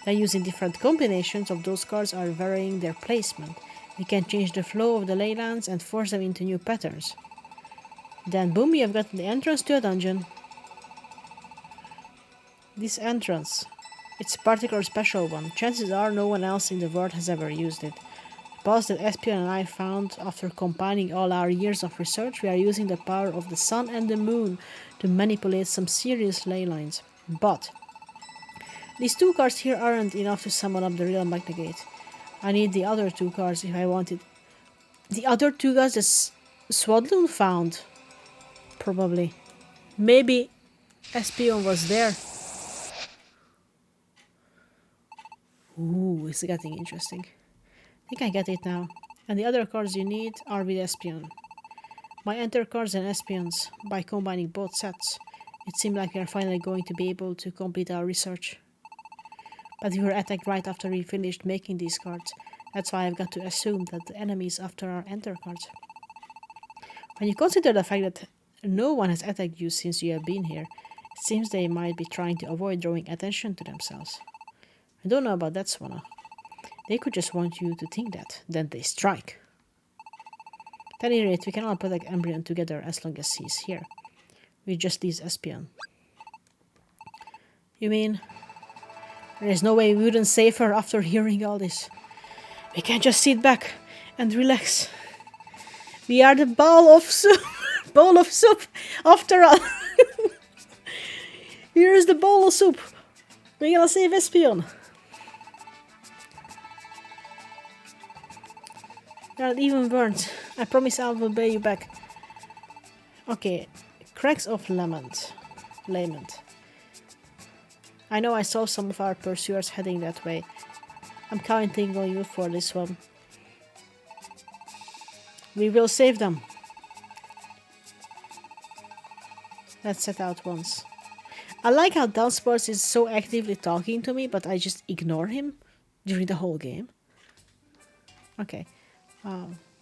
Then using different combinations of those cards are varying their placement. We can change the flow of the ley lines and force them into new patterns. Then boom, we have got the entrance to a dungeon. This entrance, it's a particular special one. Chances are no one else in the world has ever used it. The puzzle that Espion and I found after combining all our years of research, we are using the power of the sun and the moon to manipulate some serious ley lines. But these two cards here aren't enough to summon up the real Magna Gate. I need the other two cards if I want it. The other two cards that Swadloon found. Probably. Maybe Espion was there. Ooh, it's getting interesting. I think I get it now. And the other cards you need are with Espion. My enter cards and Espions, by combining both sets. It seemed like we are finally going to be able to complete our research. But we were attacked right after we finished making these cards. That's why I've got to assume that the enemy is after our enter cards. When you consider the fact that no one has attacked you since you have been here, it seems they might be trying to avoid drawing attention to themselves. I don't know about that, Swana. They could just want you to think that, then they strike. At any rate, we can all protect Embryon together as long as he's here. We just leave Espion. You mean... There is no way we wouldn't save her after hearing all this. We can just sit back and relax. We are the bowl of soup. Bowl of soup. After all. Here is the bowl of soup. We're gonna save Espion. You're not even burnt. I promise I will pay you back. Okay. Cracks of Lament. I know I saw some of our pursuers heading that way. I'm counting on you for this one. We will save them. Let's set out once. I like how Downsports is so actively talking to me, but I just ignore him during the whole game. Okay.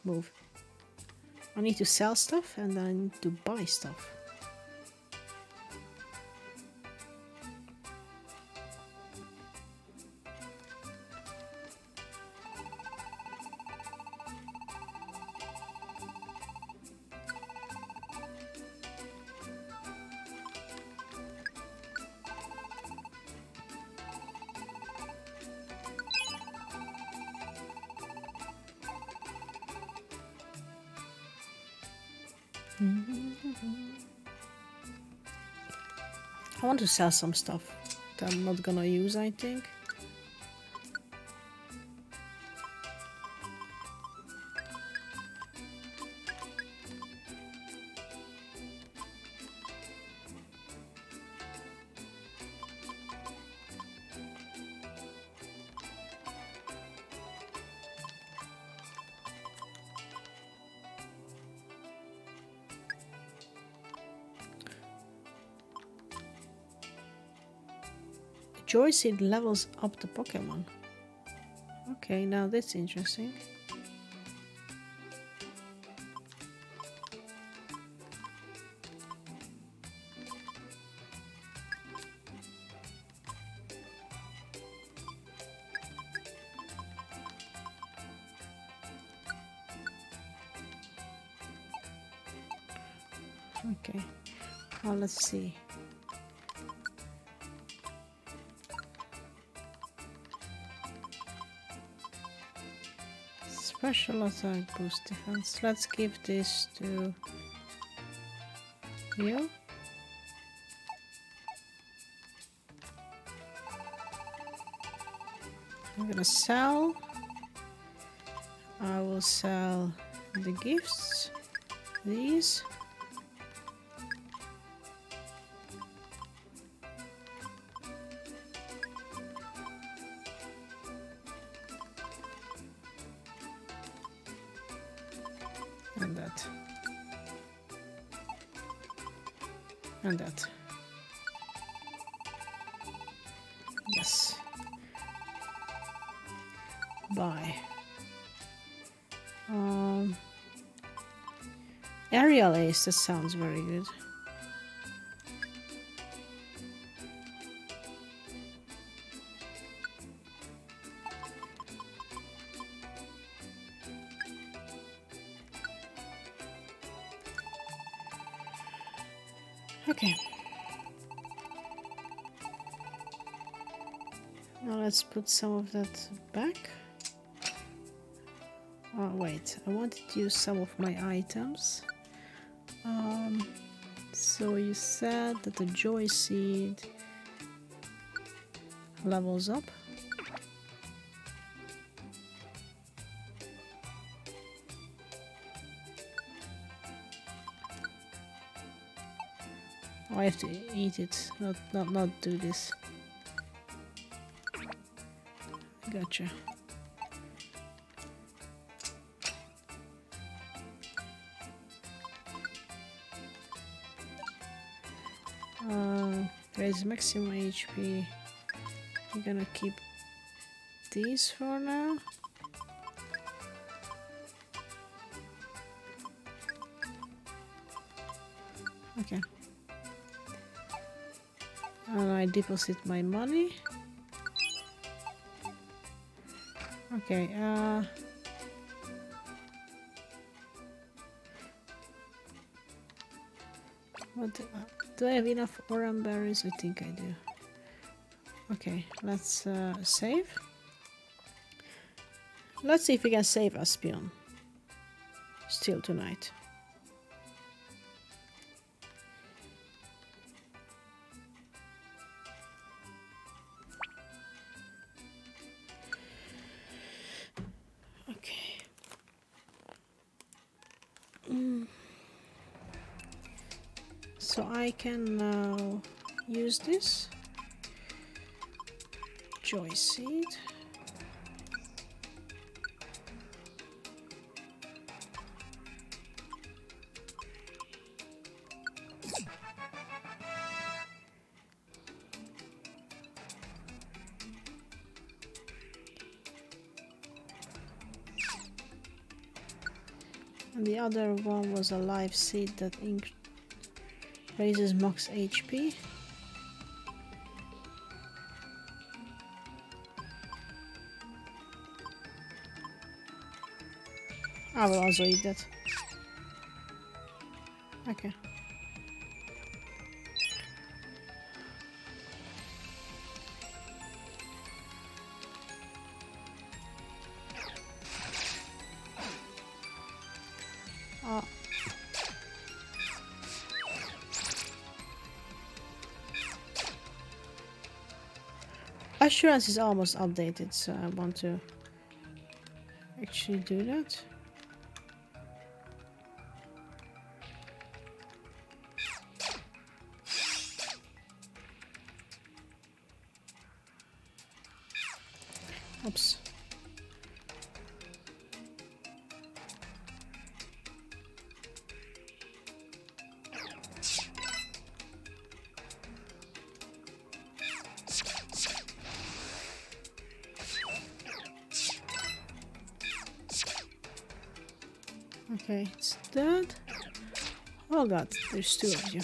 Move. I need to sell stuff and I need to buy stuff. I want to sell some stuff that I'm not gonna use, I think. Joy Seed levels up the Pokemon. Okay, now that's interesting. Okay, well, let's see. Special attack boost defense. Let's give this to you. I'm gonna sell. I will sell the gifts. These. And that. And that. Yes. Buy. Aerial Ace, that sounds very good. Okay. Now let's put some of that back. Oh wait, I wanted to use some of my items. So you said that the Joy Seed levels up. Oh, I have to eat it, not do this. Gotcha. Raise maximum HP. I'm gonna keep these for now. Okay. And I deposit my money. Okay, what do I have enough oran berries? I think I do. Okay, let's save. Let's see if we can save Aspion still tonight. Okay. So I can now use this Joy Seed. And the other one was a life seed that raises max HP. I will also eat that. Okay. Assurance is almost updated, so I want to actually do that. Oops. Okay, it's dead. Oh god, there's two of you.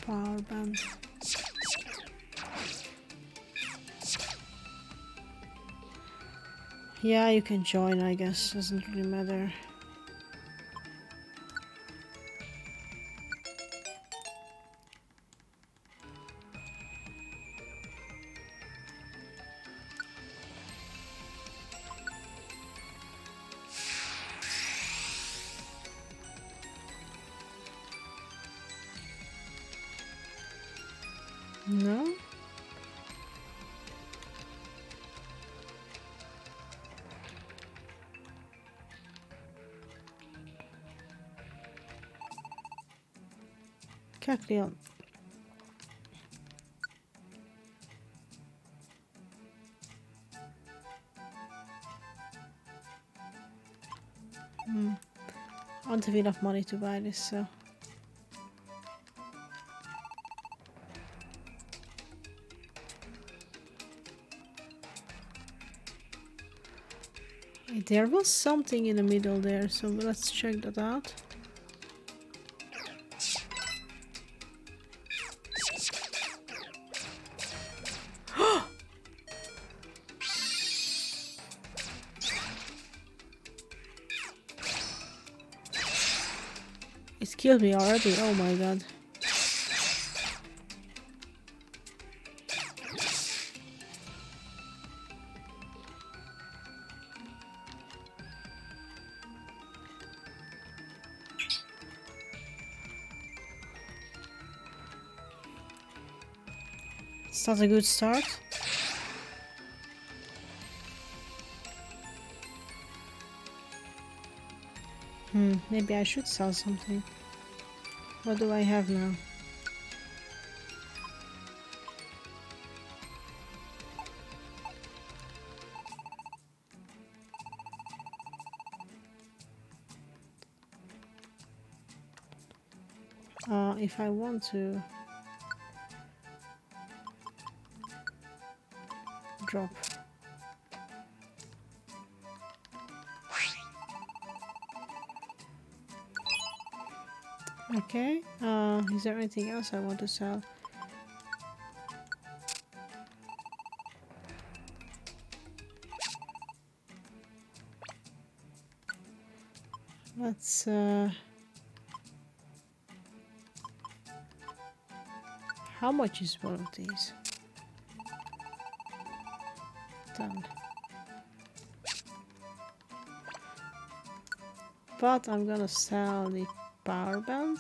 Power band. Yeah, you can join, I guess. Doesn't really matter. No? Caglion. I don't have enough money to buy this, so... There was something in the middle there, so let's check that out. It killed me already, oh my god. It's not a good start. Maybe I should sell something. What do I have now? If I want to drop. Okay, is there anything else I want to sell? Let's how much is one of these? Done. But I'm gonna sell the power band.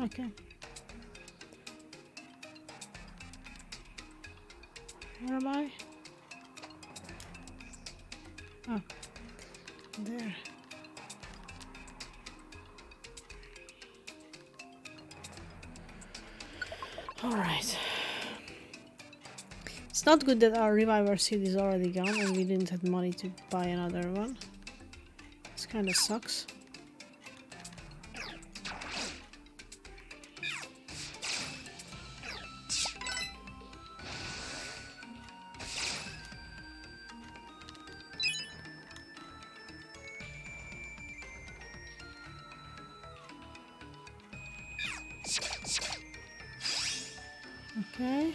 Okay. Where am I? Oh, there. Alright. It's not good that our reviver seed is already gone and we didn't have money to buy another one. This kind of sucks. Okay.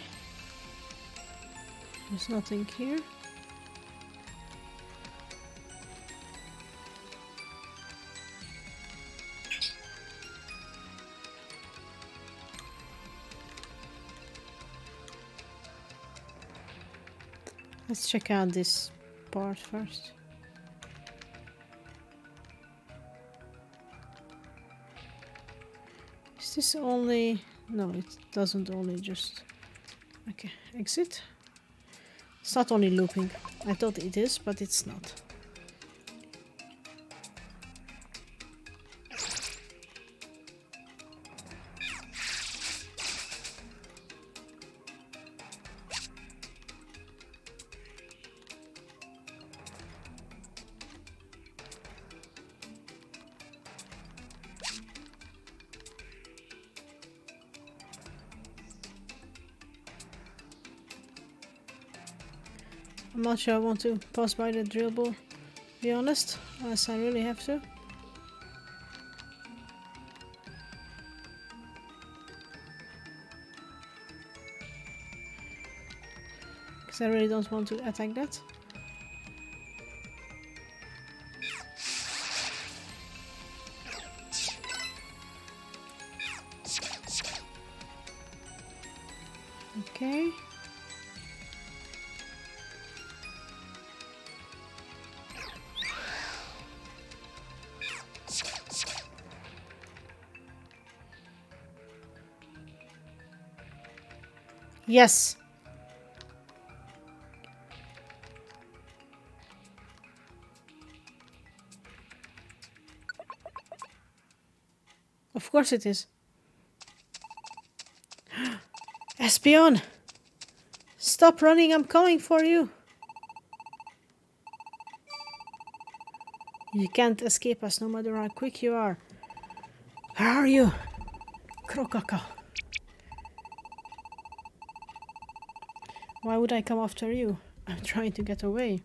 There's nothing here. Let's check out this part first. Is this only... No, it doesn't only just... Okay, exit. It's not only looping. I thought it is, but it's not. I'm not sure I want to pass by the drill ball, to be honest, unless I really have to. Because I really don't want to attack that. Okay. Yes. Of course it is. Espion! Stop running, I'm coming for you! You can't escape us no matter how quick you are. Where are you? Krokaka. Why would I come after you? I'm trying to get away.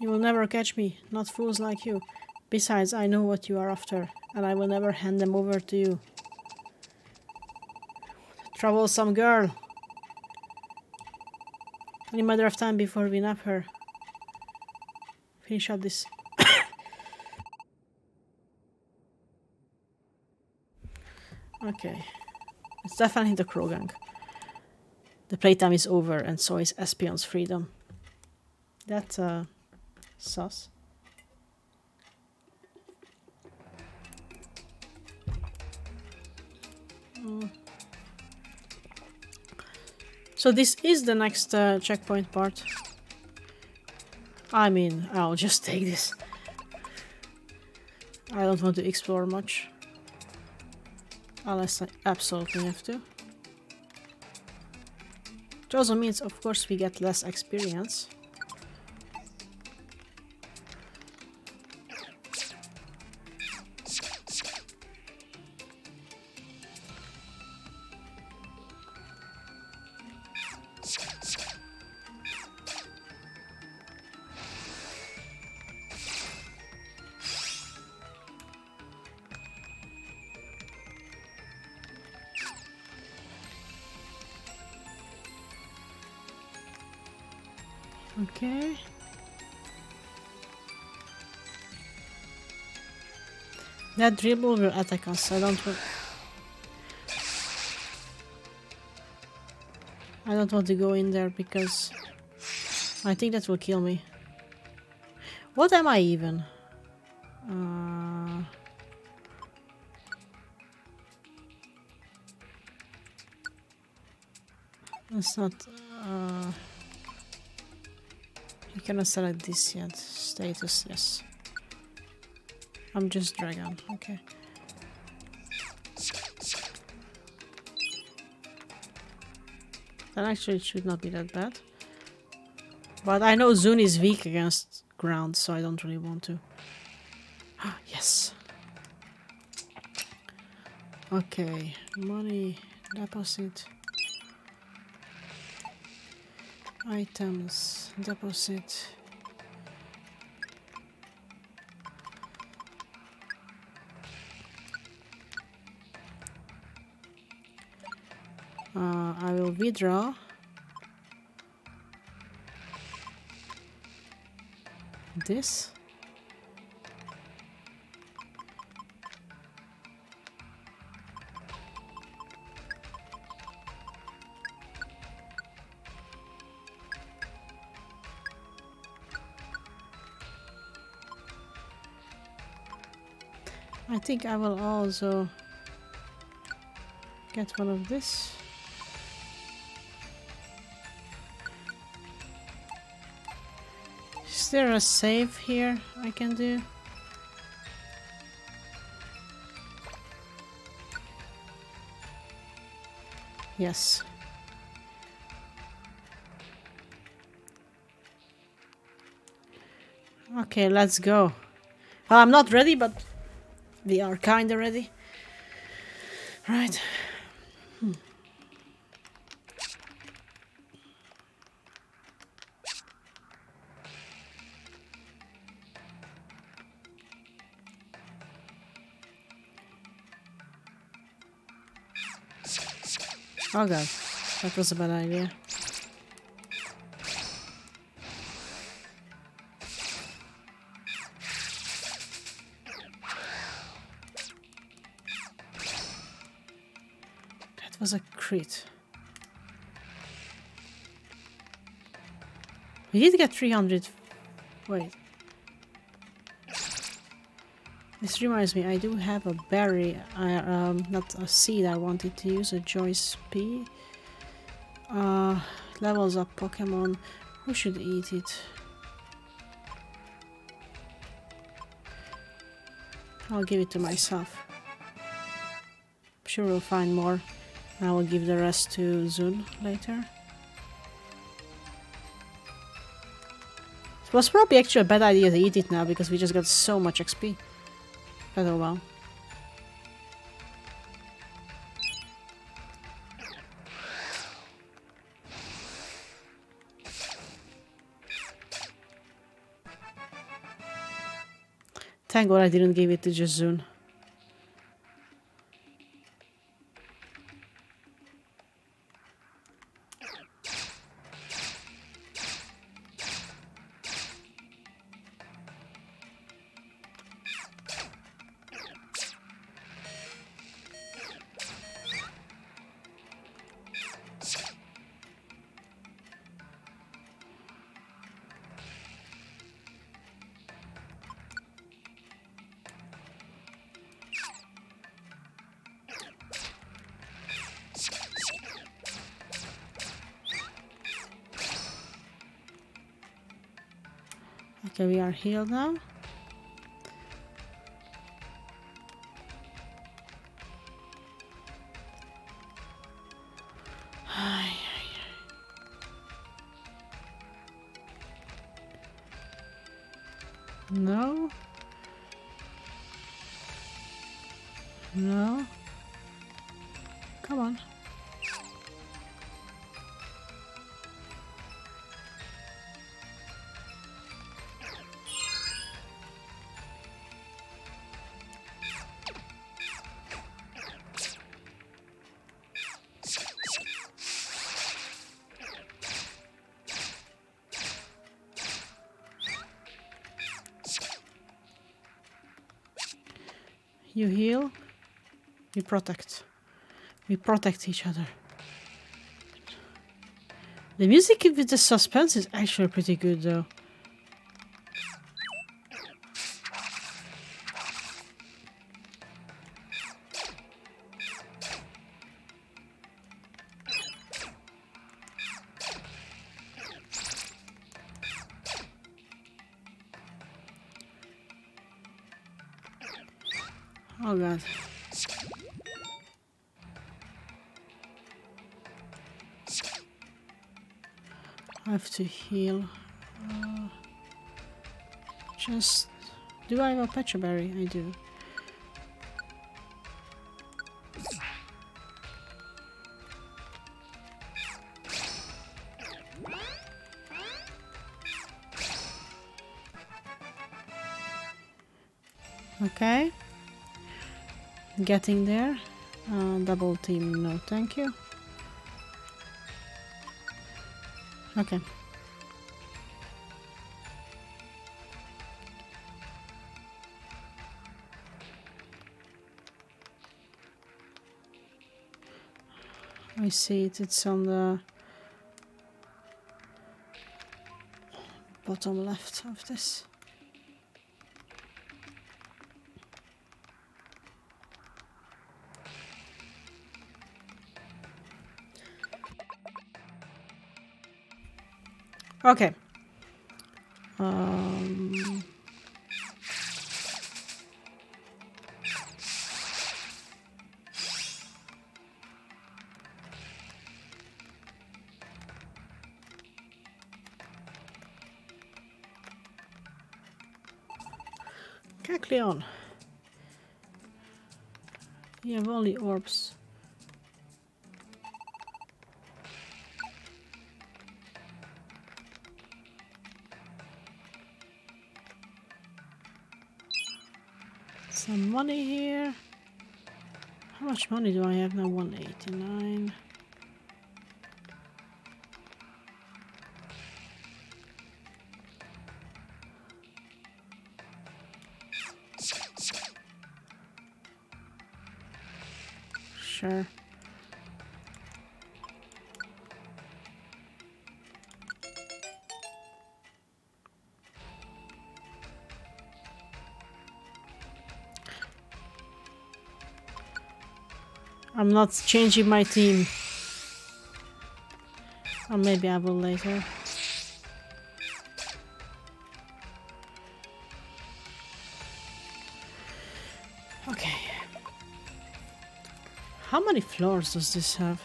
You will never catch me, not fools like you. Besides, I know what you are after, and I will never hand them over to you. Troublesome girl. Only a matter of time before we nab her. Finish up this. Okay. It's definitely the Crow Gang. The playtime is over, and so is Espion's freedom. That's sus. So this is the next checkpoint part. I mean, I'll just take this. I don't want to explore much. Unless I absolutely have to. Which also means, of course, we get less experience. Okay. That dribble will attack us. I don't want to go in there because I think that will kill me. What am I even? It's not. You cannot select this yet. Status, yes. I'm just dragon, okay. Then actually it should not be that bad. But I know Zune is weak against ground, so I don't really want to. Yes. Okay, money, deposit. Items, deposit. I will withdraw. This. I think I will also get one of this. Is there a save here I can do? Yes. Okay, let's go. Well, I'm not ready, but we are kinda ready. Right. Oh god, that was a bad idea. That was a crit. We did get 300. Wait. This reminds me, I do have a berry, not a seed I wanted to use, a Joyce P. Levels up Pokémon. Who should eat it? I'll give it to myself. I'm sure we'll find more. I will give the rest to Zun later. It was probably actually a bad idea to eat it now because we just got so much XP. But oh well. Thank God I didn't give it to Jazun. Okay, we are healed now. No. No. Come on. You heal, we protect. We protect each other. The music with the suspense is actually pretty good though. Oh god. I have to heal. Just... Do I have a Petra Berry? I do. Okay. Getting there. Double team, no thank you. Okay. I see it, it's on the bottom left of this. Okay. Cacleon. You have only orbs. Some money here. How much money do I have now? 189. Sure. I'm not changing my team. Or maybe I will later. Okay. How many floors does this have?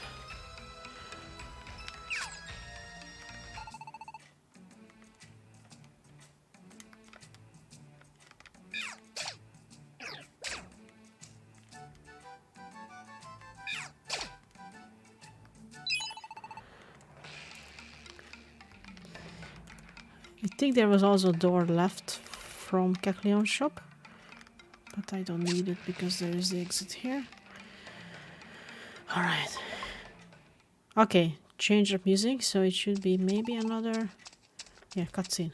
I think there was also a door left from Kecleon's shop. But I don't need it because there is the exit here. Alright. Okay, change of music, so it should be maybe another... Yeah, cutscene.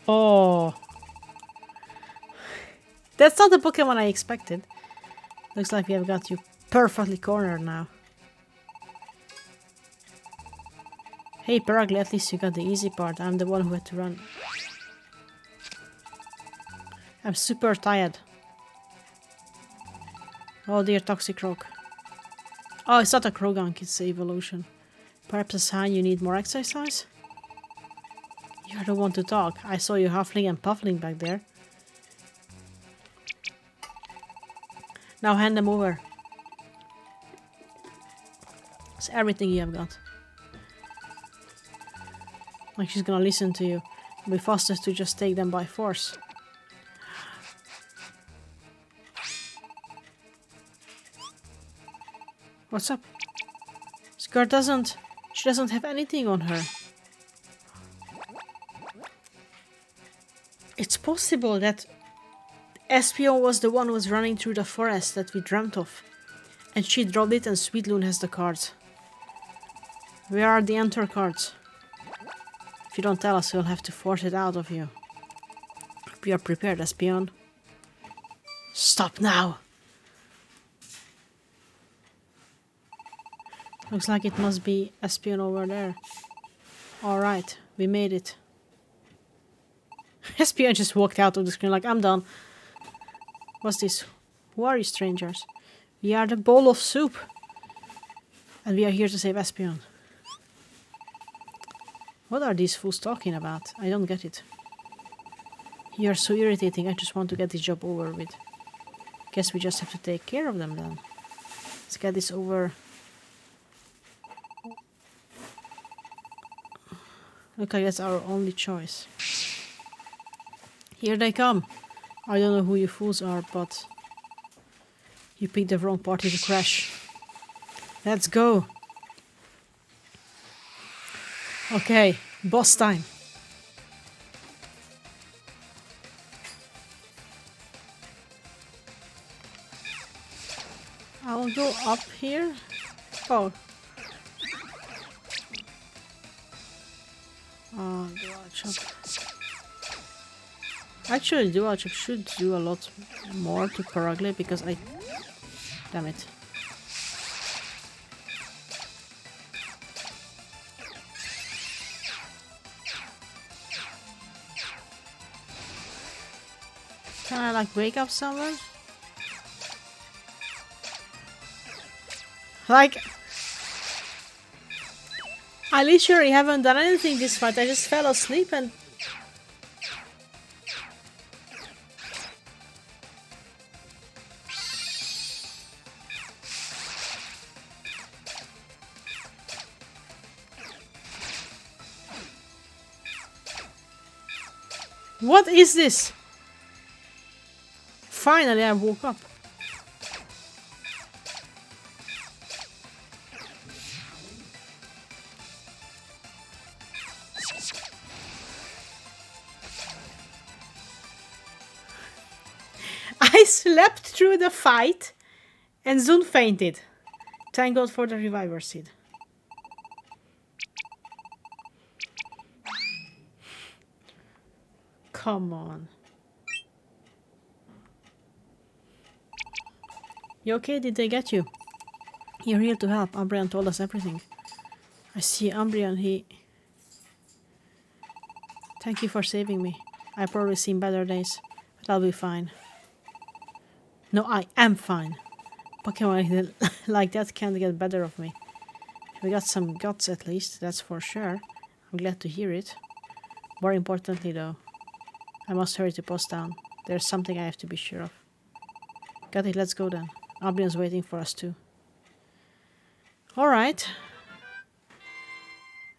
Oh! That's not the Pokemon I expected. Looks like we have got you perfectly cornered now. Hey Perugly, at least you got the easy part. I'm the one who had to run. I'm super tired. Oh dear, Toxicroak. Oh, it's not a Krogunk, it's the evolution. Perhaps a sign you need more exercise? You're the one to talk. I saw you huffling and puffling back there. Now hand them over. It's everything you have got. Like she's gonna listen to you. It'll be fastest to just take them by force. What's up? This girl doesn't... She doesn't have anything on her. It's possible that Espeon was the one who was running through the forest that we dreamt of. And she dropped it and Sweetloon has the cards. Where are the enter cards? If you don't tell us, we'll have to force it out of you. We are prepared, Espeon. Stop now! Looks like it must be Espeon over there. Alright, we made it. Espeon just walked out of the screen like, I'm done. What's this? Who are you, strangers? We are the bowl of soup. And we are here to save Espeon. What are these fools talking about? I don't get it. You are so irritating, I just want to get this job over with. Guess we just have to take care of them then. Let's get this over. Look like that's our only choice. Here they come. I don't know who you fools are, but you picked the wrong party to crash. Let's go. Okay, boss time. I'll go up here. Oh. Dual chop. Actually, dual chop should do a lot more to Perugly because I... Damn it. Can I like wake up someone? Like... I literally haven't done anything this fight, I just fell asleep and... What is this? Finally I woke up. I slept through the fight and soon fainted. Thank God for the reviver seed. Come on. You okay? Did they get you? You're here to help. Umbreon told us everything. I see Umbreon, he... Thank you for saving me. I've probably seen better days, but I'll be fine. No, I am fine. Pokemon like that can't get better of me. We got some guts at least, that's for sure. I'm glad to hear it. More importantly though, I must hurry to post down. There's something I have to be sure of. Got it, let's go then. Umbreon's waiting for us too. Alright.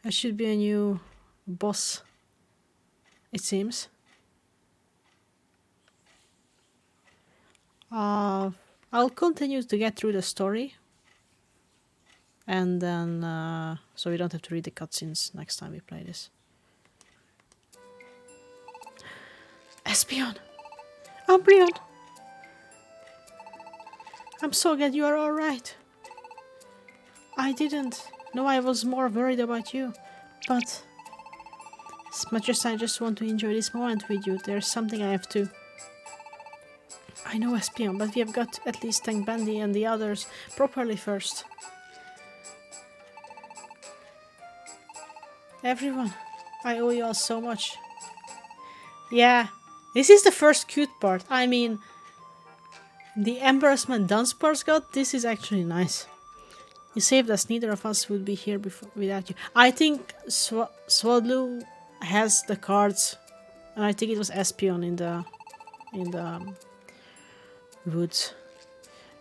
There should be a new boss, it seems. I'll continue to get through the story. And then, so we don't have to read the cutscenes next time we play this. Espeon! Umbreon! I'm so glad you are alright. I didn't. No, I was more worried about you. But as much as I just want to enjoy this moment with you, there's something I have to... I know, Espeon, but we have got to at least thank Blendi and the others properly first. Everyone, I owe you all so much. Yeah, this is the first cute part. I mean, the embarrassment Dunsparce got, this is actually nice. You saved us, neither of us would be here without you. I think Swallow has the cards, and I think it was Espeon in the woods.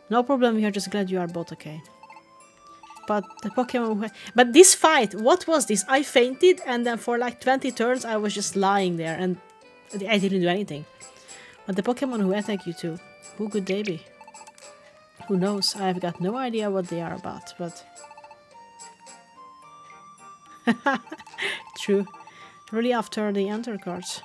No problem, we are just glad you are both okay. But the Pokemon... But this fight, what was this? I fainted and then for like 20 turns I was just lying there and I didn't do anything. But the Pokemon who attack you too, who could they be? Who knows? I've got no idea what they are about, but... True. Really after the Enter cards.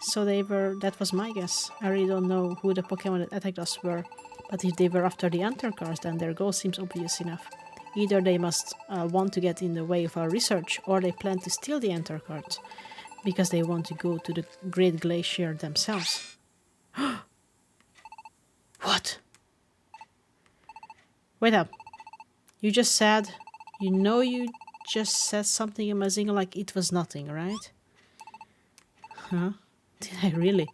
So they were... That was my guess. I really don't know who the Pokemon that attacked us were. But if they were after the Enter cards, then their goal seems obvious enough. Either they must want to get in the way of our research, or they plan to steal the Enter cards, because they want to go to the Great Glacier themselves. What? Wait up. You just said... You know you just said something amazing like it was nothing, right? Huh? Did I really?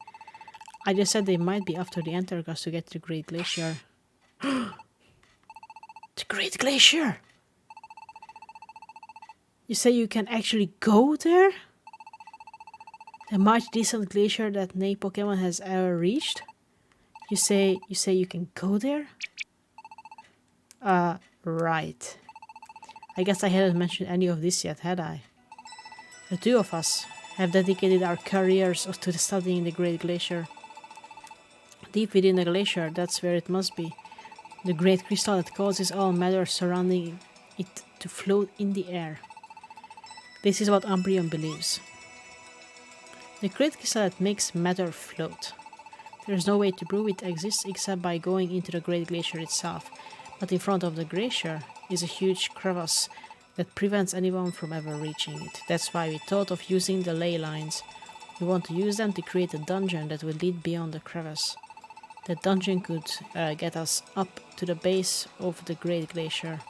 I just said they might be after the Enter cards to get to the Great Glacier. The Great Glacier! You say you can actually go there? The much distant glacier that no Pokemon has ever reached? You say you can go there? Right. I guess I hadn't mentioned any of this yet, had I? The two of us have dedicated our careers to studying the Great Glacier. Deep within the glacier, that's where it must be. The great crystal that causes all matter surrounding it to float in the air. This is what Umbreon believes. The great crystal that makes matter float. There is no way to prove it exists except by going into the Great Glacier itself, but in front of the glacier is a huge crevasse that prevents anyone from ever reaching it. That's why we thought of using the ley lines. We want to use them to create a dungeon that will lead beyond the crevasse. The dungeon could get us up to the base of the Great Glacier.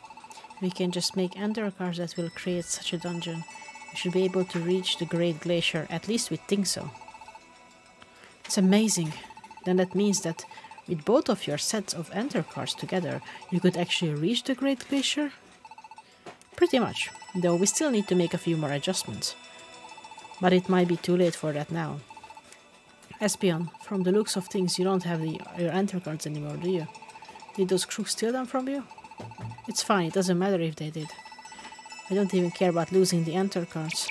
We can just make Ender cards that will create such a dungeon. We should be able to reach the Great Glacier, at least we think so. It's amazing. Then that means that with both of your sets of Enter cards together, you could actually reach the Great Glacier? Pretty much, though we still need to make a few more adjustments. But it might be too late for that now. Espeon, from the looks of things, you don't have your Enter cards anymore, do you? Did those crooks steal them from you? It's fine, it doesn't matter if they did. I don't even care about losing the Enter cards.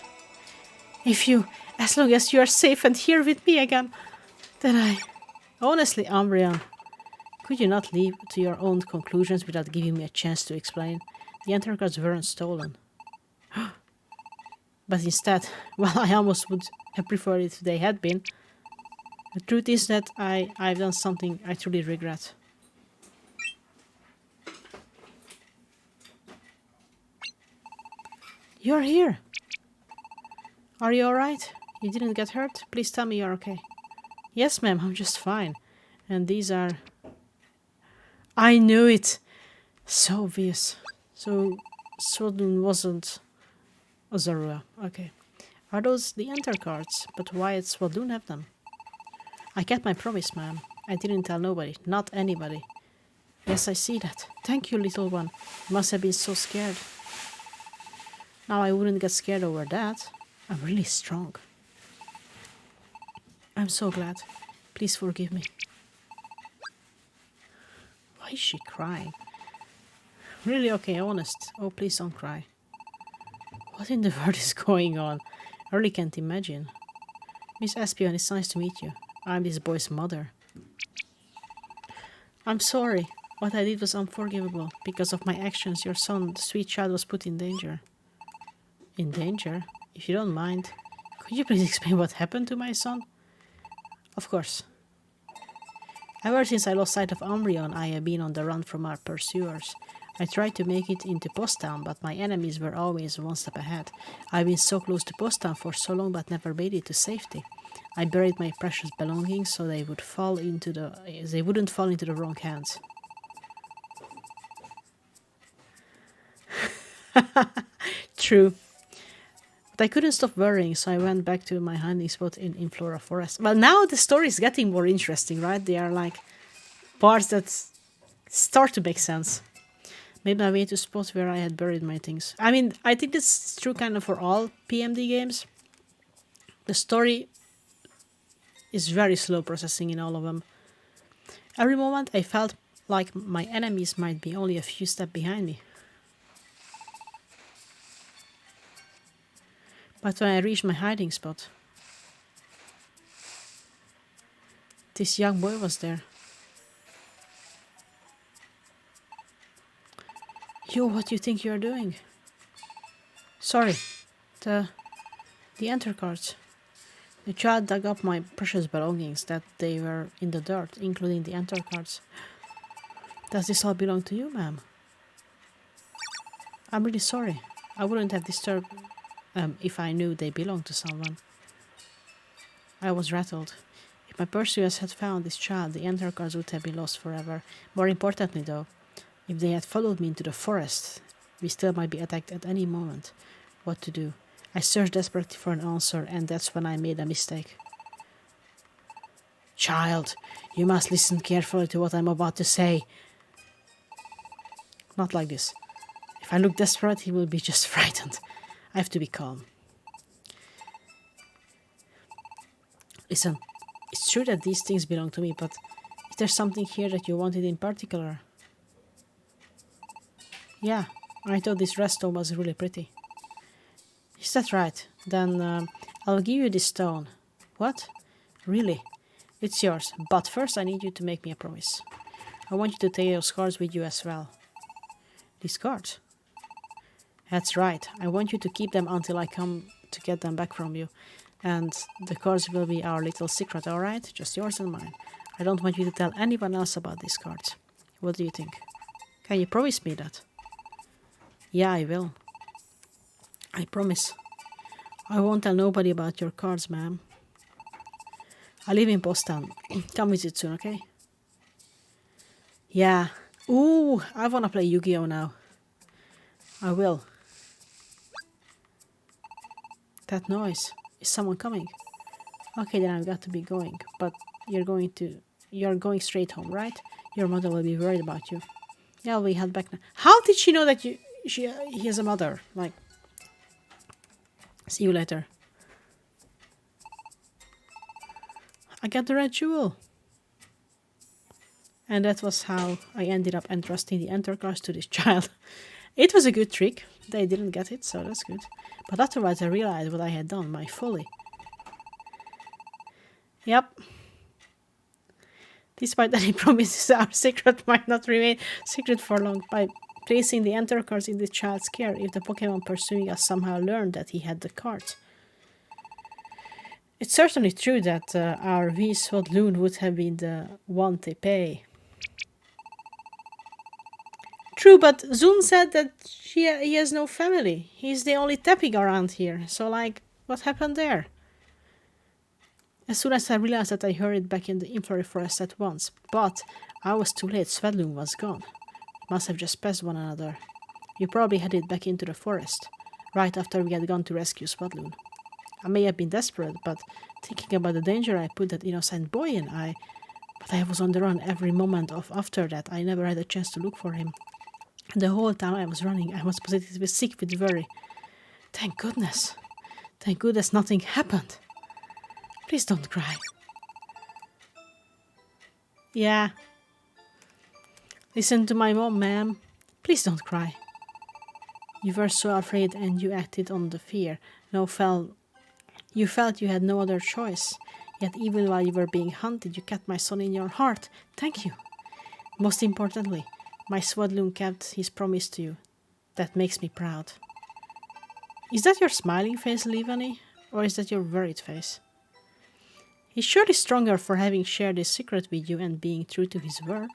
As long as you are safe and here with me again, then I... Honestly, Umbreon, could you not leap to your own conclusions without giving me a chance to explain? The Enter cards weren't stolen. But instead, well, I almost would have preferred it if they had been. The truth is that I've done something I truly regret. You're here. Are you alright? You didn't get hurt? Please tell me you're okay. Yes, ma'am, I'm just fine. And these are... I knew it! So obvious. So, Swordloon wasn't Ozarua. Okay. Are those the enter cards? But why did Swordloon have them? I kept my promise, ma'am. I didn't tell nobody. Not anybody. Yes, I see that. Thank you, little one. You must have been so scared. Now I wouldn't get scared over that. I'm really strong. I'm so glad. Please forgive me. Why is she crying? Really? Okay, honest. Oh, please don't cry. What in the world is going on? I really can't imagine. Miss Espion, it's nice to meet you. I'm this boy's mother. I'm sorry. What I did was unforgivable. Because of my actions, your son, the sweet child, was put in danger. In danger? If you don't mind, could you please explain what happened to my son? Of course. Ever since I lost sight of Umbreon, I have been on the run from our pursuers. I tried to make it into Post Town, but my enemies were always one step ahead. I've been so close to Post Town for so long, but never made it to safety. I buried my precious belongings so they wouldn't fall into the wrong hands. True. But I couldn't stop worrying, so I went back to my hiding spot in Flora Forest. Well, now the story is getting more interesting, right? They are like parts that start to make sense. Made my way to spot where I had buried my things. I mean, I think this is true kind of for all PMD games. The story is very slow processing in all of them. Every moment I felt like my enemies might be only a few steps behind me. But when I reached my hiding spot, this young boy was there. Yo, what do you think you're doing? Sorry, the enter cards. The child dug up my precious belongings that they were in the dirt, including the enter cards. Does this all belong to you, ma'am? I'm really sorry. I wouldn't have disturbed if I knew they belonged to someone. I was rattled. If my pursuers had found this child, the enter cards would have been lost forever. More importantly, though, if they had followed me into the forest, we still might be attacked at any moment. What to do? I searched desperately for an answer, and that's when I made a mistake. Child, you must listen carefully to what I'm about to say. Not like this. If I look desperate, he will be just frightened. I have to be calm. Listen, it's true that these things belong to me, but is there something here that you wanted in particular? Yeah, I thought this redstone was really pretty. Is that right? Then I'll give you this stone. What? Really? It's yours, but first I need you to make me a promise. I want you to take those cards with you as well. These cards? That's right. I want you to keep them until I come to get them back from you. And the cards will be our little secret, alright? Just yours and mine. I don't want you to tell anyone else about these cards. What do you think? Can you promise me that? Yeah, I will. I promise. I won't tell nobody about your cards, ma'am. I live in Post Town. Come visit soon, okay? Yeah. Ooh, I wanna play Yu-Gi-Oh now. I will. That noise. Is someone coming? Okay, then I've got to be going. But you're going straight home, right? Your mother will be worried about you. Yeah, we head back now. How did she know that he has a mother? Like, see you later. I got the red jewel. And that was how I ended up entrusting the enter cards to this child. It was a good trick. They didn't get it, so that's good. But afterwards I realized what I had done, my folly. Yep. Despite any promises, our secret might not remain secret for long. By placing the enter cards in the child's care, if the Pokémon pursuing us somehow learned that he had the cards. It's certainly true that our Swordloon would have been the one to pay. True, but Zoon said that he has no family. He's the only tapping around here. So, like, what happened there? As soon as I realized that, I hurried back in the infrared forest at once, but I was too late. Svedlung was gone. Must have just passed one another. We probably headed back into the forest, right after we had gone to rescue Svedlung. I may have been desperate, but thinking about the danger I put that innocent boy in, but I was on the run every moment of after that. I never had a chance to look for him. And the whole time I was running, I was positively sick with worry. Thank goodness. Thank goodness nothing happened. Please don't cry. Yeah. Listen to my mom, ma'am. Please don't cry. You were so afraid and you acted on the fear. You felt you had no other choice. Yet even while you were being hunted, you kept my son in your heart. Thank you. Most importantly, my Swadloon kept his promise to you. That makes me proud. Is that your smiling face, Livani? Or is that your worried face? He's surely stronger for having shared his secret with you and being true to his word.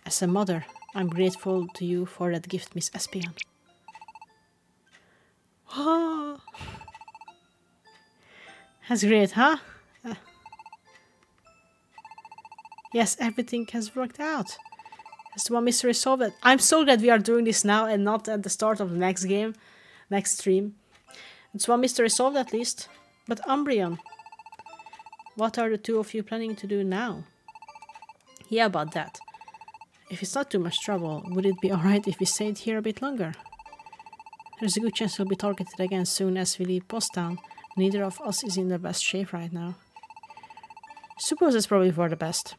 As a mother, I'm grateful to you for that gift, Miss Espion. Oh. That's great, huh? Yes, everything has worked out. Has the one mystery solved? I'm so glad we are doing this now and not at the start of the next game, next stream. It's one mystery solved at least. But Umbreon, what are the two of you planning to do now? Yeah, about that. If it's not too much trouble, would it be alright if we stayed here a bit longer? There's a good chance we'll be targeted again soon as we leave Post Town. Neither of us is in the best shape right now. Suppose it's probably for the best.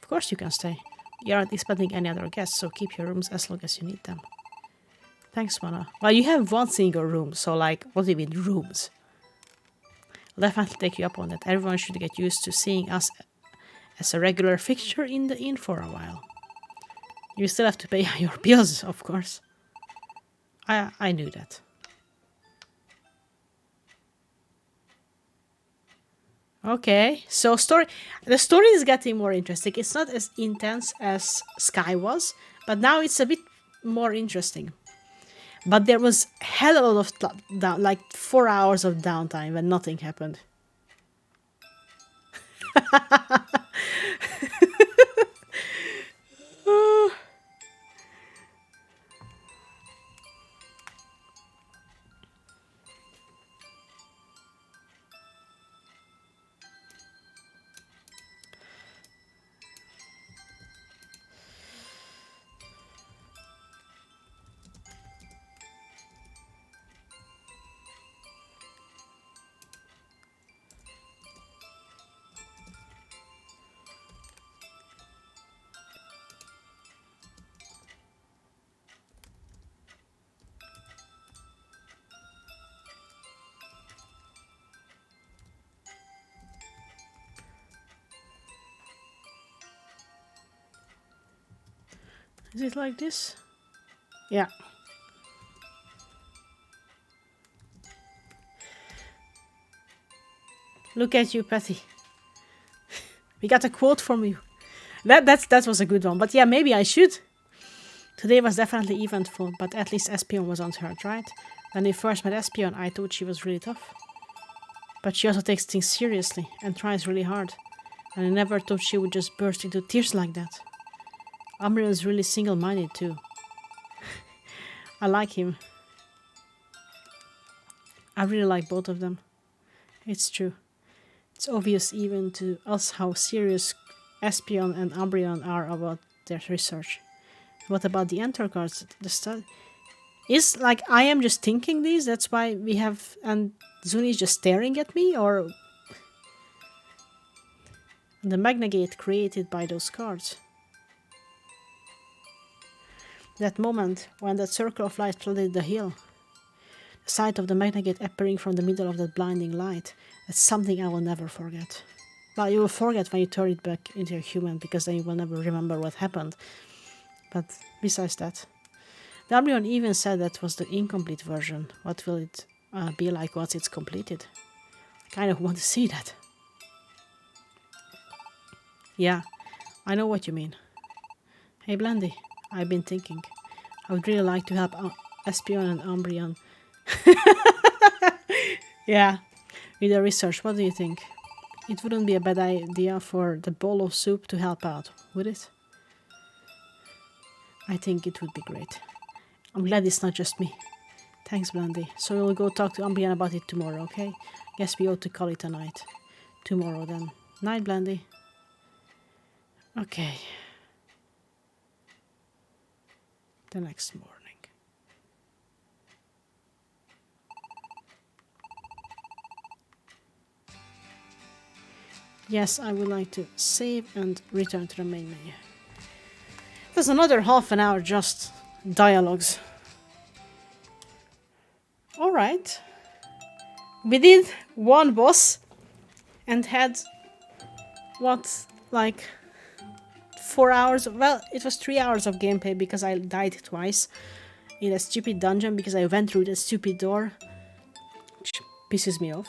Of course you can stay. You aren't expecting any other guests, so keep your rooms as long as you need them. Thanks, Mana. Well, you have one single room, so like, what do you mean rooms? I'll definitely take you up on that. Everyone should get used to seeing us as a regular fixture in the inn for a while. You still have to pay your bills, of course. I knew that. Okay, so the story is getting more interesting. It's not as intense as Sky was, but now it's a bit more interesting. But there was hell of a lot of like 4 hours of downtime when nothing happened. Is it like this? Yeah. Look at you, Patty. We got a quote from you. That was a good one. But yeah, maybe I should. Today was definitely eventful, but at least Espion was unhurt, right? When we first met Espion, I thought she was really tough. But she also takes things seriously and tries really hard. And I never thought she would just burst into tears like that. Umbreon's really single-minded too. I like him. I really like both of them. It's true. It's obvious even to us how serious Espion and Umbreon are about their research. What about the enter cards? The study is like I am just thinking these. That's why we have and Zuni's just staring at me, or the Magnagate created by those cards. That moment when that circle of light flooded the hill. The sight of the Magnagate appearing from the middle of that blinding light. That's something I will never forget. Well, you will forget when you turn it back into a human, because then you will never remember what happened. But besides that, the Umbreon even said that was the incomplete version. What will it be like once it's completed? I kind of want to see that. Yeah, I know what you mean. Hey Blendi, I've been thinking. I would really like to help Espion and Umbreon. Yeah, with the research. What do you think? it wouldn't be a bad idea for the bowl of soup to help out, would it? I think it would be great. I'm glad it's not just me. Thanks, Blendi. So we'll go talk to Ambien about it tomorrow, okay? Guess we ought to call it a night. Tomorrow then. Night, Blendi. Okay. The next morning. Yes, I would like to save and return to the main menu. There's another half an hour just dialogues. Alright. We did one boss and had, what, like 4 hours? Well, it was 3 hours of gameplay because I died twice in a stupid dungeon because I went through the stupid door. Which pisses me off.